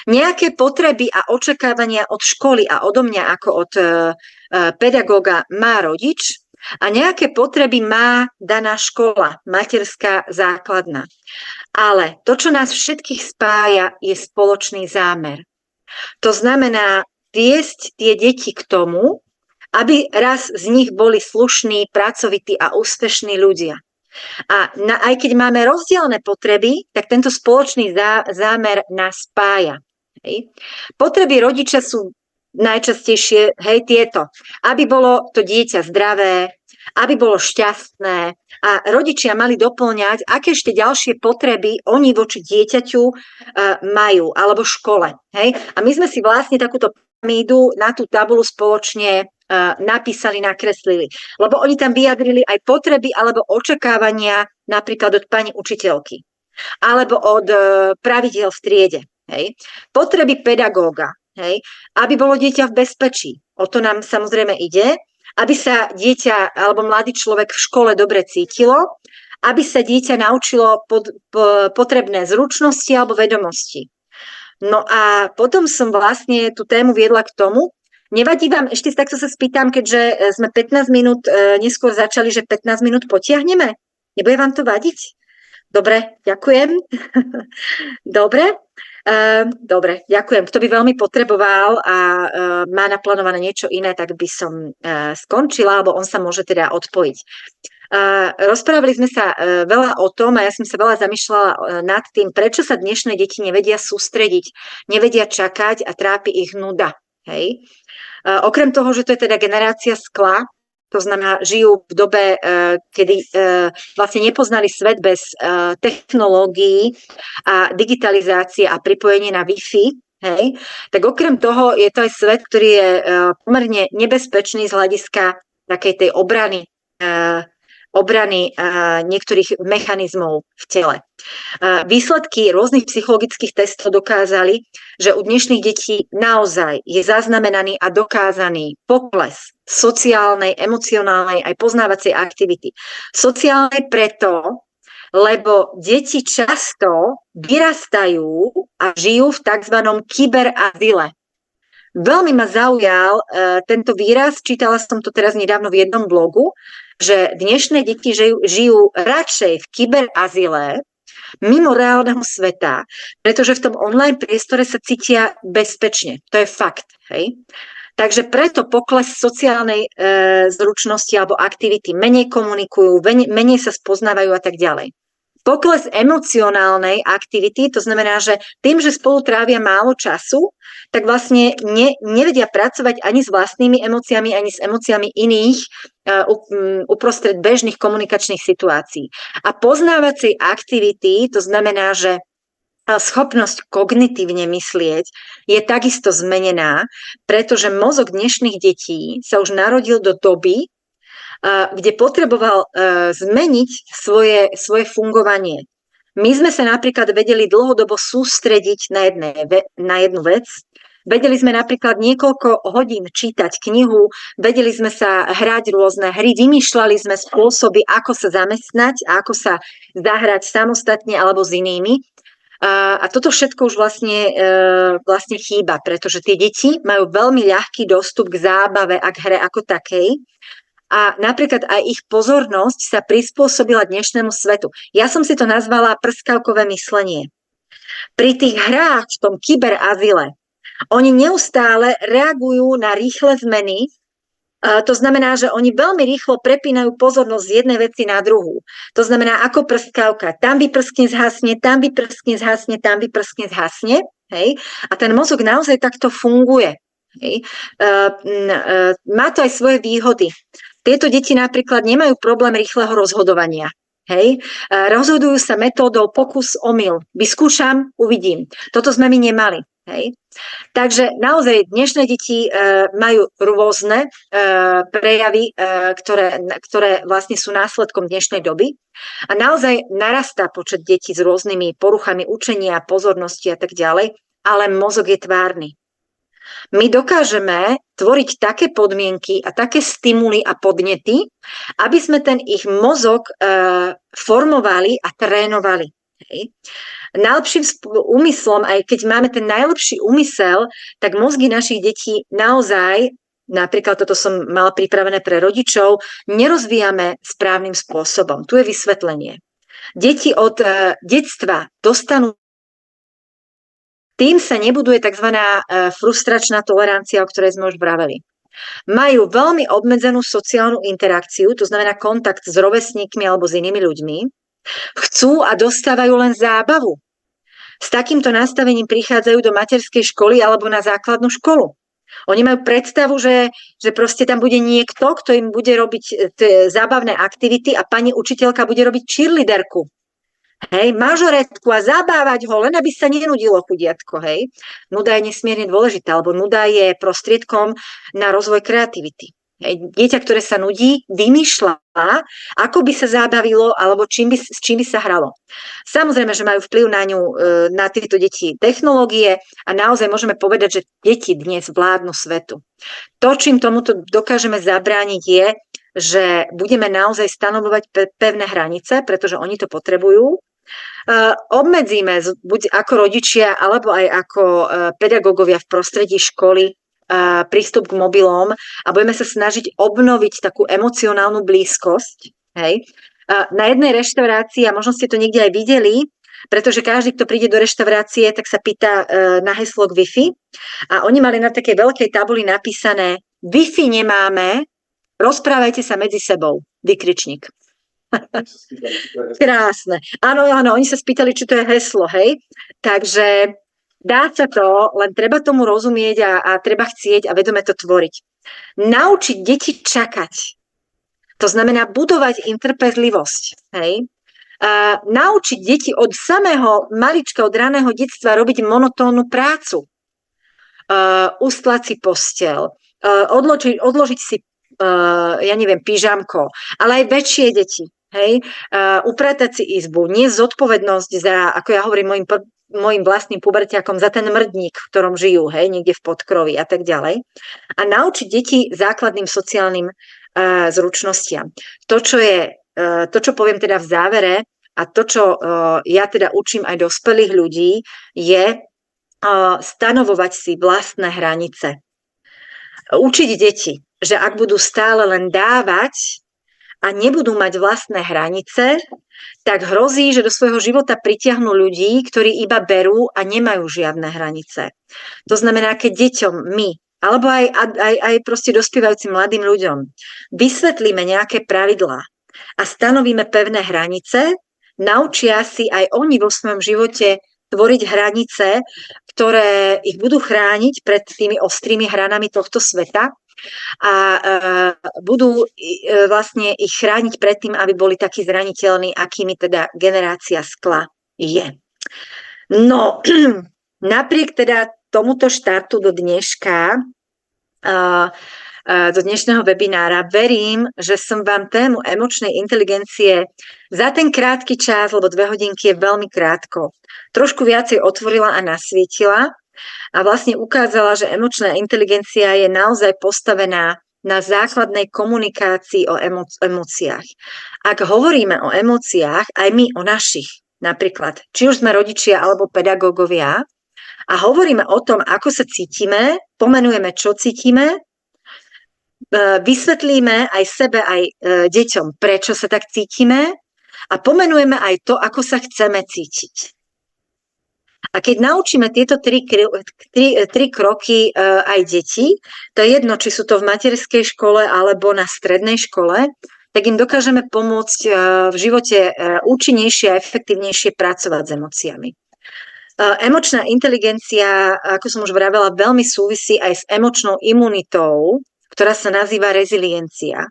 Nejaké potreby a očakávania od školy a odo mňa ako od pedagóga má rodič a nejaké potreby má daná škola, materská základná. Ale to, čo nás všetkých spája, je spoločný zámer. To znamená viesť tie deti k tomu, aby raz z nich boli slušní, pracovití a úspešní ľudia. A aj keď máme rozdielne potreby, tak tento spoločný zámer nás spája. Hej. Potreby rodiča sú najčastejšie, tieto. Aby bolo to dieťa zdravé, aby bolo šťastné a rodičia mali doplňať, aké ešte ďalšie potreby oni voči dieťaťu majú, alebo škole. Hej. A my sme si vlastne takúto pyramídu na tú tabulu spoločne napísali, nakreslili. Lebo oni tam vyjadrili aj potreby alebo očakávania napríklad od pani učiteľky. Alebo od pravidiel v triede. Hej. Potreby pedagóga. Hej. Aby bolo dieťa v bezpečí. O to nám samozrejme ide. Aby sa dieťa alebo mladý človek v škole dobre cítilo. Aby sa dieťa naučilo potrebné zručnosti alebo vedomosti. No a potom som vlastne tú tému viedla k tomu, nevadí vám, ešte takto sa spýtam, keďže sme 15 minút neskôr začali, že 15 minút potiahneme? Nebude vám to vadiť? Dobre, ďakujem. Dobre, ďakujem. Kto by veľmi potreboval a má naplánované niečo iné, tak by som skončila, alebo on sa môže teda odpojiť. Rozprávali sme sa veľa o tom a ja som sa veľa zamýšľala nad tým, prečo sa dnešné deti nevedia sústrediť, nevedia čakať a trápi ich nuda. Hej? Okrem toho, že to je teda generácia skla, to znamená, žijú v dobe, kedy vlastne nepoznali svet bez technológií a digitalizácie a pripojenie na Wi-Fi, hej? Tak okrem toho je to aj svet, ktorý je pomerne nebezpečný z hľadiska takej tej obrany niektorých mechanizmov v tele. Výsledky rôznych psychologických testov dokázali, že u dnešných detí naozaj je zaznamenaný a dokázaný pokles sociálnej, emocionálnej aj poznávacej aktivity. Sociálnej preto, lebo deti často vyrastajú a žijú v tzv. Kyberazyle. Veľmi ma zaujal tento výraz, čítala som to teraz nedávno v jednom blogu, že dnešné deti žijú radšej v kyberazyle, mimo reálneho sveta, pretože v tom online priestore sa cítia bezpečne. To je fakt. Hej? Takže preto pokles sociálnej zručnosti alebo aktivity, menej komunikujú, menej sa spoznávajú a tak ďalej. Pokles emocionálnej aktivity, to znamená, že tým, že spolu trávia málo času, tak vlastne nevedia pracovať ani s vlastnými emóciami, ani s emóciami iných uprostred bežných komunikačných situácií. A poznávacej aktivity, to znamená, že schopnosť kognitívne myslieť je takisto zmenená, pretože mozog dnešných detí sa už narodil do doby, kde potreboval zmeniť svoje fungovanie. My sme sa napríklad vedeli dlhodobo sústrediť na jednu vec. Vedeli sme napríklad niekoľko hodín čítať knihu, vedeli sme sa hrať rôzne hry, vymýšľali sme spôsoby, ako sa zamestnať a ako sa zahrať samostatne alebo s inými. A toto všetko už vlastne chýba, pretože tie deti majú veľmi ľahký dostup k zábave a k hre ako takej. A napríklad aj ich pozornosť sa prispôsobila dnešnému svetu. Ja som si to nazvala prskavkové myslenie. Pri tých hrách v tom kyberazyle oni neustále reagujú na rýchle zmeny. To znamená, že oni veľmi rýchlo prepínajú pozornosť z jednej veci na druhú. To znamená, ako prskavka. Tam vyprskne, zhasne, tam vyprskne, zhasne, tam vyprskne, zhasne. Hej? A ten mozog naozaj takto funguje. Hej? Má to aj svoje výhody. Tieto deti napríklad nemajú problém rýchleho rozhodovania. Hej? Rozhodujú sa metódou pokus omyl. Vyskúšam, uvidím. Toto sme my nemali. Hej? Takže naozaj dnešné deti majú rôzne prejavy, ktoré vlastne sú následkom dnešnej doby. A naozaj narastá počet detí s rôznymi poruchami učenia, pozornosti a tak ďalej, ale mozog je tvárny. My dokážeme tvoriť také podmienky a také stimuly a podnety, aby sme ten ich mozog formovali a trénovali. Hej. Najlepším úmyslom, aj keď máme ten najlepší úmysel, tak mozgy našich detí naozaj, napríklad toto som mala pripravené pre rodičov, nerozvíjame správnym spôsobom. Tu je vysvetlenie. Deti od detstva dostanú. Tým sa nebuduje tzv. Frustračná tolerancia, o ktorej sme už vraveli. Majú veľmi obmedzenú sociálnu interakciu, to znamená kontakt s rovesníkmi alebo s inými ľuďmi. Chcú a dostávajú len zábavu. S takýmto nastavením prichádzajú do materskej školy alebo na základnú školu. Oni majú predstavu, že proste tam bude niekto, kto im bude robiť zábavné aktivity a pani učiteľka bude robiť cheerleaderku. Hej, mažoretku a zabávať ho, len aby sa nenudilo chudiatko, hej. Nuda je nesmierne dôležitá, lebo nuda je prostriedkom na rozvoj kreativity. Hej, dieťa, ktoré sa nudí, vymýšľa, ako by sa zabavilo, alebo s čím by sa hralo. Samozrejme, že majú vplyv na tieto deti technológie a naozaj môžeme povedať, že deti dnes vládnu svetu. To, čím tomuto dokážeme zabrániť, je, že budeme naozaj stanovovať pevné hranice, pretože oni to potrebujú. Obmedzíme buď ako rodičia, alebo aj ako pedagógovia v prostredí školy prístup k mobilom a budeme sa snažiť obnoviť takú emocionálnu blízkosť. Hej. Na jednej reštaurácii, a možno ste to niekde aj videli, pretože každý, kto príde do reštaurácie, tak sa pýta na heslo k Wi-Fi a oni mali na takej veľkej tabuli napísané Wi-Fi nemáme, rozprávajte sa medzi sebou, vykričník. Krásne. Áno, oni sa spýtali, či to je heslo, hej. Takže dá sa to, len treba tomu rozumieť a treba chcieť a vedome to tvoriť. Naučiť deti čakať. To znamená budovať im trpezlivosť, hej. Naučiť deti od samého malička, od raného detstva robiť monotónnu prácu. Ustlať si posteľ, odložiť si, ja neviem, pyžamko, ale aj väčšie deti, hej, upratať si izbu, nie zodpovednosť za, ako ja hovorím mojim vlastným puberťakom, za ten mrdník, v ktorom žijú, hej, niekde v podkroví a tak ďalej. A naučiť deti základným sociálnym zručnostiam. To, čo poviem teda v závere a to, čo ja teda učím aj dospelých ľudí, je stanovovať si vlastné hranice. Učiť deti, že ak budú stále len dávať a nebudú mať vlastné hranice, tak hrozí, že do svojho života pritiahnu ľudí, ktorí iba berú a nemajú žiadne hranice. To znamená, keď deťom my alebo aj proste dospievajúcim mladým ľuďom vysvetlíme nejaké pravidlá a stanovíme pevné hranice, naučia si aj oni vo svojom živote tvoriť hranice, ktoré ich budú chrániť pred tými ostrými hranami tohto sveta a budú vlastne ich chrániť pred tým, aby boli takí zraniteľní, akými teda generácia skla je. No, napriek teda tomuto štartu do dneška, do dnešného webinára, verím, že som vám tému emočnej inteligencie za ten krátky čas, lebo 2 hodinky je veľmi krátko, trošku viacej otvorila a nasvietila a vlastne ukázala, že emočná inteligencia je naozaj postavená na základnej komunikácii o emóciách. Ak hovoríme o emóciách, aj my o našich, napríklad, či už sme rodičia alebo pedagógovia, a hovoríme o tom, ako sa cítime, pomenujeme, čo cítime, vysvetlíme aj sebe, aj deťom, prečo sa tak cítime a pomenujeme aj to, ako sa chceme cítiť. A keď naučíme tieto tri kroky aj deti, to je jedno, či sú to v materskej škole alebo na strednej škole, tak im dokážeme pomôcť v živote účinnejšie a efektívnejšie pracovať s emóciami. Emočná inteligencia, ako som už vravela, veľmi súvisí aj s emočnou imunitou, ktorá sa nazýva reziliencia.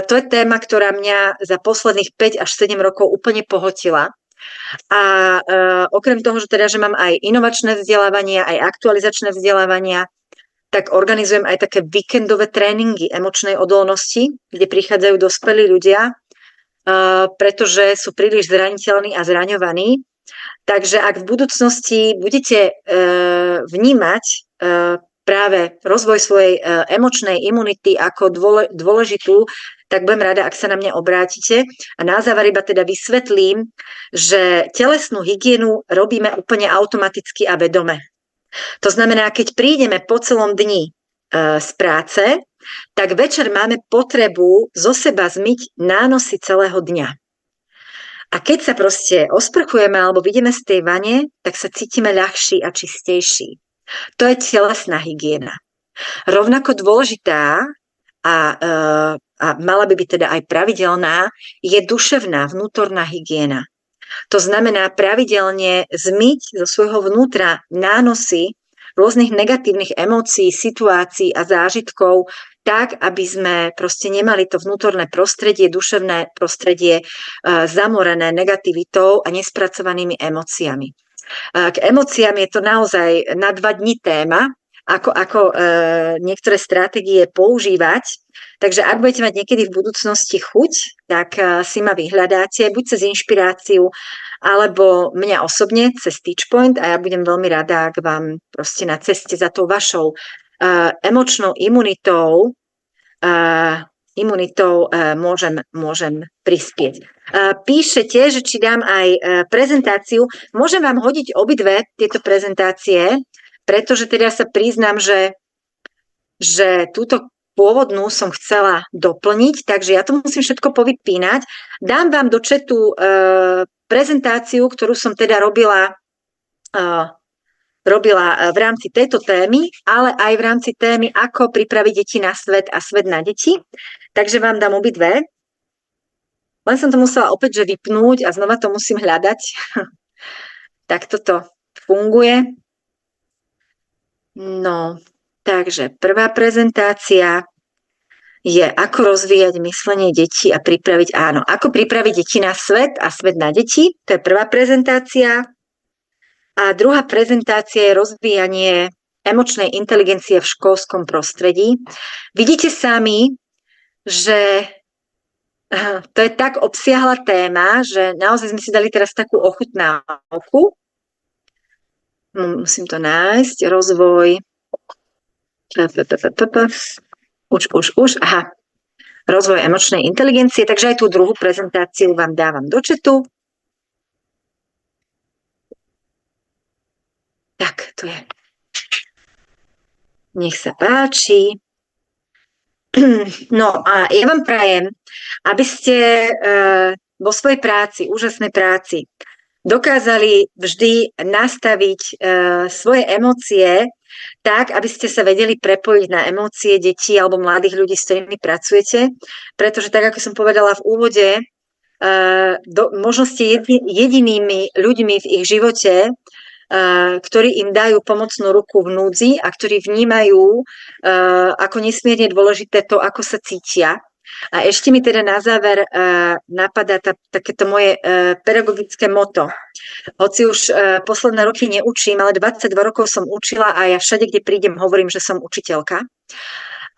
To je téma, ktorá mňa za posledných 5 až 7 rokov úplne pohotila. A okrem toho, že mám aj inovačné vzdelávania, aj aktualizačné vzdelávania, tak organizujem aj také víkendové tréningy emočnej odolnosti, kde prichádzajú dospelí ľudia, pretože sú príliš zraniteľní a zraňovaní. Takže ak v budúcnosti budete vnímať práve rozvoj svojej emočnej imunity ako dôležitú, tak budem rada, ak sa na mňa obrátite. A na záver iba teda vysvetlím, že telesnú hygienu robíme úplne automaticky a vedome. To znamená, keď prídeme po celom dni z práce, tak večer máme potrebu zo seba zmyť nánosy celého dňa. A keď sa proste osprchujeme alebo vidíme z tej vane, tak sa cítime ľahší a čistejší. To je telesná hygiena. Rovnako dôležitá a mala by byť teda aj pravidelná, je duševná, vnútorná hygiena. To znamená pravidelne zmyť zo svojho vnútra nánosy rôznych negatívnych emócií, situácií a zážitkov, tak, aby sme proste nemali to vnútorné prostredie, duševné prostredie zamorené negativitou a nespracovanými emóciami. K emóciám je to naozaj na 2 dni téma, ako niektoré stratégie používať. Takže ak budete mať niekedy v budúcnosti chuť, tak si ma vyhľadáte, buď cez inšpiráciu, alebo mňa osobne cez Teachpoint a ja budem veľmi rada, ak vám proste na ceste za tou vašou emočnou imunitou môžem prispieť. Píšete, že či dám aj prezentáciu. Môžem vám hodiť obidve tieto prezentácie, pretože teda sa priznám, že túto pôvodnú som chcela doplniť, takže ja to musím všetko povypínať. Dám vám do chatu prezentáciu, ktorú som teda robila v rámci tejto témy, ale aj v rámci témy, ako pripraviť deti na svet a svet na deti. Takže vám dám obidve. Len som to musela opäť že vypnúť a znova to musím hľadať. Tak toto funguje. No, takže prvá prezentácia je ako rozvíjať myslenie detí a pripraviť, áno, ako pripraviť deti na svet a svet na deti. To je prvá prezentácia. A druhá prezentácia je rozvíjanie emočnej inteligencie v školskom prostredí. Vidíte sami, že to je tak obsiahla téma, že naozaj sme si dali teraz takú ochutnávku. Musím to nájsť. Rozvoj. Už. Aha. Rozvoj emočnej inteligencie. Takže aj tú druhú prezentáciu vám dávam do chatu. Tak, tu je. Nech sa páči. No a ja vám prajem, aby ste vo svojej práci, úžasnej práci, dokázali vždy nastaviť svoje emócie tak, aby ste sa vedeli prepojiť na emócie detí alebo mladých ľudí, s ktorými pracujete. Pretože tak, ako som povedala v úvode, možno ste jedinými ľuďmi v ich živote, ktorí im dajú pomocnú ruku v núdzi a ktorí vnímajú ako nesmierne dôležité to, ako sa cítia. A ešte mi teda na záver napadá takéto moje pedagogické moto. Hoci už posledné roky neučím, ale 22 rokov som učila a ja všade, kde prídem, hovorím, že som učiteľka.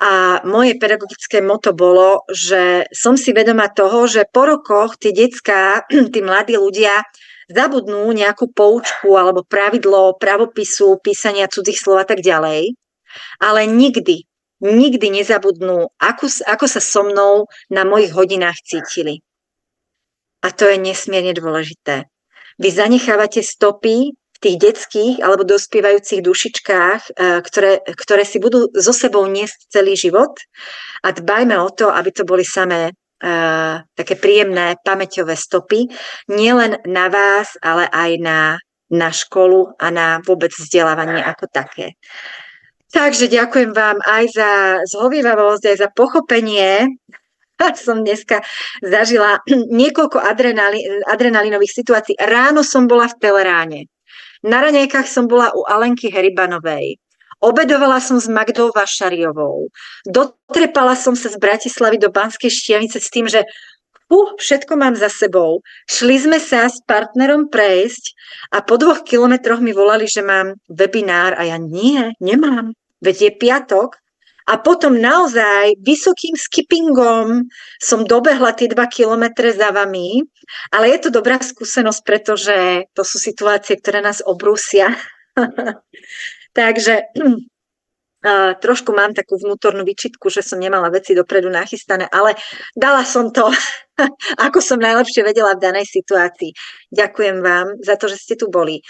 A moje pedagogické moto bolo, že som si vedomá toho, že po rokoch tie decká, tí mladí ľudia zabudnú nejakú poučku alebo pravidlo pravopisu, písania cudzích slov a tak ďalej, ale nikdy nezabudnú, ako sa so mnou na mojich hodinách cítili. A to je nesmierne dôležité. Vy zanechávate stopy v tých detských alebo dospievajúcich dušičkách, ktoré si budú so sebou niesť celý život, a dbajme o to, aby to boli samé také príjemné pamäťové stopy, nielen na vás, ale aj na školu a na vôbec vzdelávanie ako také. Takže ďakujem vám aj za zhovievavosť, aj za pochopenie. Som dneska zažila niekoľko adrenalinových situácií. Ráno som bola v Teleráne. Na raňajkách som bola u Alenky Heribanovej. Obedovala som s Magdou Vašariovou. Dotrepala som sa z Bratislavy do Banskej Štiavnice s tým, že všetko mám za sebou. Šli sme sa s partnerom prejsť a po 2 kilometroch mi volali, že mám webinár a ja nemám. Veď je piatok. A potom naozaj vysokým skippingom som dobehla tie 2 kilometre za vami. Ale je to dobrá skúsenosť, pretože to sú situácie, ktoré nás obrúsia. Takže trošku mám takú vnútornú výčitku, že som nemala veci dopredu nachystané, ale dala som to, ako som najlepšie vedela v danej situácii. Ďakujem vám za to, že ste tu boli.